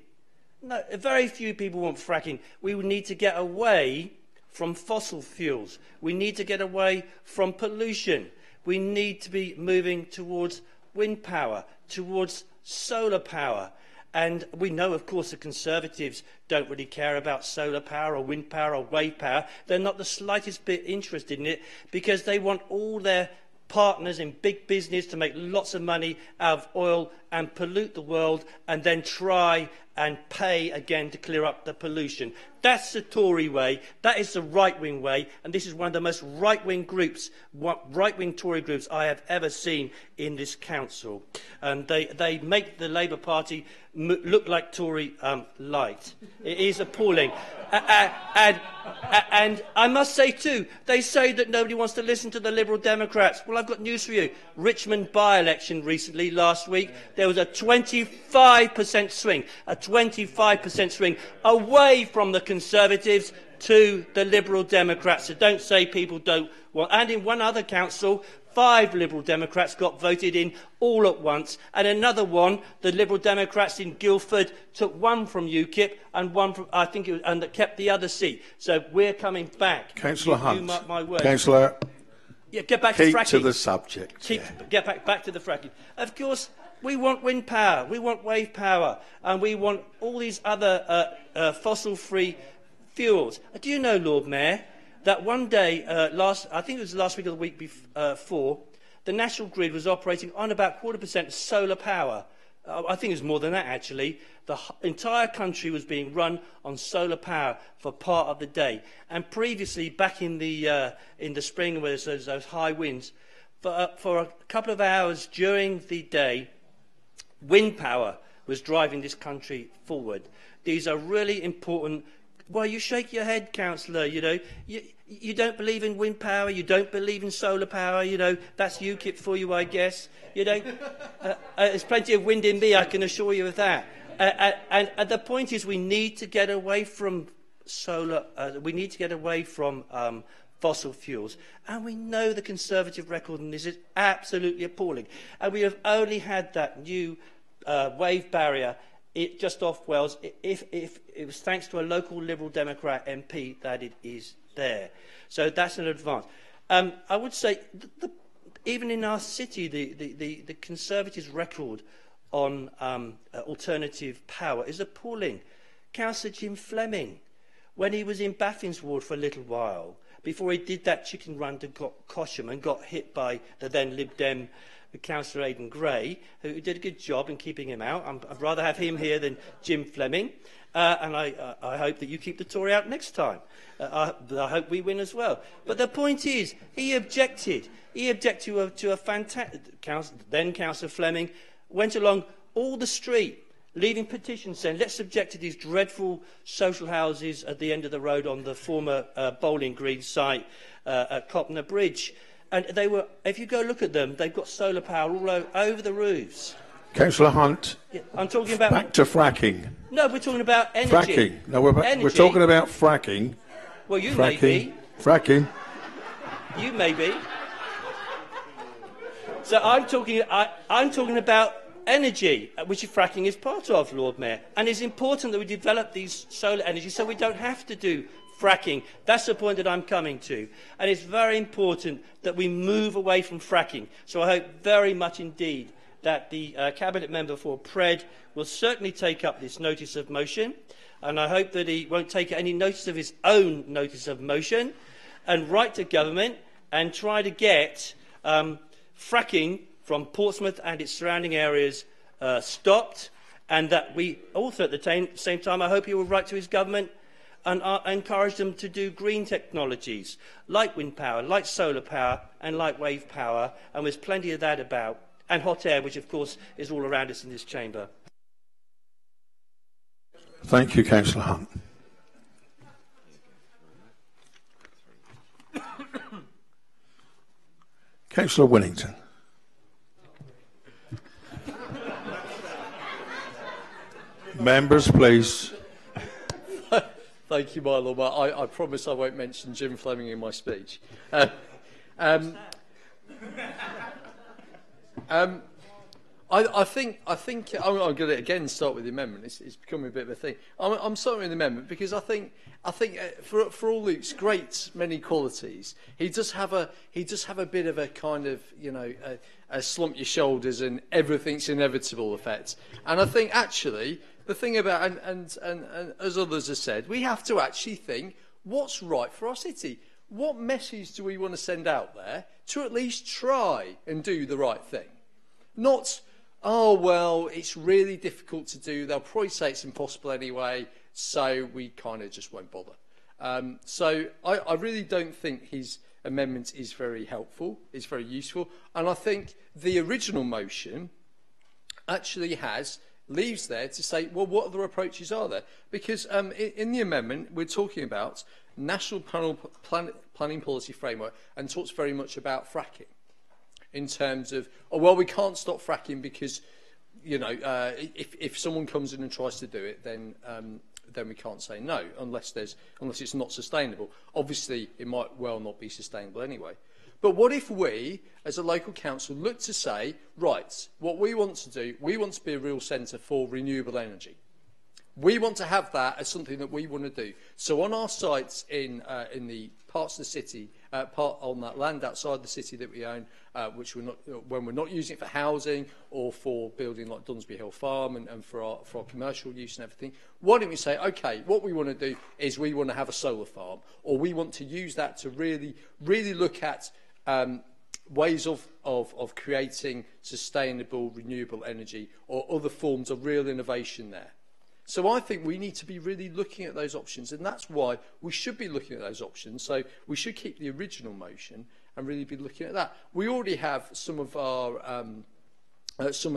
No, very few people want fracking. We would need to get away from fossil fuels. We need to get away from pollution. We need to be moving towards wind power, towards solar power. And we know, of course, the Conservatives don't really care about solar power or wind power or wave power. They're not the slightest bit interested in it because they want all their partners in big business to make lots of money out of oil and pollute the world and then try and pay again to clear up the pollution. That's the Tory way. That is the right-wing way. And this is one of the most right-wing groups, right-wing Tory groups I have ever seen in this council. And they make the Labour Party look like Tory light. It is appalling. And I must say too, they say that nobody wants to listen to the Liberal Democrats. Well, I've got news for you. Richmond by-election recently, last week, there was a 25% swing, a 25% swing away from the Conservatives to the Liberal Democrats. So don't say people don't want. And in one other council, 5 Liberal Democrats got voted in all at once, and another one, the Liberal Democrats in Guildford, took 1 from UKIP and 1 from, I think, and that kept the other seat. So we're coming back. Councillor Hunt. You mark my words. Councillor, yeah, get back to fracking. keep to the subject. Get back to the fracking. Of course, we want wind power, we want wave power, and we want all these other fossil-free fuels. Do you know, Lord Mayor, that one day, I think it was last week or the week before, the National Grid was operating on about 0.25% solar power. I think it was more than that, actually. The entire country was being run on solar power for part of the day. And previously, back in the spring, where there's those high winds, for a couple of hours during the day, wind power was driving this country forward. These are really important. Well, you shake your head, Councillor, you know. You don't believe in wind power, you don't believe in solar power, you know. That's UKIP for you, I guess. You know, there's plenty of wind in me, I can assure you of that. And the point is we need to get away from solar, we need to get away from fossil fuels. And we know the Conservative record on this is absolutely appalling. And we have only had that new wave barrier just off Wales, if it was thanks to a local Liberal Democrat MP that it is there. So that's an advance. I would say, even in our city, the Conservatives' record on alternative power is appalling. Councillor Jim Fleming, when he was in Baffin's ward for a little while, before he did that chicken run to Cosham and got hit by the then Lib Dem Councillor Aidan Gray, who did a good job in keeping him out. I'd rather have him here than Jim Fleming. And I hope that you keep the Tory out next time. I hope we win as well. But the point is, he objected. He objected to a fantastic... Then Councillor Fleming went along all the street, leaving petitions saying, let's object to these dreadful social houses at the end of the road on the former Bowling Green site at Copner Bridge. And they were, if you go look at them, they've got solar power all over the roofs. Councillor Hunt, yeah, I'm talking about... Back to fracking. No, we're talking about energy. Fracking. No, we're talking about fracking. Well, you may be. Fracking. You may be. So I'm talking about energy, which fracking is part of, Lord Mayor. And it's important that we develop these solar energy so we don't have to do fracking. That's the point that I'm coming to. And it's very important that we move away from fracking. So I hope very much indeed that the Cabinet Member for Pred will certainly take up this notice of motion. And I hope that he won't take any notice of his own notice of motion and write to government and try to get fracking from Portsmouth and its surrounding areas stopped. And that we also at the same time, I hope he will write to his government and encourage them to do green technologies like wind power, like solar power and like wave power, and there's plenty of that about, and hot air, which of course is all around us in this chamber. Thank you, Councillor Hunt. Councillor Winnington. Members, please. Thank you, my Lord. I promise I won't mention Jim Fleming in my speech. I think I'm going to again start with the amendment. It's becoming a bit of a thing. I'm starting with the amendment because I think for all Luke's great many qualities, he does have a bit of a kind of a slump your shoulders and everything's inevitable effect. And I think actually the thing about and as others have said, we have to actually think what's right for our city. What message do we want to send out there to at least try and do the right thing? Not, oh, well, it's really difficult to do. They'll probably say it's impossible anyway, so we kind of just won't bother. So I really don't think his amendment is very helpful. It's very useful. And I think the original motion actually leaves there to say, well, what other approaches are there? Because in the amendment, we're talking about National Planning Policy Framework and talks very much about fracking in terms of, oh, well, we can't stop fracking because, if someone comes in and tries to do it, then we can't say no unless it's not sustainable. Obviously, it might well not be sustainable anyway. But what if we, as a local council, look to say, right, what we want to do, we want to be a real centre for renewable energy. We want to have that as something that we want to do. So on our sites in the parts of the city, on that land outside the city that we own, which when we're not using it for housing or for building like Dunsby Hill Farm and for our commercial use and everything, why don't we say, okay, what we want to do is we want to have a solar farm, or we want to use that to really look at ways of creating sustainable renewable energy or other forms of real innovation there. So I think we need to be really looking at those options, and that's why we should be looking at those options. So we should keep the original motion and really be looking at that. We already have some of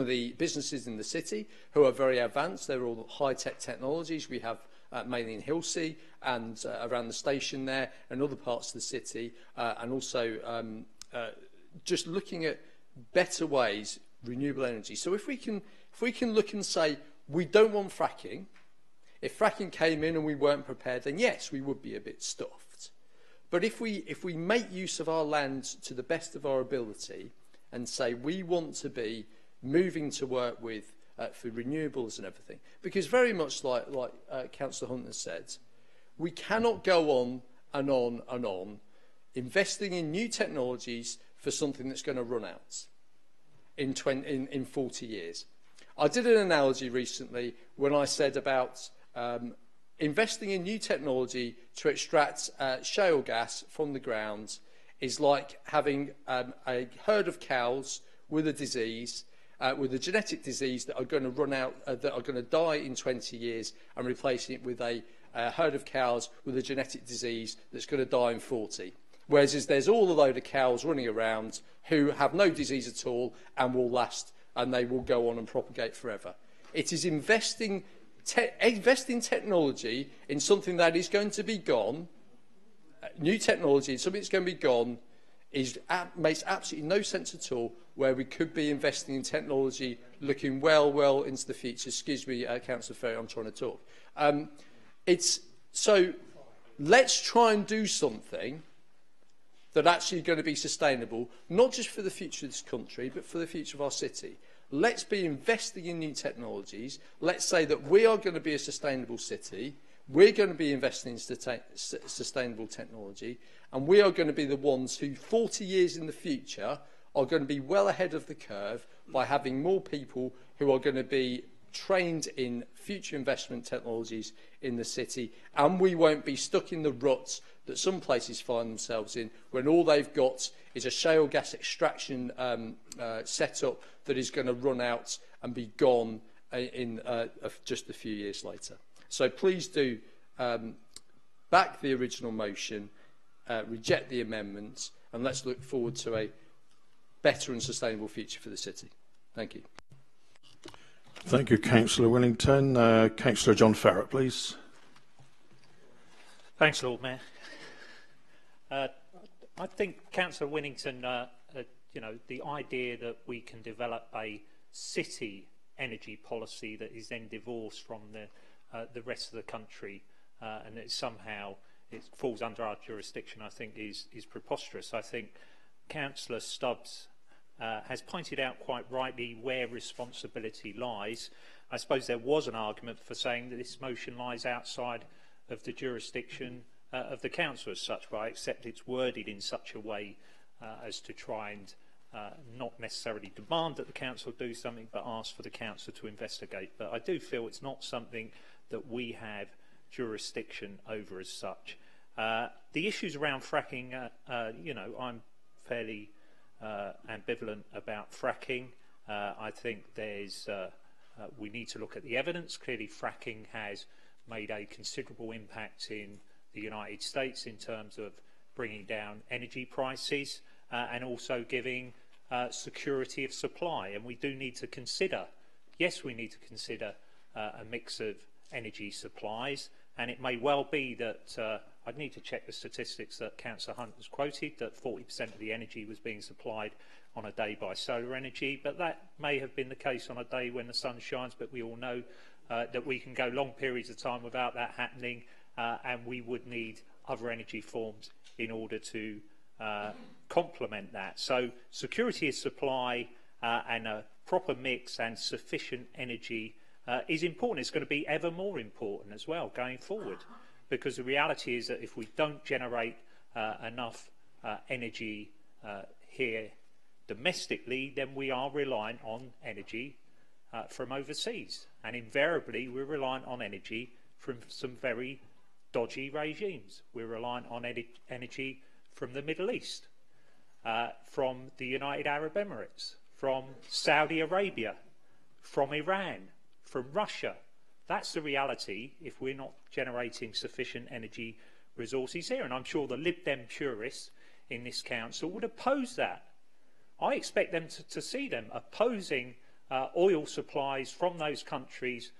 the businesses in the city who are very advanced. They're all high-tech technologies. We have mainly in Hilsea and around the station there and other parts of the city, and also just looking at better ways, renewable energy. So if we can look and say, we don't want fracking. If fracking came in and we weren't prepared, then yes, we would be a bit stuffed. But if we make use of our land to the best of our ability and say we want to be moving to work with for renewables and everything, because very much like Councillor Hunter said, we cannot go on and on and on investing in new technologies for something that's going to run out in 40 years. I did an analogy recently when I said about investing in new technology to extract shale gas from the ground is like having a herd of cows with a disease, with a genetic disease that are going to run out, that are going to die in 20 years, and replacing it with a herd of cows with a genetic disease that's going to die in 40. Whereas there's all a load of cows running around who have no disease at all and will last, and they will go on and propagate forever. It is investing technology in something that is going to be gone, new technology in something that's going to be gone, makes absolutely no sense at all, where we could be investing in technology looking well into the future. Excuse me, Councillor Ferrett, I'm trying to talk. So let's try and do something that actually going to be sustainable, not just for the future of this country, but for the future of our city. Let's be investing in new technologies. Let's say that we are going to be a sustainable city. We're going to be investing in sustainable technology, and we are going to be the ones who 40 years in the future are going to be well ahead of the curve by having more people who are going to be trained in future investment technologies in the city, and we won't be stuck in the ruts that some places find themselves in when all they've got is a shale gas extraction setup that is going to run out and be gone in just a few years later. So please do back the original motion, reject the amendments, and let's look forward to a better and sustainable future for the city. Thank you. Thank you, Councillor Wellington. Councillor John Ferrett, please. Thanks, Lord Mayor. I think Councillor Winnington you know, the idea that we can develop a city energy policy that is then divorced from the rest of the country and that somehow it falls under our jurisdiction, I think is preposterous. I think Councillor Stubbs has pointed out quite rightly where responsibility lies. I suppose there was an argument for saying that this motion lies outside of the jurisdiction of the Council as such, but I accept it's worded in such a way as to try and not necessarily demand that the Council do something, but ask for the Council to investigate. But I do feel it's not something that we have jurisdiction over as such. The issues around fracking, you know, I'm fairly ambivalent about fracking. I think there's we need to look at the evidence. Clearly, fracking has made a considerable impact in the United States in terms of bringing down energy prices and also giving security of supply. And we do need to consider, yes, we need to consider a mix of energy supplies. And it may well be that I'd need to check the statistics that Councillor Hunt has quoted, that 40% of the energy was being supplied on a day by solar energy, but that may have been the case on a day when the sun shines, but we all know that we can go long periods of time without that happening, and we would need other energy forms in order to complement that. So security of supply and a proper mix and sufficient energy is important. It's going to be ever more important as well going forward, because the reality is that if we don't generate enough energy here domestically, then we are reliant on energy from overseas, and invariably we're reliant on energy from some very dodgy regimes. We're reliant on energy from the Middle East, from the United Arab Emirates, from Saudi Arabia, from Iran, from Russia. That's the reality if we're not generating sufficient energy resources here. And I'm sure the Lib Dem purists in this council would oppose that. I expect them to see them opposing oil supplies from those countries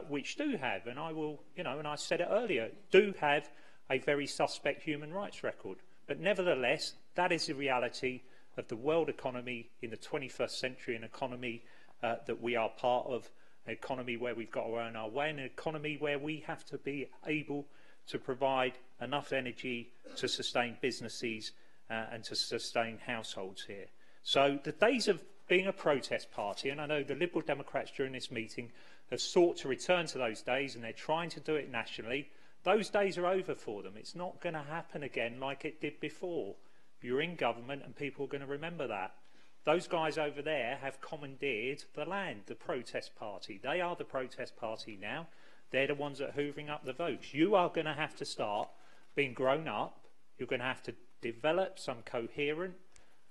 which do have, and I will, you know, and I said it earlier, do have a very suspect human rights record. But nevertheless, that is the reality of the world economy in the 21st century, an economy that we are part of, an economy where we've got to earn our way, and an economy where we have to be able to provide enough energy to sustain businesses and to sustain households here. So the days of being a protest party, and I know the Liberal Democrats during this meeting have sought to return to those days, and they're trying to do it nationally, those days are over for them. It's not going to happen again like it did before. You're in government and people are going to remember that. Those guys over there have commandeered the land, the protest party. They are the protest party now. They're the ones that are hoovering up the votes. You are going to have to start being grown up. You're going to have to develop some coherent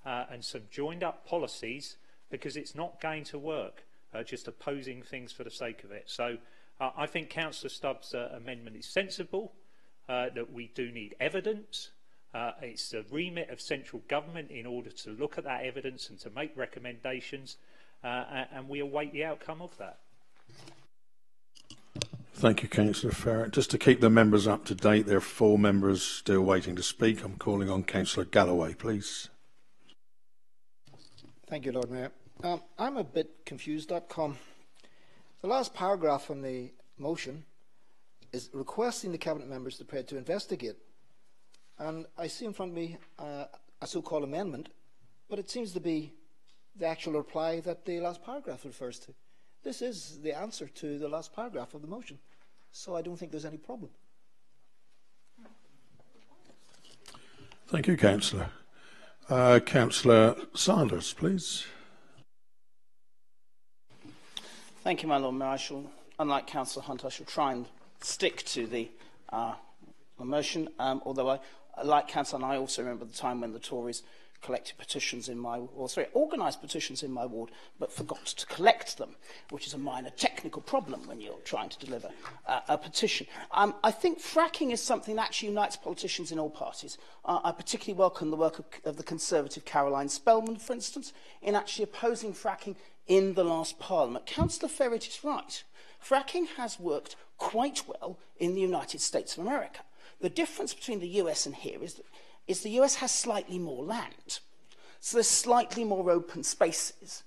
and some joined up policies, because it's not going to work just opposing things for the sake of it. So I think Councillor Stubbs' amendment is sensible, that we do need evidence. It's the remit of central government in order to look at that evidence and to make recommendations, and we await the outcome of that. Thank you, Councillor Ferrett. Just to keep the members up to date, there are 4 members still waiting to speak. I'm calling on Councillor Galloway, please. Thank you, Lord Mayor. I'm a bit confused.com. The last paragraph on the motion is requesting the Cabinet members to investigate. And I see in front of me a so-called amendment, but it seems to be the actual reply that the last paragraph refers to. This is the answer to the last paragraph of the motion, so I don't think there's any problem. Thank you, Councillor. Councillor Sanders, please. Thank you, my Lord Mayor. I shall, unlike Councillor Hunt, I shall try and stick to the motion, although like Councillor, I also remember the time when the Tories collected petitions in my, organised petitions in my ward, but forgot to collect them, which is a minor technical problem when you're trying to deliver a petition. I think fracking is something that actually unites politicians in all parties. I particularly welcome the work of the Conservative Caroline Spellman, for instance, in actually opposing fracking in the last Parliament. Councillor Ferrett is right. Fracking has worked quite well in the United States of America. The difference between the US and here is the US has slightly more land. So there's slightly more open spaces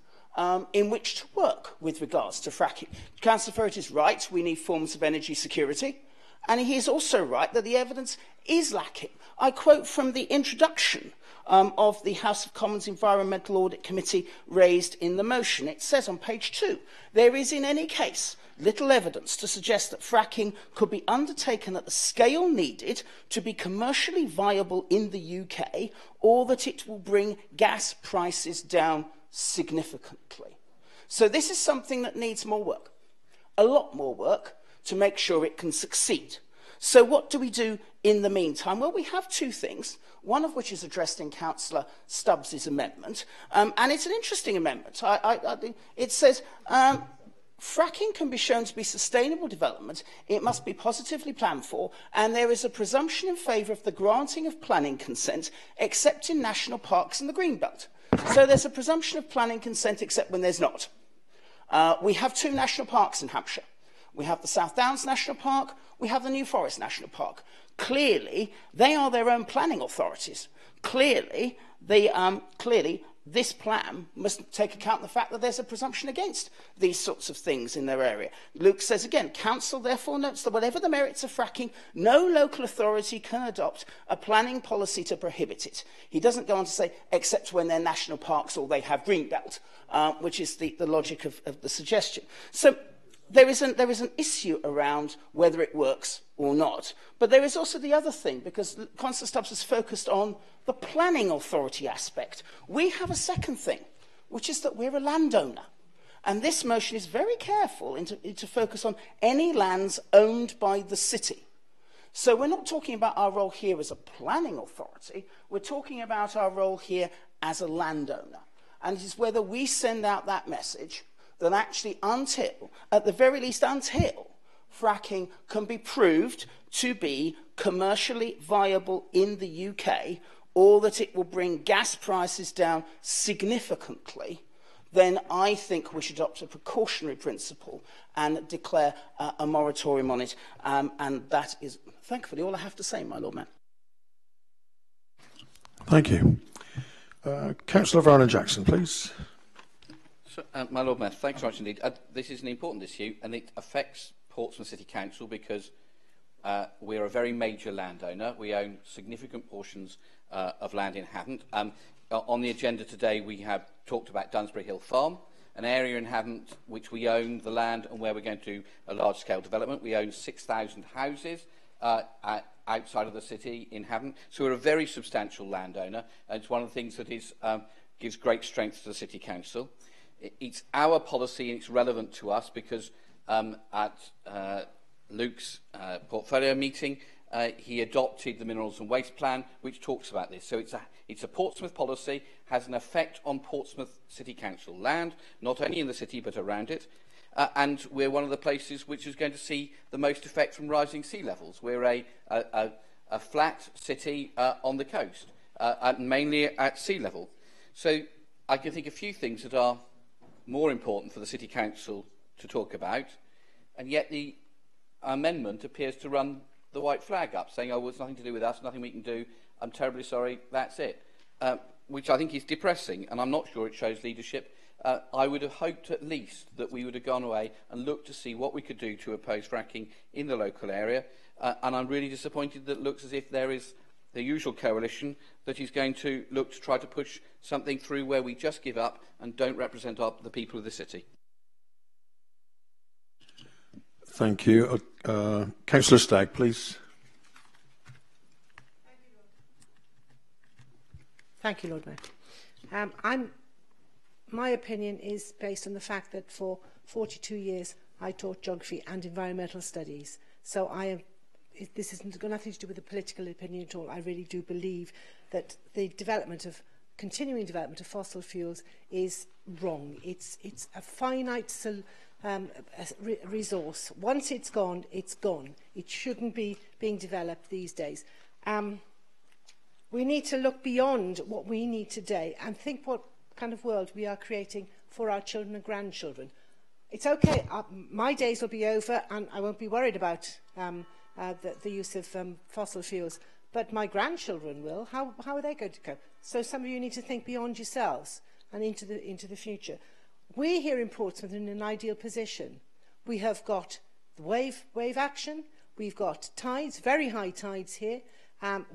in which to work with regards to fracking. Councillor Ferrett is right, we need forms of energy security, and he is also right that the evidence is lacking. I quote from the introduction of the House of Commons Environmental Audit Committee raised in the motion. It says on page 2, there is in any case little evidence to suggest that fracking could be undertaken at the scale needed to be commercially viable in the UK, or that it will bring gas prices down significantly. So this is something that needs more work, a lot more work, to make sure it can succeed. So what do we do in the meantime? Well, we have two things, one of which is addressed in Councillor Stubbs' amendment, and it's an interesting amendment. It says, fracking can be shown to be sustainable development, it must be positively planned for, and there is a presumption in favour of the granting of planning consent, except in national parks and the Greenbelt. So there's a presumption of planning consent except when there's not. We have two national parks in Hampshire. We have the South Downs National Park, we have the New Forest National Park. Clearly, they are their own planning authorities. Clearly, this plan must take account of the fact that there's a presumption against these sorts of things in their area. Luke says again, Council therefore notes that whatever the merits of fracking, no local authority can adopt a planning policy to prohibit it. He doesn't go on to say, except when they're national parks or they have Greenbelt, which is the logic of the suggestion. So there is an issue around whether it works or not. But there is also the other thing, because Councillor Stubbs has focused on the planning authority aspect. We have a second thing, which is that we're a landowner. And this motion is very careful to focus on any lands owned by the city. So we're not talking about our role here as a planning authority, we're talking about our role here as a landowner. And it is whether we send out that message that actually until, at the very least until, fracking can be proved to be commercially viable in the UK, or that it will bring gas prices down significantly, then I think we should adopt a precautionary principle and declare a moratorium on it. And that is, thankfully, all I have to say, my Lord Mayor. Thank you. Councillor Vernon Jackson, please. So, my Lord Mayor, thanks very much indeed. This is an important issue, and it affects Portsmouth City Council because we're a very major landowner. We own significant portions of land in Havant. On the agenda today, we have talked about Dunsbury Hill Farm, an area in Havant which we own the land and where we're going to do a large-scale development. We own 6,000 houses outside of the city in Havant. So we're a very substantial landowner, and it's one of the things that gives great strength to the City Council. It's our policy and it's relevant to us because at Luke's portfolio meeting, he adopted the Minerals and Waste Plan, which talks about this. So it's a Portsmouth policy, has an effect on Portsmouth City Council land, not only in the city but around it. And we're one of the places which is going to see the most effect from rising sea levels. We're a flat city on the coast, mainly at sea level. So I can think of a few things that are more important for the City Council to talk about, and yet the amendment appears to run the white flag up, saying, oh, well, it's nothing to do with us, nothing we can do, I'm terribly sorry, that's it, which I think is depressing, and I'm not sure it shows leadership. I would have hoped at least that we would have gone away and looked to see what we could do to oppose fracking in the local area, and I'm really disappointed that it looks as if there is the usual coalition that is going to look to try to push something through where we just give up and don't represent the people of the city. Thank you. Councillor Stagg, please. Thank you, Lord Mayor. My opinion is based on the fact that for 42 years I taught geography and environmental studies. So this hasn't got nothing to do with the political opinion at all. I really do believe that the continuing development of fossil fuels is wrong. It's a finite resource. Once it's gone, it's gone. It shouldn't be being developed these days. We need to look beyond what we need today and think what kind of world we are creating for our children and grandchildren. It's okay, my days will be over and I won't be worried about the use of fossil fuels, but my grandchildren will. How are they going to cope? So some of you need to think beyond yourselves and into the future. We're here in Portsmouth in an ideal position. We have got wave action. We've got tides, very high tides here.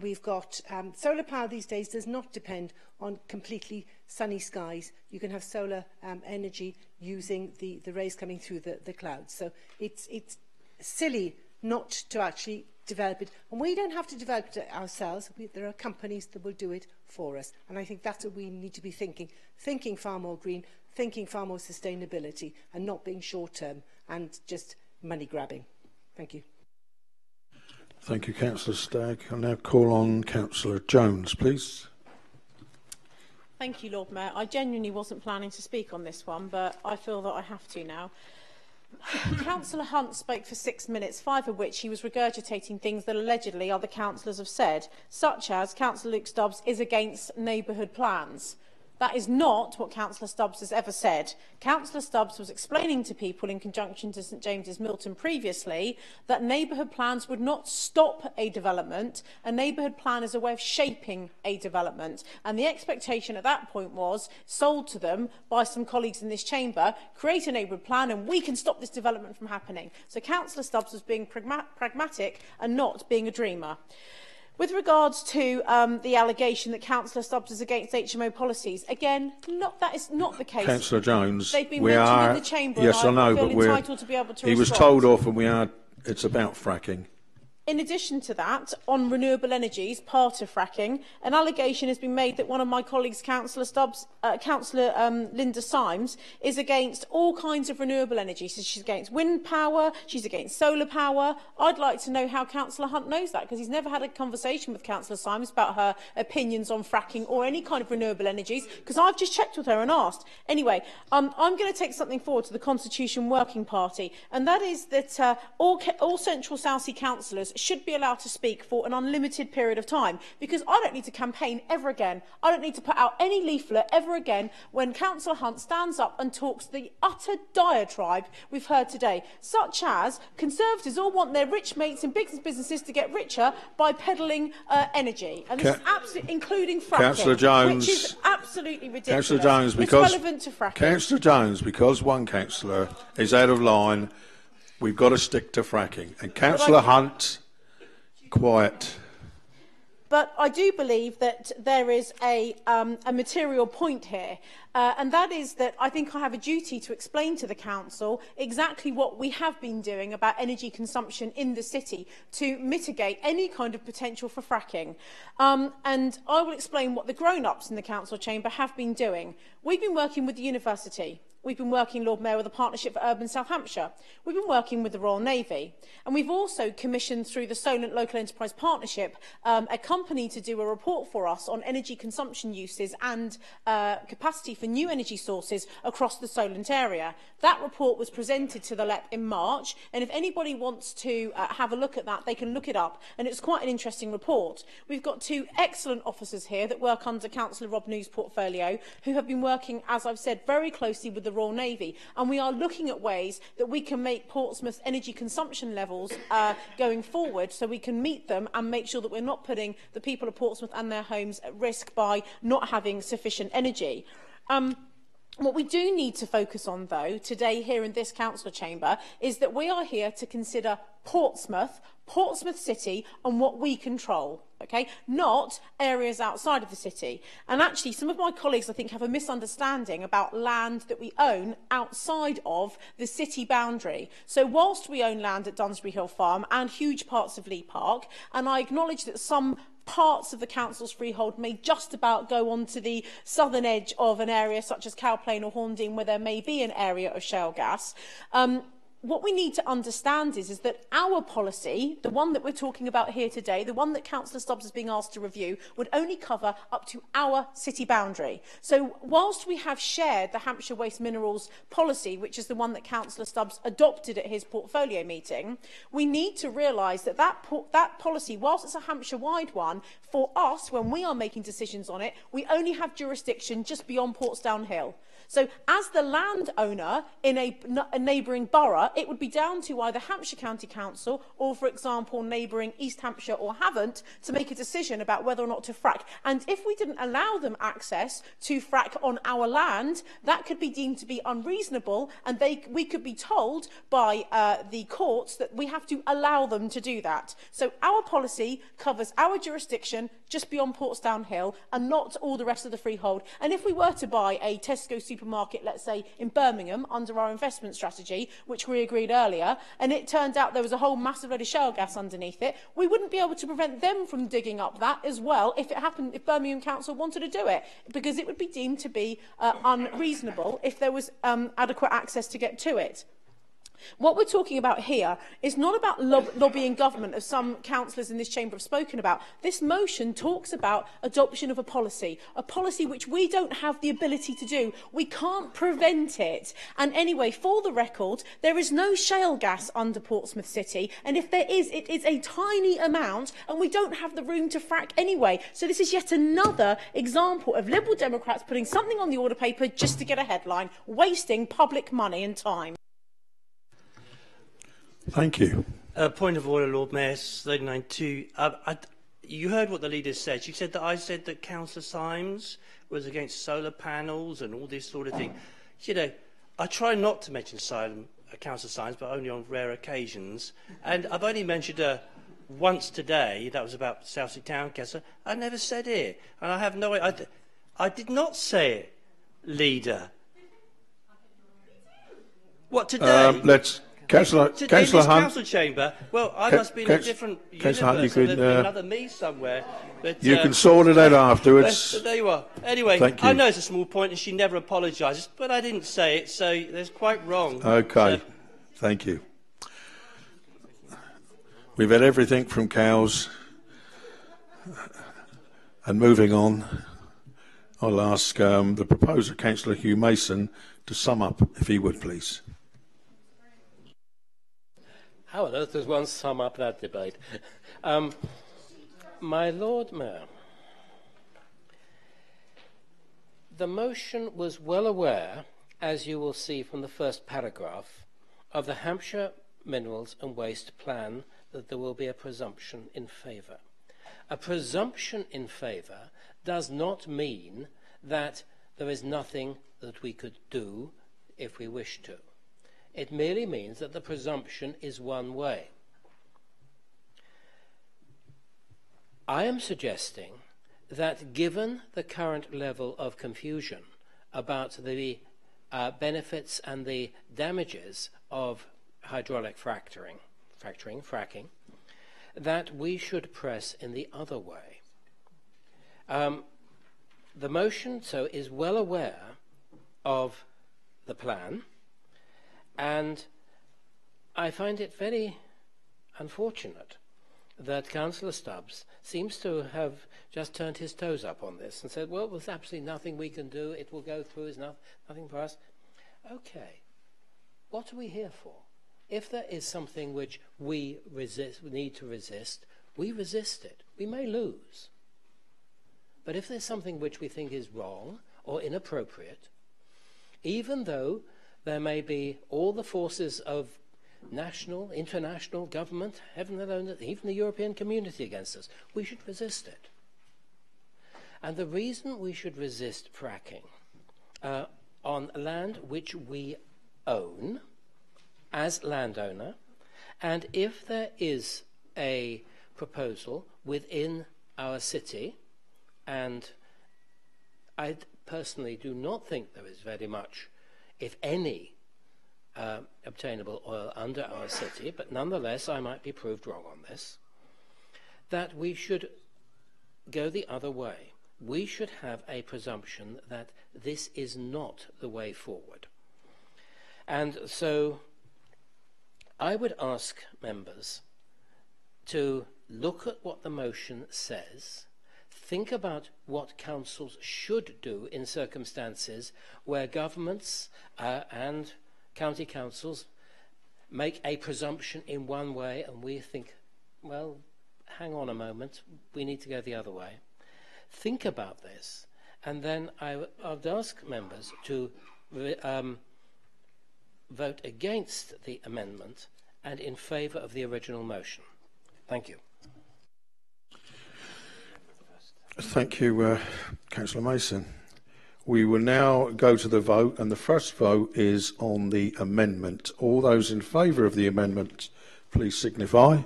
We've got solar power these days does not depend on completely sunny skies. You can have solar energy using the rays coming through the clouds. So it's silly not to actually develop it. And we don't have to develop it ourselves. There are companies that will do it for us. And I think that's what we need to be thinking. Thinking far more green, thinking far more sustainability, and not being short-term and just money grabbing. Thank you. Thank you, Councillor Stagg. I'll now call on Councillor Jones, please. Thank you, Lord Mayor. I genuinely wasn't planning to speak on this one, but I feel that I have to now. Councillor Hunt spoke for 6 minutes, 5 of which he was regurgitating things that allegedly other councillors have said, such as Councillor Luke Stubbs is against neighbourhood plans. That is not what Councillor Stubbs has ever said. Councillor Stubbs was explaining to people in conjunction to St James's Milton previously that neighbourhood plans would not stop a development. A neighbourhood plan is a way of shaping a development. And the expectation at that point was, sold to them by some colleagues in this chamber, create a neighbourhood plan and we can stop this development from happening. So Councillor Stubbs was being pragmatic and not being a dreamer. With regards to the allegation that Councillor Stubbs is against HMO policies, again, that is not the case. Councillor Jones, they've been mentioned in the chamber. Yes, and I know, feel but entitled to be able to he was respond. told off, and it's about fracking. In addition to that, on renewable energies, part of fracking, an allegation has been made that one of my colleagues, Councillor Linda Symes, is against all kinds of renewable energy. So she's against wind power, she's against solar power. I'd like to know how Councillor Hunt knows that, because he's never had a conversation with Councillor Symes about her opinions on fracking or any kind of renewable energies, because I've just checked with her and asked. Anyway, I'm going to take something forward to the Constitution Working Party, and that is that all Central Southsea councillors should be allowed to speak for an unlimited period of time, because I don't need to campaign ever again. I don't need to put out any leaflet ever again when Councillor Hunt stands up and talks the utter diatribe we've heard today, such as Conservatives all want their rich mates in big businesses to get richer by peddling energy, and this is absolutely including fracking, Councillor Jones, which is absolutely ridiculous. Councillor Jones, it's because relevant to fracking. Councillor Jones, because one councillor is out of line, we've got to stick to fracking. And Councillor Hunt, quiet. But I do believe that there is a material point here, and that is that I think I have a duty to explain to the Council exactly what we have been doing about energy consumption in the city to mitigate any kind of potential for fracking. And I will explain what the grown-ups in the Council chamber have been doing. We've been working with the university. We've been working, Lord Mayor, with the Partnership for Urban South Hampshire. We've been working with the Royal Navy. And we've also commissioned through the Solent Local Enterprise Partnership a company to do a report for us on energy consumption uses and capacity for new energy sources across the Solent area. That report was presented to the LEP in March, and if anybody wants to have a look at that, they can look it up. And it's quite an interesting report. We've got 2 excellent officers here that work under Councillor Rob New's portfolio, who have been working, as I've said, very closely with the Royal Navy, and we are looking at ways that we can make Portsmouth's energy consumption levels going forward, so we can meet them and make sure that we're not putting the people of Portsmouth and their homes at risk by not having sufficient energy. What we do need to focus on, though, today here in this council chamber, is that we are here to consider Portsmouth City, and what we control, okay? Not areas outside of the city. And actually, some of my colleagues, I think, have a misunderstanding about land that we own outside of the city boundary. So whilst we own land at Dunsbury Hill Farm and huge parts of Lee Park, and I acknowledge that some parts of the council's freehold may just about go on to the southern edge of an area such as Cowplain or Horndean, where there may be an area of shale gas. What we need to understand is that our policy, the one that we're talking about here today, the one that Councillor Stubbs is being asked to review, would only cover up to our city boundary. So whilst we have shared the Hampshire Waste Minerals policy, which is the one that Councillor Stubbs adopted at his portfolio meeting, we need to realise that that policy, whilst it's a Hampshire-wide one, for us, when we are making decisions on it, we only have jurisdiction just beyond Portsdown Hill. So as the landowner in a neighbouring borough, it would be down to either Hampshire County Council or, for example, neighbouring East Hampshire or Havant to make a decision about whether or not to frack. And if we didn't allow them access to frack on our land, that could be deemed to be unreasonable, and we could be told by the courts that we have to allow them to do that. So our policy covers our jurisdiction just beyond Portsdown Hill and not all the rest of the freehold. And if we were to buy a Tesco supermarket, let's say in Birmingham, under our investment strategy, which we agreed earlier, and it turned out there was a whole massive load of shale gas underneath it, we wouldn't be able to prevent them from digging up that as well if it happened, if Birmingham Council wanted to do it, because it would be deemed to be unreasonable if there was adequate access to get to it. What we're talking about here is not about lobbying government, as some councillors in this chamber have spoken about. This motion talks about adoption of a policy which we don't have the ability to do. We can't prevent it. And anyway, for the record, there is no shale gas under Portsmouth City, and if there is, it is a tiny amount, and we don't have the room to frack anyway. So this is yet another example of Liberal Democrats putting something on the order paper just to get a headline, wasting public money and time. Thank you. Point of order, Lord Mayor, 39.2. You heard what the leader said. She said that I said that Councillor Symes was against solar panels and all this sort of thing. You know, I try not to mention Councillor Symes, but only on rare occasions. And I've only mentioned her once today. That was about Southsea Town Council. I never said it. And I have no idea. I did not say it, leader. What, today? Councillor in Hunt. this council chamber. Well, I must be in a different universe. Hunt, you could, there's another me somewhere. But, you can sort it out afterwards. But there you are. Anyway, I know it's a small point, and she never apologises, but I didn't say it, so that's quite wrong. Okay, So, thank you. We've had everything from cows, and moving on, I'll ask the proposer, Councillor Hugh Mason, to sum up, if he would, please. How on earth does one sum up that debate? My Lord Mayor, the motion was well aware, as you will see from the first paragraph, of the Hampshire Minerals and Waste Plan that there will be a presumption in favour. A presumption in favour does not mean that there is nothing that we could do if we wish to. It merely means that the presumption is one way. I am suggesting that given the current level of confusion about the benefits and the damages of hydraulic fracking, that we should press in the other way. The motion, so, is well aware of the plan, and I find it very unfortunate that Councillor Stubbs seems to have just turned his toes up on this and said, well, there's absolutely nothing we can do, it will go through, there's nothing for us. Okay, what are we here for? If there is something which we need to resist, we resist it. We may lose. But if there's something which we think is wrong or inappropriate, even though there may be all the forces of national, international government, heaven alone, even the European community against us, we should resist it. And the reason we should resist fracking on land which we own as landowner, and if there is a proposal within our city, and I personally do not think there is very much, if any, obtainable oil under our city, but nonetheless I might be proved wrong on this, that we should go the other way. We should have a presumption that this is not the way forward. And so I would ask members to look at what the motion says, think about what councils should do in circumstances where governments and county councils make a presumption in one way and we think, well, hang on a moment, we need to go the other way. Think about this, and then I would ask members to vote against the amendment and in favour of the original motion. Thank you. Thank you, Councillor Mason. We will now go to the vote, and the first vote is on the amendment. All those in favour of the amendment, please signify.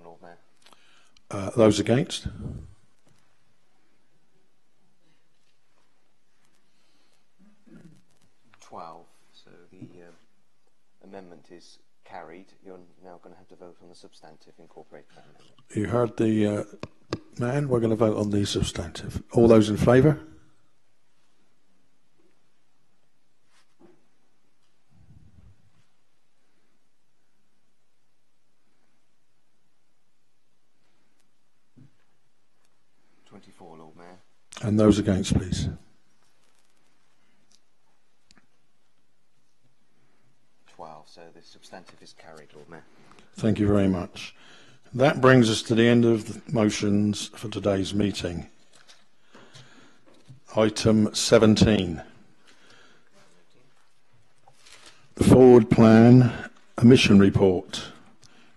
Lord Mayor. Those against? So the amendment is carried. You're now going to have to vote on the substantive incorporated amendment. You heard the man. We're going to vote on the substantive. All those in favour? Lord Mayor. And those against, please. 12. So the substantive is carried, Lord Mayor. Thank you very much. That brings us to the end of the motions for today's meeting. Item 17. The forward plan emission report.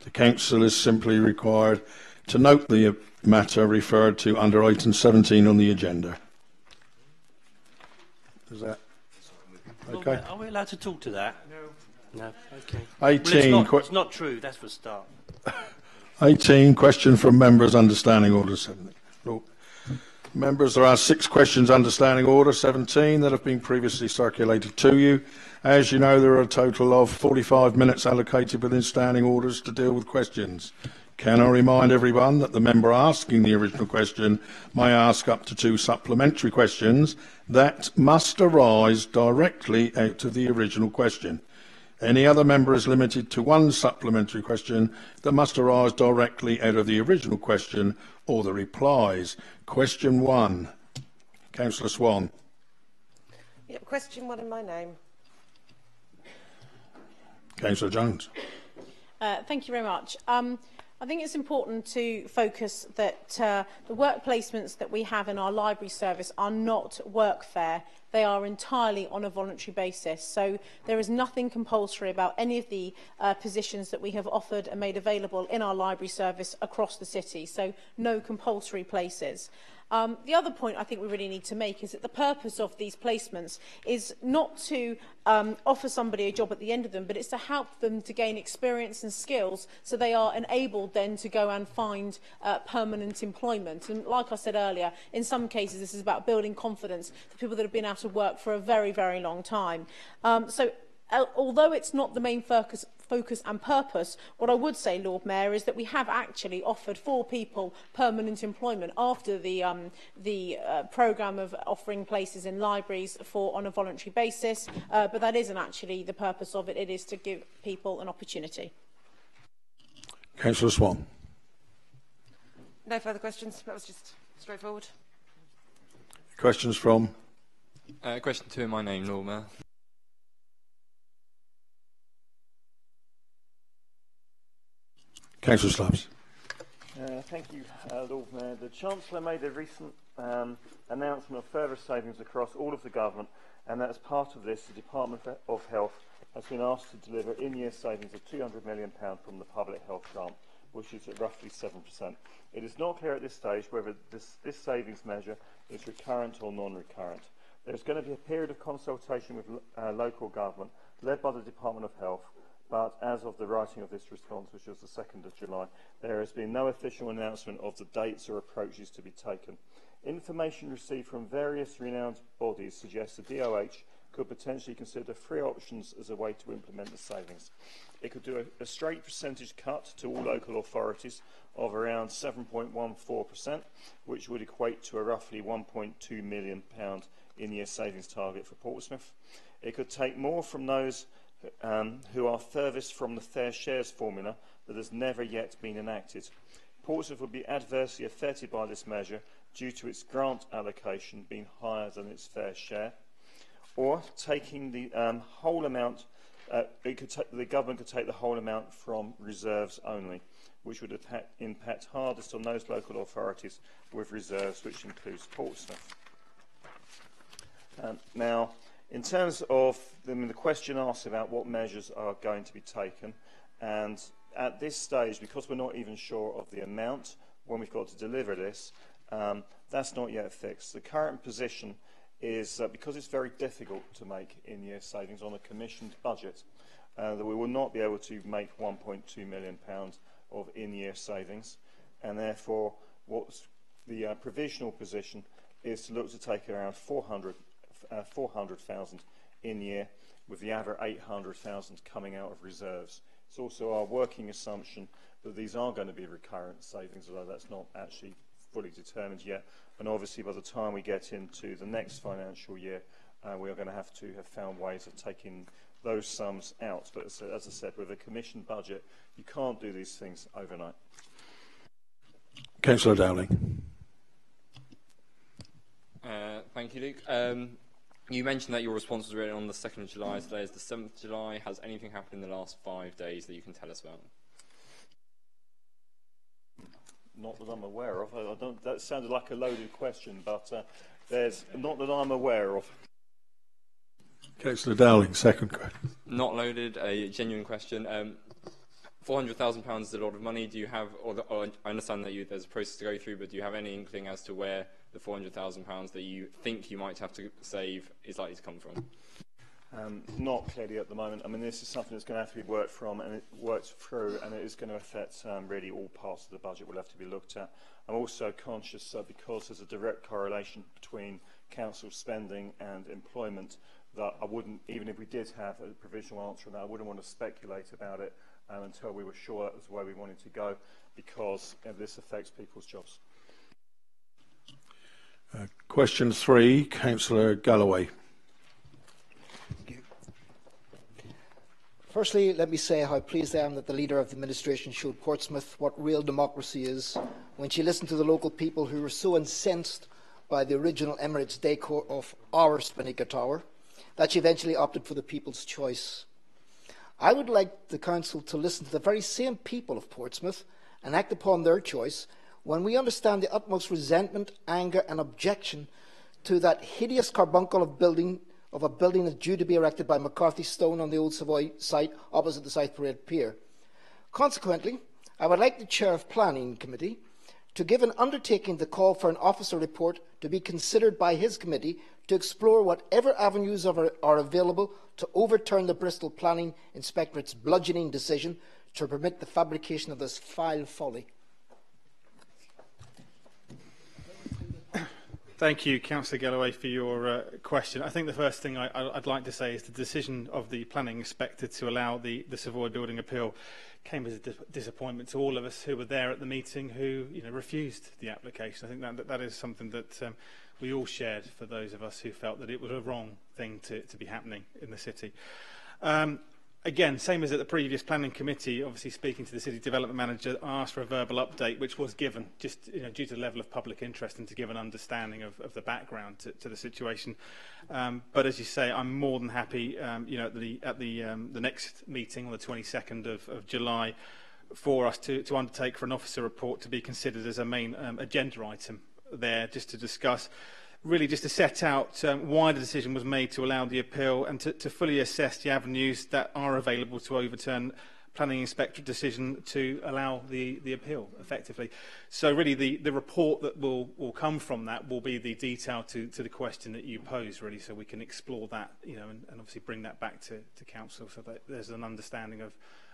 The Council is simply required to note the matter referred to under item 17 on the agenda. Is that okay? Are we allowed to talk to that? No. Okay. 18. Well, it's not true. That's for a start. 18. Question from members under Standing Order 17. Look, members, there are 6 questions under Standing Order 17 that have been previously circulated to you. As you know, there are a total of 45 minutes allocated within Standing Orders to deal with questions. Can I remind everyone that the member asking the original question may ask up to 2 supplementary questions that must arise directly out of the original question. Any other member is limited to 1 supplementary question that must arise directly out of the original question or the replies. Question 1. Councillor Swan. Yep, question 1 in my name. Councillor Jones. Thank you very much. I think it's important to focus that the work placements that we have in our library service are not workfare. They are entirely on a voluntary basis. So there is nothing compulsory about any of the positions that we have offered and made available in our library service across the city. So no compulsory places. The other point I think we really need to make is that the purpose of these placements is not to offer somebody a job at the end of them, but it's to help them to gain experience and skills so they are enabled then to go and find permanent employment. And like I said earlier, in some cases this is about building confidence for people that have been out of work for a very, very long time. Although it's not the main focus and purpose, what I would say, Lord Mayor, is that we have actually offered 4 people permanent employment after the programme of offering places in libraries on a voluntary basis, but that isn't actually the purpose of it. It is to give people an opportunity. Councillor Swan. No further questions. That was just straightforward. Questions from? Question 2 in my name, Lord Mayor. Councillor Slabs. Thank you, Lord Mayor. The Chancellor made a recent announcement of further savings across all of the government, and as part of this, the Department of Health has been asked to deliver in-year savings of £200 million from the public health grant, which is at roughly 7%. It is not clear at this stage whether this savings measure is recurrent or non-recurrent. There is going to be a period of consultation with local government, led by the Department of Health, but as of the writing of this response, which was the 2nd of July, there has been no official announcement of the dates or approaches to be taken. Information received from various renowned bodies suggests the DOH could potentially consider 3 options as a way to implement the savings. It could do a straight percentage cut to all local authorities of around 7.14%, which would equate to a roughly £1.2 million in-year savings target for Portsmouth. It could take more from those who are furthest from the fair shares formula that has never yet been enacted. Portsmouth would be adversely affected by this measure due to its grant allocation being higher than its fair share, or taking the whole amount the government could take the whole amount from reserves only, which would impact hardest on those local authorities with reserves, which includes Portsmouth. Now, in terms of the question asked about what measures are going to be taken, and at this stage, because we're not even sure of the amount when we've got to deliver this, that's not yet fixed. The current position is because it's very difficult to make in-year savings on a commissioned budget, that we will not be able to make £1.2 million of in-year savings, and therefore what's the provisional position is to look to take around 400,000 in-year, with the other 800,000 coming out of reserves. It's also our working assumption that these are going to be recurrent savings, although that's not actually fully determined yet. And obviously, by the time we get into the next financial year, we are going to have found ways of taking those sums out. But as I said, with a commissioned budget, you can't do these things overnight. Councillor Dowling. Thank you, Luke. You mentioned that your response was written on the 2nd of July. Today is the 7th of July. Has anything happened in the last 5 days that you can tell us about? Not that I'm aware of. That sounded like a loaded question, but there's not that I'm aware of. Councillor Dowling, second question. Not loaded, a genuine question. £400,000 is a lot of money. Do you have, or I understand that there's a process to go through, but do you have any inkling as to where the £400,000 that you think you might have to save is likely to come from? Not clearly at the moment. I mean, this is something that's going to have to be worked through, and it is going to affect really all parts of the budget will have to be looked at. I'm also conscious because there's a direct correlation between council spending and employment, that I wouldn't, even if we did have a provisional answer on that, I wouldn't want to speculate about it until we were sure that was the way we wanted to go, because this affects people's jobs. Question 3, Councillor Galloway. Firstly, let me say how pleased I am that the Leader of the Administration showed Portsmouth what real democracy is when she listened to the local people who were so incensed by the original Emirates decor of our Spinnaker Tower that she eventually opted for the people's choice. I would like the Council to listen to the very same people of Portsmouth and act upon their choice when we understand the utmost resentment, anger and objection to that hideous carbuncle of a building that's due to be erected by McCarthy Stone on the Old Savoy site opposite the South Parade Pier. Consequently, I would like the Chair of Planning Committee to give an undertaking to call for an officer report to be considered by his committee to explore whatever avenues are available to overturn the Bristol Planning Inspectorate's bludgeoning decision to permit the fabrication of this vile folly. Thank you, Councillor Galloway, for your question. I think the first thing I'd like to say is the decision of the planning inspector to allow the Savoy building appeal came as a disappointment to all of us who were there at the meeting, who refused the application. I think that is something that we all shared, for those of us who felt that it was a wrong thing to be happening in the city. Again, same as at the previous planning committee, obviously speaking to the city development manager, I asked for a verbal update, which was given, just due to the level of public interest and to give an understanding of the background to the situation. But as you say, I'm more than happy, at the next meeting on the 22nd of July, for us to undertake for an officer report to be considered as a main agenda item there, just to discuss. Really just to set out why the decision was made to allow the appeal and to fully assess the avenues that are available to overturn planning inspector decision to allow the appeal effectively. So really the report that will come from that will be the detail to the question that you pose, really, so we can explore that, and obviously bring that back to council so that there's an understanding of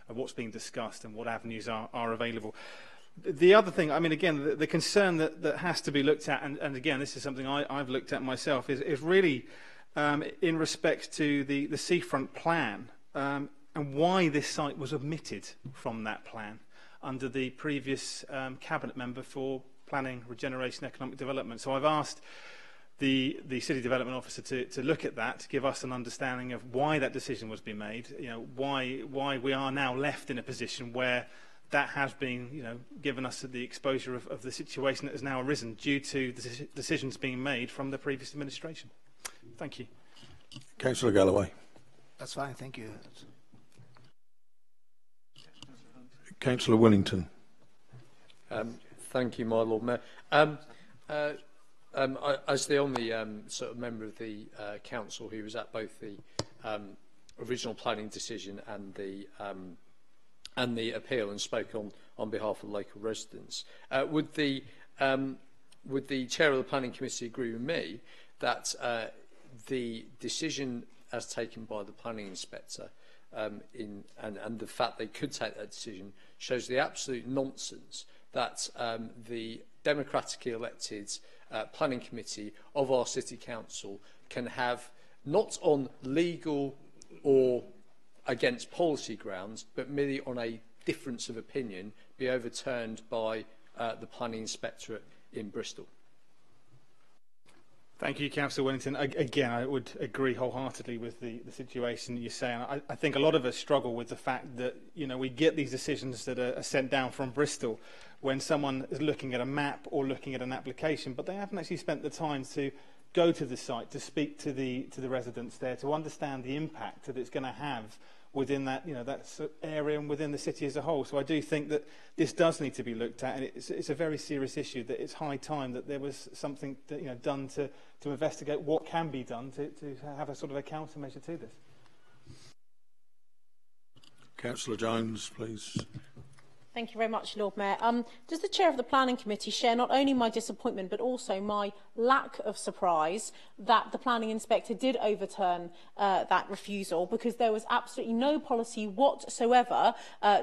what's being discussed and what avenues are available. The other thing, I mean, again, the concern that has to be looked at, and again, this is something I've looked at myself, is really in respect to the seafront plan and why this site was omitted from that plan under the previous cabinet member for planning, regeneration, economic development. So I've asked the city development officer to look at that, to give us an understanding of why that decision was being made, why we are now left in a position where that has been, given us the exposure of the situation that has now arisen due to the decisions being made from the previous administration. Thank you. Councillor Galloway. That's fine, thank you. Councillor Willington. Thank you, my Lord Mayor. As the only sort of member of the council who was at both the original planning decision and the appeal and spoke on behalf of local residents, would the chair of the planning committee agree with me that the decision as taken by the planning inspector and the fact they could take that decision shows the absolute nonsense that the democratically elected planning committee of our city council can have, not on legal or against policy grounds, but merely on a difference of opinion, be overturned by the planning inspectorate in Bristol. Thank you, Councillor Wellington. Again, I would agree wholeheartedly with the situation that you're saying. I think a lot of us struggle with the fact that, you know, we get these decisions that are sent down from Bristol when someone is looking at a map or looking at an application, but they haven't actually spent the time to go to the site, to speak to the residents there, to understand the impact that it's going to have within that, you know, that area and within the city as a whole. So I do think that this does need to be looked at, and it's a very serious issue, that it's high time that there was something that, you know, done to investigate what can be done to have a sort of a countermeasure to this. Councillor Jones, please. Thank you very much, Lord Mayor. Does the Chair of the Planning Committee share not only my disappointment but also my lack of surprise that the Planning Inspector did overturn that refusal, because there was absolutely no policy whatsoever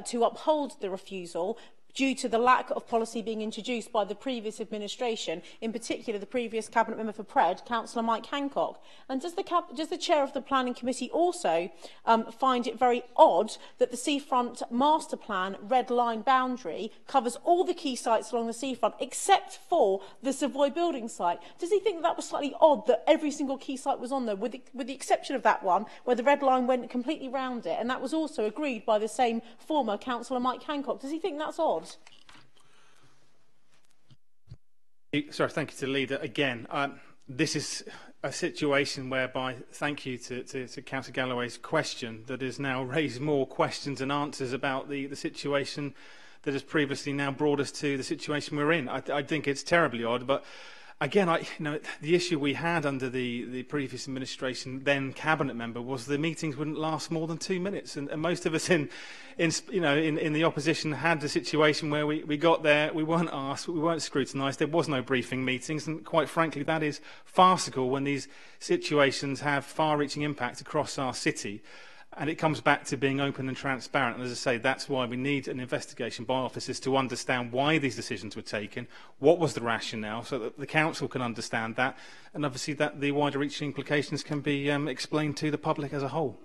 to uphold the refusal, due to the lack of policy being introduced by the previous administration, in particular the previous Cabinet Member for Pred, Councillor Mike Hancock? And does the Chair of the Planning Committee also find it very odd that the Seafront Master Plan red line boundary covers all the key sites along the seafront except for the Savoy building site? Does he think that was slightly odd that every single key site was on there, with the exception of that one where the red line went completely round it, and that was also agreed by the same former Councillor Mike Hancock? Does he think that's odd? Sorry, thank you to the leader. Again, this is a situation whereby, thank you to Councillor Galloway's question, that has now raised more questions and answers about the situation that has previously now brought us to the situation we're in. I think it's terribly odd, but again, the issue we had under the previous administration, then cabinet member, was the meetings wouldn't last more than 2 minutes, and most of us in the opposition had the situation where we got there, we weren't asked, we weren't scrutinised, there was no briefing meetings, and quite frankly, that is farcical when these situations have far-reaching impact across our city. And it comes back to being open and transparent. And as I say, that's why we need an investigation by officers to understand why these decisions were taken, what was the rationale, so that the council can understand that, and obviously that the wider reaching implications can be explained to the public as a whole.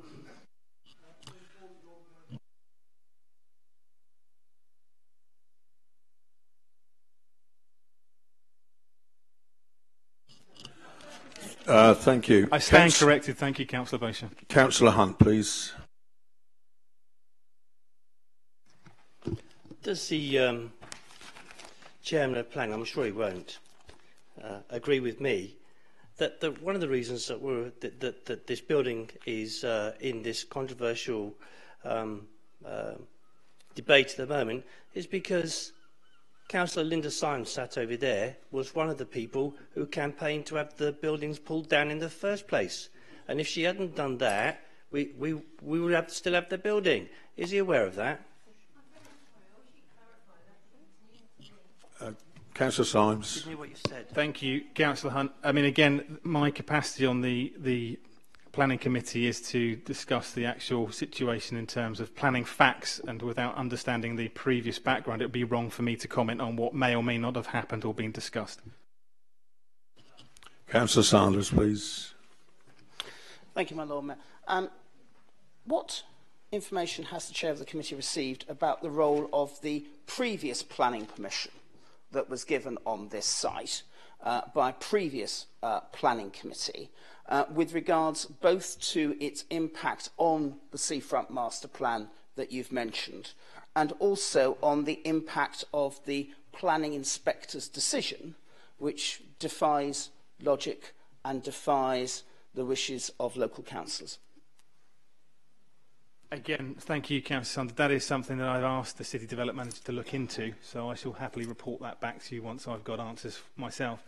Thank you. I stand corrected. Thank you, Councillor Bosher. Councillor Hunt, please. Does the chairman of planning, I'm sure he won't, agree with me that one of the reasons that this building is in this controversial debate at the moment is because Councillor Linda Symes sat over there was one of the people who campaigned to have the buildings pulled down in the first place. And if she hadn't done that, we would still have the building. Is he aware of that? Councillor Symes. Didn't hear what you said. Thank you, Councillor Hunt. I mean, again, my capacity on the planning committee is to discuss the actual situation in terms of planning facts, and without understanding the previous background, it would be wrong for me to comment on what may or may not have happened or been discussed. Councillor Sanders, please. Thank you, my Lord Mayor. What information has the chair of the committee received about the role of the previous planning permission that was given on this site by previous planning committee, with regards both to its impact on the Seafront Master Plan that you've mentioned, and also on the impact of the planning inspector's decision, which defies logic and defies the wishes of local councillors? Again, thank you, Councillor Sanders. That is something that I've asked the City Development Manager to look into, so I shall happily report that back to you once I've got answers myself.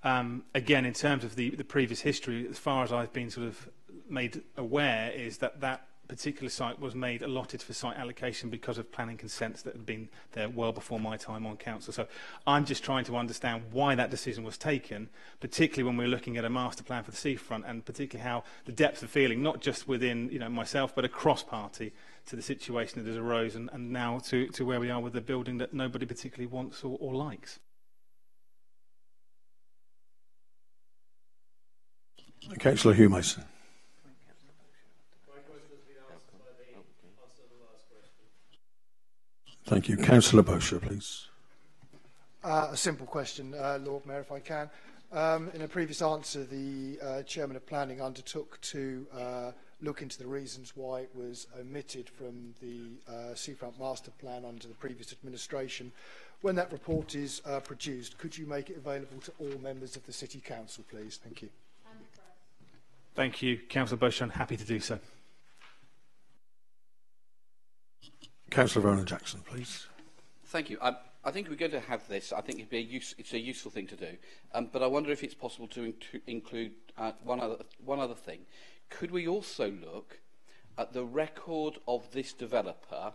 Again, in terms of the previous history, as far as I've been sort of made aware, is that that particular site was made allotted for site allocation because of planning consents that had been there well before my time on council. So I'm just trying to understand why that decision was taken, particularly when we're looking at a master plan for the seafront, and particularly how the depth of feeling, not just within myself, but across party, to the situation that has arose, and now to where we are with the building that nobody particularly wants or likes. Councillor Hugh Mason. Thank you. Councillor Bosher, please. A simple question, Lord Mayor, if I can. In a previous answer, the Chairman of Planning undertook to look into the reasons why it was omitted from the Seafront Master Plan under the previous administration. When that report is produced, could you make it available to all members of the City Council, please? Thank you. Thank you, Councillor Bosher. I'm happy to do so. Councillor Vernon Jackson, please. Thank you. I think we're going to have this. I think it's a useful thing to do. But I wonder if it's possible to include one other thing. Could we also look at the record of this developer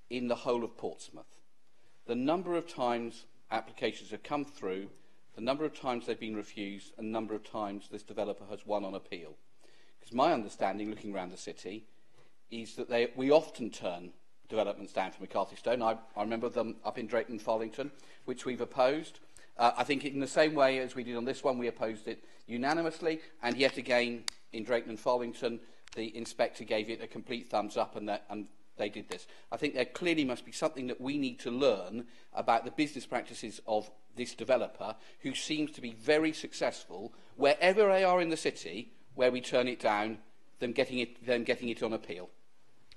in the whole of Portsmouth? The number of times applications have come through, the number of times they've been refused, and the number of times this developer has won on appeal. Because my understanding, looking around the city, is that we often turn developments down for McCarthy Stone. I remember them up in Drayton and Farlington, which we've opposed. I think in the same way as we did on this one, we opposed it unanimously, and yet again in Drayton and Farlington, the inspector gave it a complete thumbs up, and they did this. I think there clearly must be something that we need to learn about the business practices of this developer, who seems to be very successful wherever they are in the city, where we turn it down, them getting it on appeal.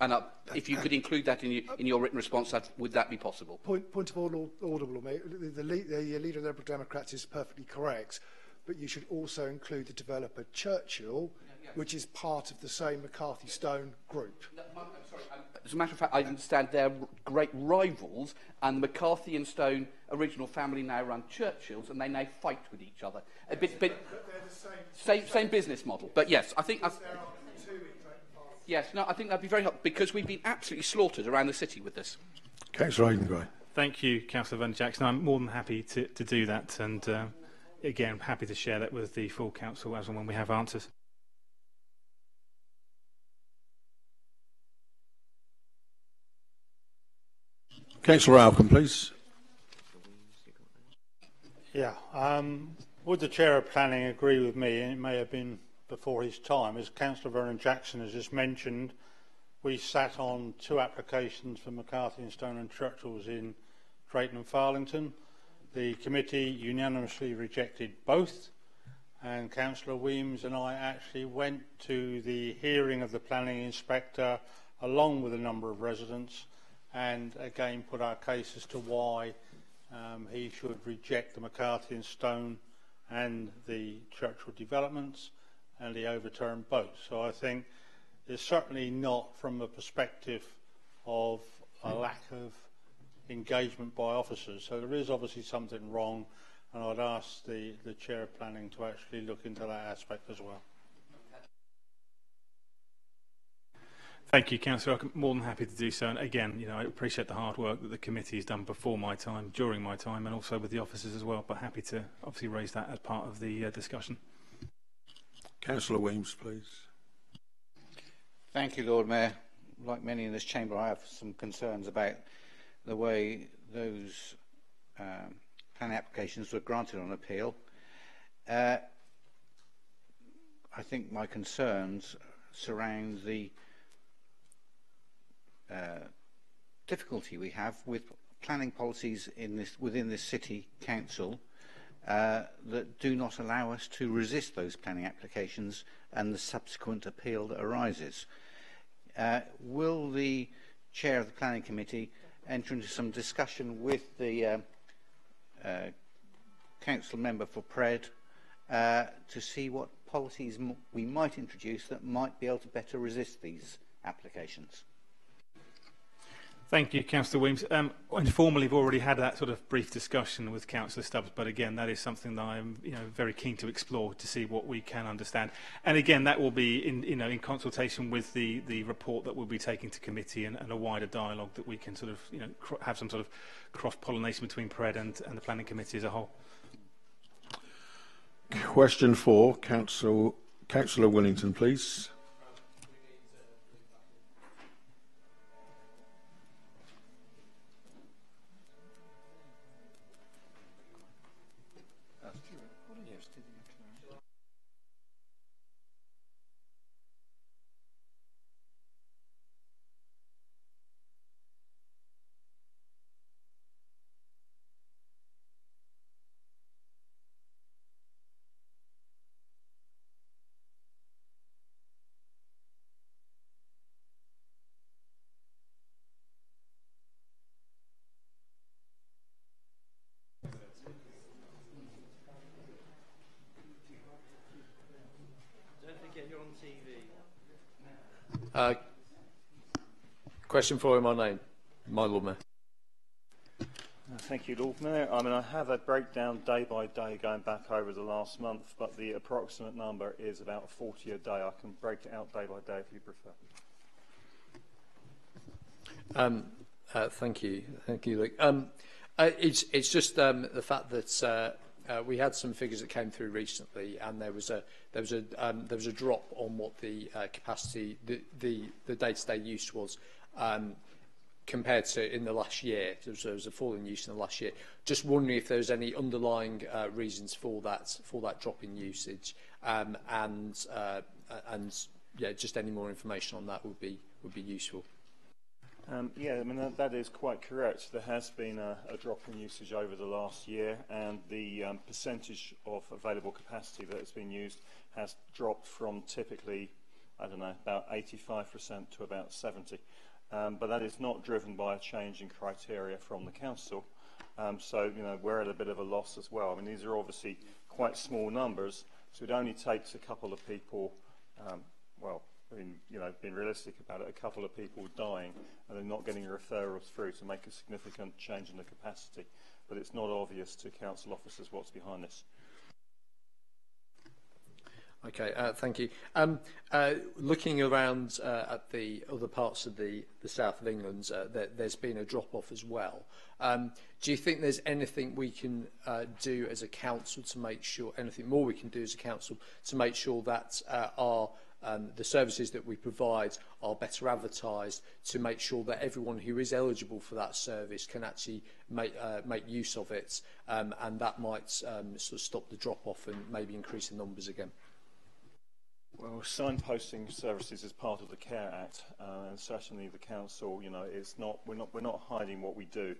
And if you could include that in your written response, would that be possible? Point of order, mate. The leader of the Liberal Democrats is perfectly correct, but you should also include the developer Churchill, which is part of the same McCarthy Stone group. I'm sorry. As a matter of fact, I understand they're great rivals, and the McCarthy and Stone original family now run Churchill's, and they now fight with each other. Same business model. But yes, I think. Yes, no, I think that'd be very helpful, because we've been absolutely slaughtered around the city with this. Councillor Aidan-Gray. Thank you, Councillor Vernon Jackson. I'm more than happy to do that, and again, I'm happy to share that with the full council as and when we have answers. Councillor Alcombe, please. Yeah, would the Chair of Planning agree with me, and it may have been before his time, as Councillor Vernon Jackson has just mentioned, we sat on 2 applications for McCarthy and Stone and Churchill's in Drayton and Farlington. The committee unanimously rejected both, and Councillor Weems and I actually went to the hearing of the planning inspector along with a number of residents, and again put our case as to why he should reject the McCarthy and Stone and the Churchill developments, and he overturned both. So I think it's certainly not from the perspective of a lack of engagement by officers. So there is obviously something wrong, and I'd ask the Chair of Planning to actually look into that aspect as well. Thank you, Councillor. I'm more than happy to do so. And again, I appreciate the hard work that the committee has done before my time, during my time, and also with the officers as well. But happy to obviously raise that as part of the discussion. Councillor Weems, please. Thank you, Lord Mayor. Like many in this chamber, I have some concerns about the way those planning applications were granted on appeal. I think my concerns surround the difficulty we have with planning policies within this city council that do not allow us to resist those planning applications and the subsequent appeal that arises. Will the Chair of the Planning Committee enter into some discussion with the council member for Pred to see what policies we might introduce that might be able to better resist these applications? Thank you, Councillor Williams. Informally, we've already had that sort of brief discussion with Councillor Stubbs, but again, that is something that I'm, very keen to explore to see what we can understand. And again, that will be in consultation with the report that we'll be taking to committee and a wider dialogue that we can sort of, have some sort of cross-pollination between PRED and the Planning Committee as a whole. Question 4, Councillor Willington, please. Question for my name, my Lord Mayor. Thank you, Lord Mayor. I mean, I have a breakdown day by day going back over the last month, but the approximate number is about 40 a day. I can break it out day by day if you prefer. Thank you, Luke. It's just the fact that we had some figures that came through recently, and there was a drop on what the capacity, the day-to-day use was compared to in the last year. There was a fall in use in the last year. Just wondering if there's any underlying reasons for that drop in usage, and yeah, just any more information on that would be useful. Yeah, I mean, that is quite correct. There has been a drop in usage over the last year, and the percentage of available capacity that has been used has dropped from typically, I don't know, about 85% to about 70%. But that is not driven by a change in criteria from the council. So, we're at a bit of a loss as well. I mean, these are obviously quite small numbers, so it only takes a couple of people, being realistic about it, a couple of people dying and then not getting referrals through to make a significant change in the capacity. But it's not obvious to council officers what's behind this. Okay, thank you. Looking around at the other parts of the south of England, there's been a drop-off as well. Do you think there's anything we can do as a council to make sure, anything more we can do as a council to make sure that the services that we provide are better advertised, to make sure that everyone who is eligible for that service can actually make use of it, and that might sort of stop the drop-off and maybe increase the numbers again? Well, signposting services is part of the Care Act, and certainly the council, we're not hiding what we do.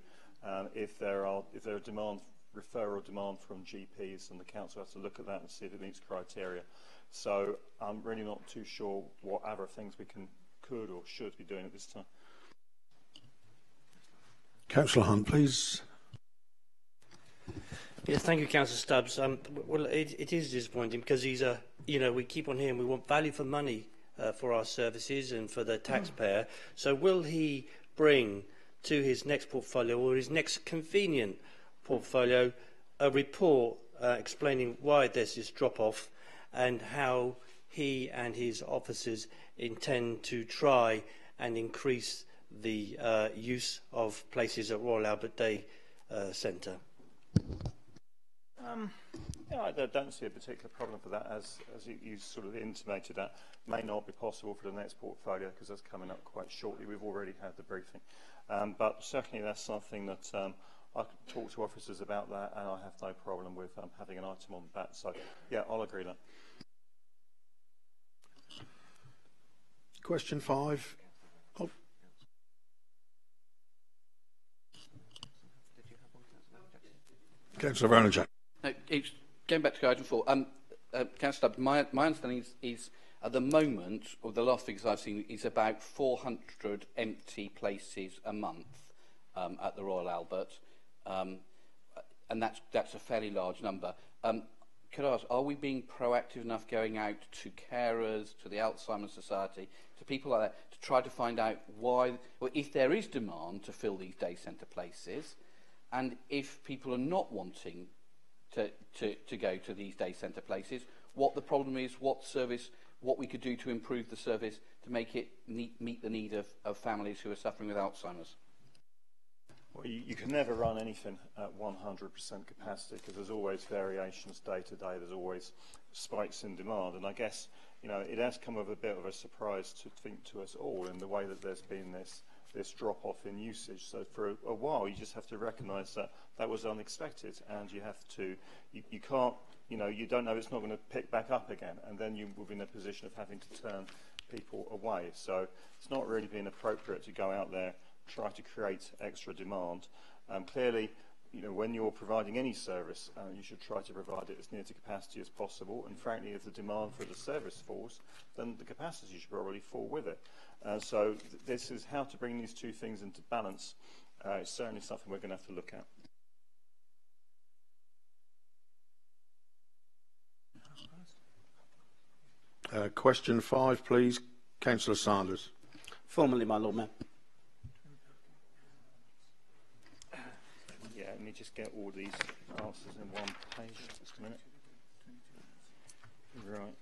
If there are referral demand from GPs, and the council has to look at that and see if it meets criteria. So I'm really not too sure what other things we could or should be doing at this time. Councillor Hunt, please. Yes, thank you, Councillor Stubbs. Well, it is disappointing because we keep on hearing we want value for money for our services and for the taxpayer. So will he bring to his next portfolio or his next convenient portfolio a report explaining why there's this drop-off and how he and his officers intend to try and increase the use of places at Royal Albert Day Centre? I don't see a particular problem for that, as you sort of intimated. That may not be possible for the next portfolio because that's coming up quite shortly. We've already had the briefing, but certainly that's something that I can talk to officers about that, and I have no problem with having an item on that. So yeah, I'll agree with that. Question 5. Oh. Councillor Vernon-Jackson. No, it's going back to item 4. Councillor, my understanding is at the moment, or the last figures I've seen, is about 400 empty places a month at the Royal Albert, and that's a fairly large number. could I ask, are we being proactive enough going out to carers, to the Alzheimer's Society, to people like that, to try to find out why, or if there is demand to fill these day centre places, and if people are not wanting to go to these day centre places, what the problem is, what we could do to improve the service to make it meet the need of families who are suffering with Alzheimer's? Well, you can never run anything at 100% capacity because there's always variations day to day. There's always spikes in demand, and I guess it has come with a bit of a surprise to us all in the way that there's been this drop off in usage. So for a while, you just have to recognise that was unexpected, and you have to you can't you don't know it's not going to pick back up again, and then you will be in a position of having to turn people away. So it's not really been appropriate to go out there try to create extra demand. Clearly, when you're providing any service, you should try to provide it as near to capacity as possible. And frankly, if the demand for the service falls, then the capacity should probably fall with it. So this is how to bring these two things into balance. It's certainly something we're going to have to look at. Question 5, please. Councillor Sanders. Formally, my Lord Mayor. Let me just get all these answers in one page. Just a minute. Right.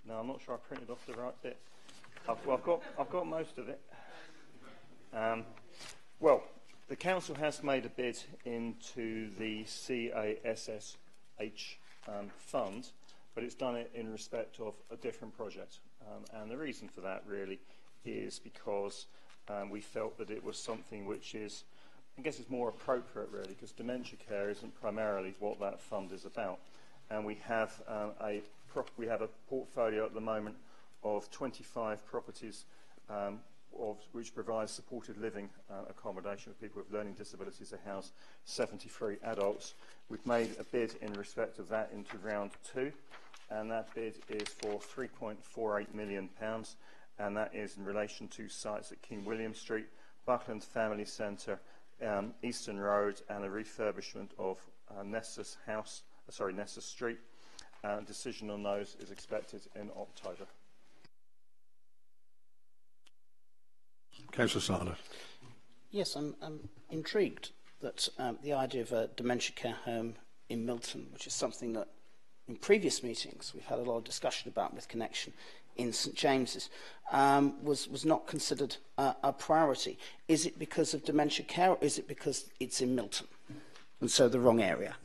No, I'm not sure I printed off the right bit. I've got most of it. Well, the council has made a bid into the CASSH fund, but it's done it in respect of a different project. And the reason for that really is because we felt that it was something which is, I guess it's more appropriate really, because dementia care isn't primarily what that fund is about. And we have a portfolio at the moment of 25 properties which provides supported living accommodation for people with learning disabilities. They house 73 adults. We've made a bid in respect of that into round 2, and that bid is for £3.48 million. And that is in relation to sites at King William Street, Buckland Family Centre, Eastern Road, and a refurbishment of Nessus Street. Decision on those is expected in October. Councillor Sanders. Yes, I'm intrigued that the idea of a dementia care home in Milton, which is something that in previous meetings we've had a lot of discussion about with connection in St James's, was not considered a priority. Is it because of dementia care, or is it because it's in Milton, and so the wrong area?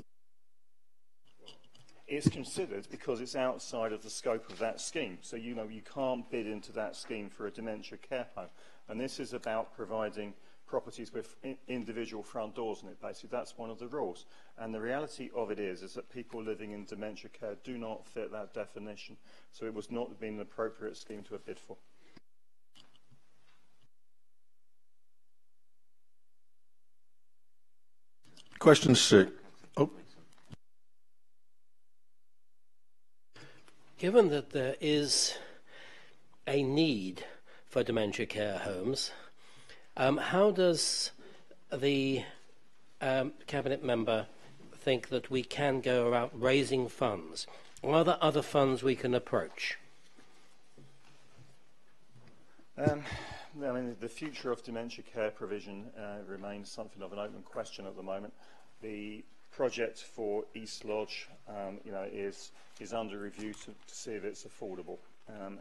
It's considered because it's outside of the scope of that scheme. So you can't bid into that scheme for a dementia care home. And this is about providing properties with individual front doors in it, basically. That's one of the rules. And the reality of it is that people living in dementia care do not fit that definition. So it was not been an appropriate scheme to have bid for. Question 6. Oh. Given that there is a need for dementia care homes, how does the Cabinet member think that we can go about raising funds? Are there other funds we can approach? I mean, the future of dementia care provision remains something of an open question at the moment. The project for East Lodge, is under review to see if it's affordable,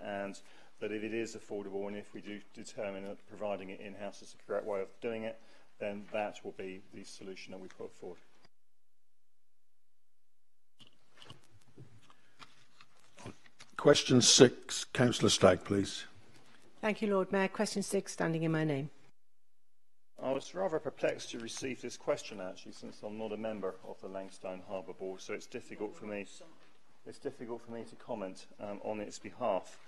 and that if it is affordable, and if we do determine that providing it in-house is the correct way of doing it, then that will be the solution that we put forward. Question 6, Councillor Stagg, please. Thank you, Lord Mayor. Question 6, standing in my name. I was rather perplexed to receive this question, actually, since I'm not a member of the Langstone Harbour Board, so it's difficult for me to comment on its behalf.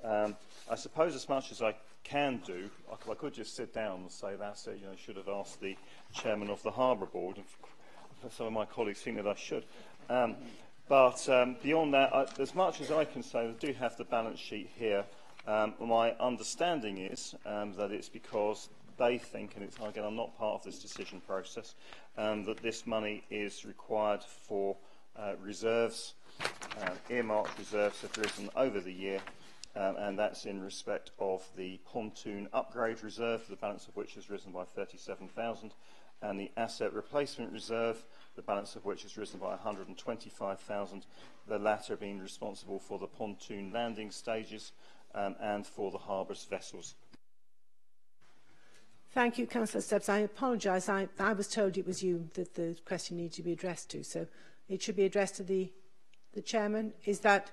I suppose as much as I can do, I could just sit down and say that's it. Should have asked the chairman of the Harbour Board, and some of my colleagues think that I should. But beyond that, as much as I can say, I do have the balance sheet here My understanding is that it's because they think, and it's, again, I'm not part of this decision process, that this money is required for reserves, earmarked reserves have risen over the year, and that's in respect of the pontoon upgrade reserve, the balance of which has risen by 37,000, and the asset replacement reserve, the balance of which has risen by 125,000, the latter being responsible for the pontoon landing stages and for the harbour's vessels. Thank you, Councillor Stubbs. I apologise. I was told it was you that the question needed to be addressed to, so it should be addressed to the Chairman. Is that...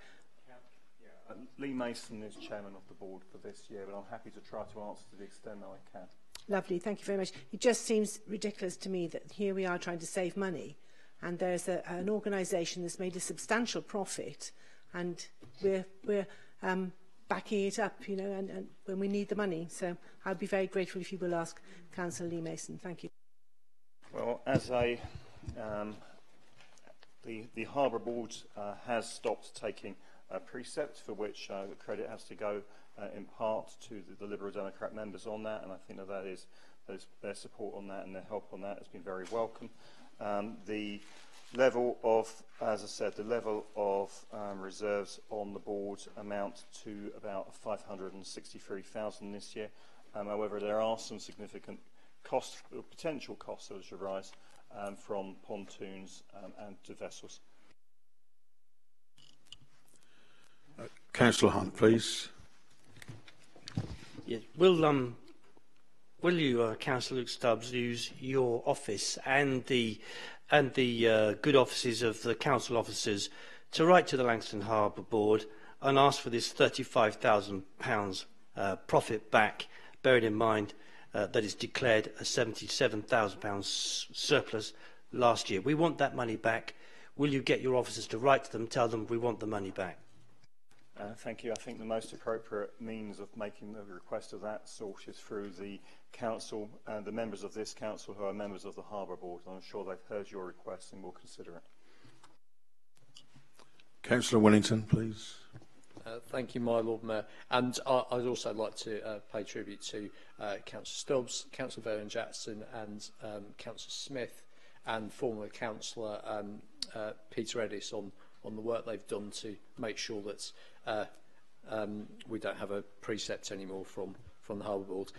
Lee Mason is Chairman of the Board for this year, but I'm happy to try to answer to the extent that I can. Lovely, thank you very much. It just seems ridiculous to me that here we are trying to save money and there's an organisation that's made a substantial profit and we're backing it up, you know, and when we need the money. So I'd be very grateful if you will ask Councillor Lee Mason. Thank you. Well, as a... the Harbour Board has stopped taking precepts for which the credit has to go in part to the Liberal Democrat members on that, and I think that is their support on that and their help on that has been very welcome. The level of, as I said, the level of reserves on the board amount to about 563,000 this year. However, there are some significant costs, or potential costs that arise from pontoons and to vessels. Councillor Hunt, please. Yes. Will you, Councillor Luke Stubbs, use your office and the good offices of the council officers to write to the Langston Harbour Board and ask for this £35,000 profit back, bearing in mind that is declared a £77,000 surplus last year? We want that money back. Will you get your officers to write to them, tell them we want the money back? Thank you. I think the most appropriate means of making the request of that sort is through the council and the members of this council who are members of the Harbour Board. I'm sure they've heard your request and will consider it. Councillor Willington, please. Thank you, my Lord Mayor. And I'd also like to pay tribute to Councillor Stubbs, Councillor Vernon-Jackson and Councillor Smith and former Councillor Peter Edis on the work they've done to make sure that we don't have a precept anymore from the Harbour Board.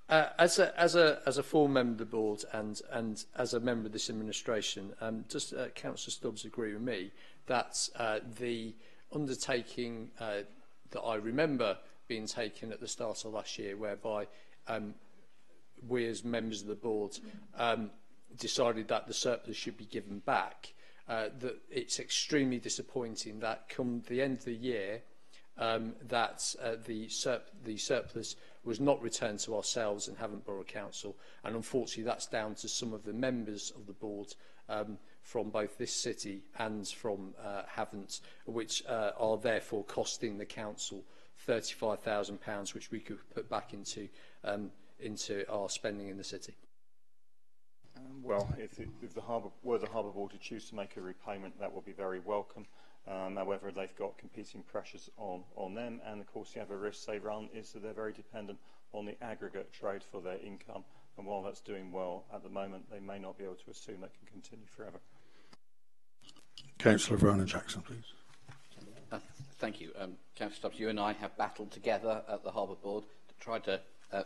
As a former member of the board and as a member of this administration, does Councillor Stubbs agree with me that the undertaking that I remember being taken at the start of last year, whereby we as members of the board decided that the surplus should be given back, that it's extremely disappointing that come the end of the year that the surplus was not returned to ourselves and Havant Borough Council, and unfortunately that's down to some of the members of the board from both this city and from Havant, which are therefore costing the council £35,000, which we could put back into our spending in the city. Well, if the Harbour Board to choose to make a repayment, that will be very welcome. However, they've got competing pressures on them, and of course the other risk they run is that they're very dependent on the aggregate trade for their income, and while that's doing well at the moment, they may not be able to assume that can continue forever. Councillor Vernon-Jackson, please. Thank you. Councillor Stubbs, you and I have battled together at the Harbour Board to try to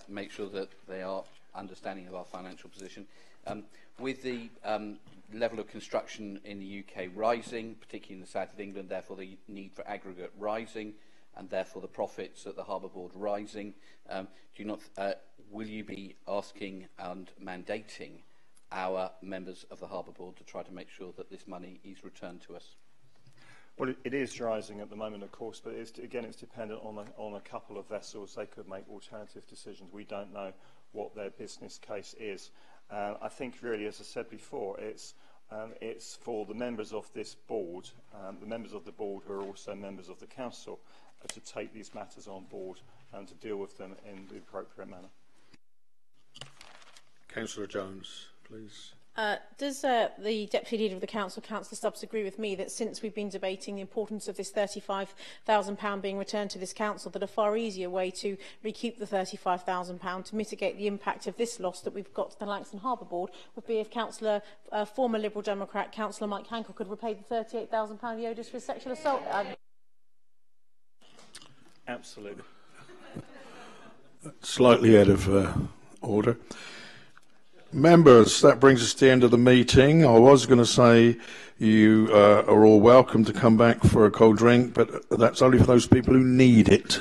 make sure that they are understanding of our financial position. With the level of construction in the UK rising, particularly in the south of England, therefore the need for aggregate rising, and therefore the profits at the Harbour Board rising, will you be asking and mandating our members of the Harbour Board to try to make sure that this money is returned to us? Well, it is rising at the moment, of course, but it's dependent on a couple of vessels. They could make alternative decisions. We don't know what their business case is. I think really, as I said before, it's for the members of this board, the members of the board who are also members of the council, to take these matters on board and to deal with them in the appropriate manner. Councillor Jones, please. Does the Deputy Leader of the Council, Councillor Stubbs, agree with me that since we've been debating the importance of this £35,000 being returned to this council, that a far easier way to recoup the £35,000 to mitigate the impact of this loss that we've got to the Langston Harbour Board would be if former Liberal Democrat Councillor Mike Hancock could repay the £38,000 he owed us for his sexual assault? Absolutely. Slightly out of order. Members, that brings us to the end of the meeting. I was going to say you are all welcome to come back for a cold drink, but that's only for those people who need it.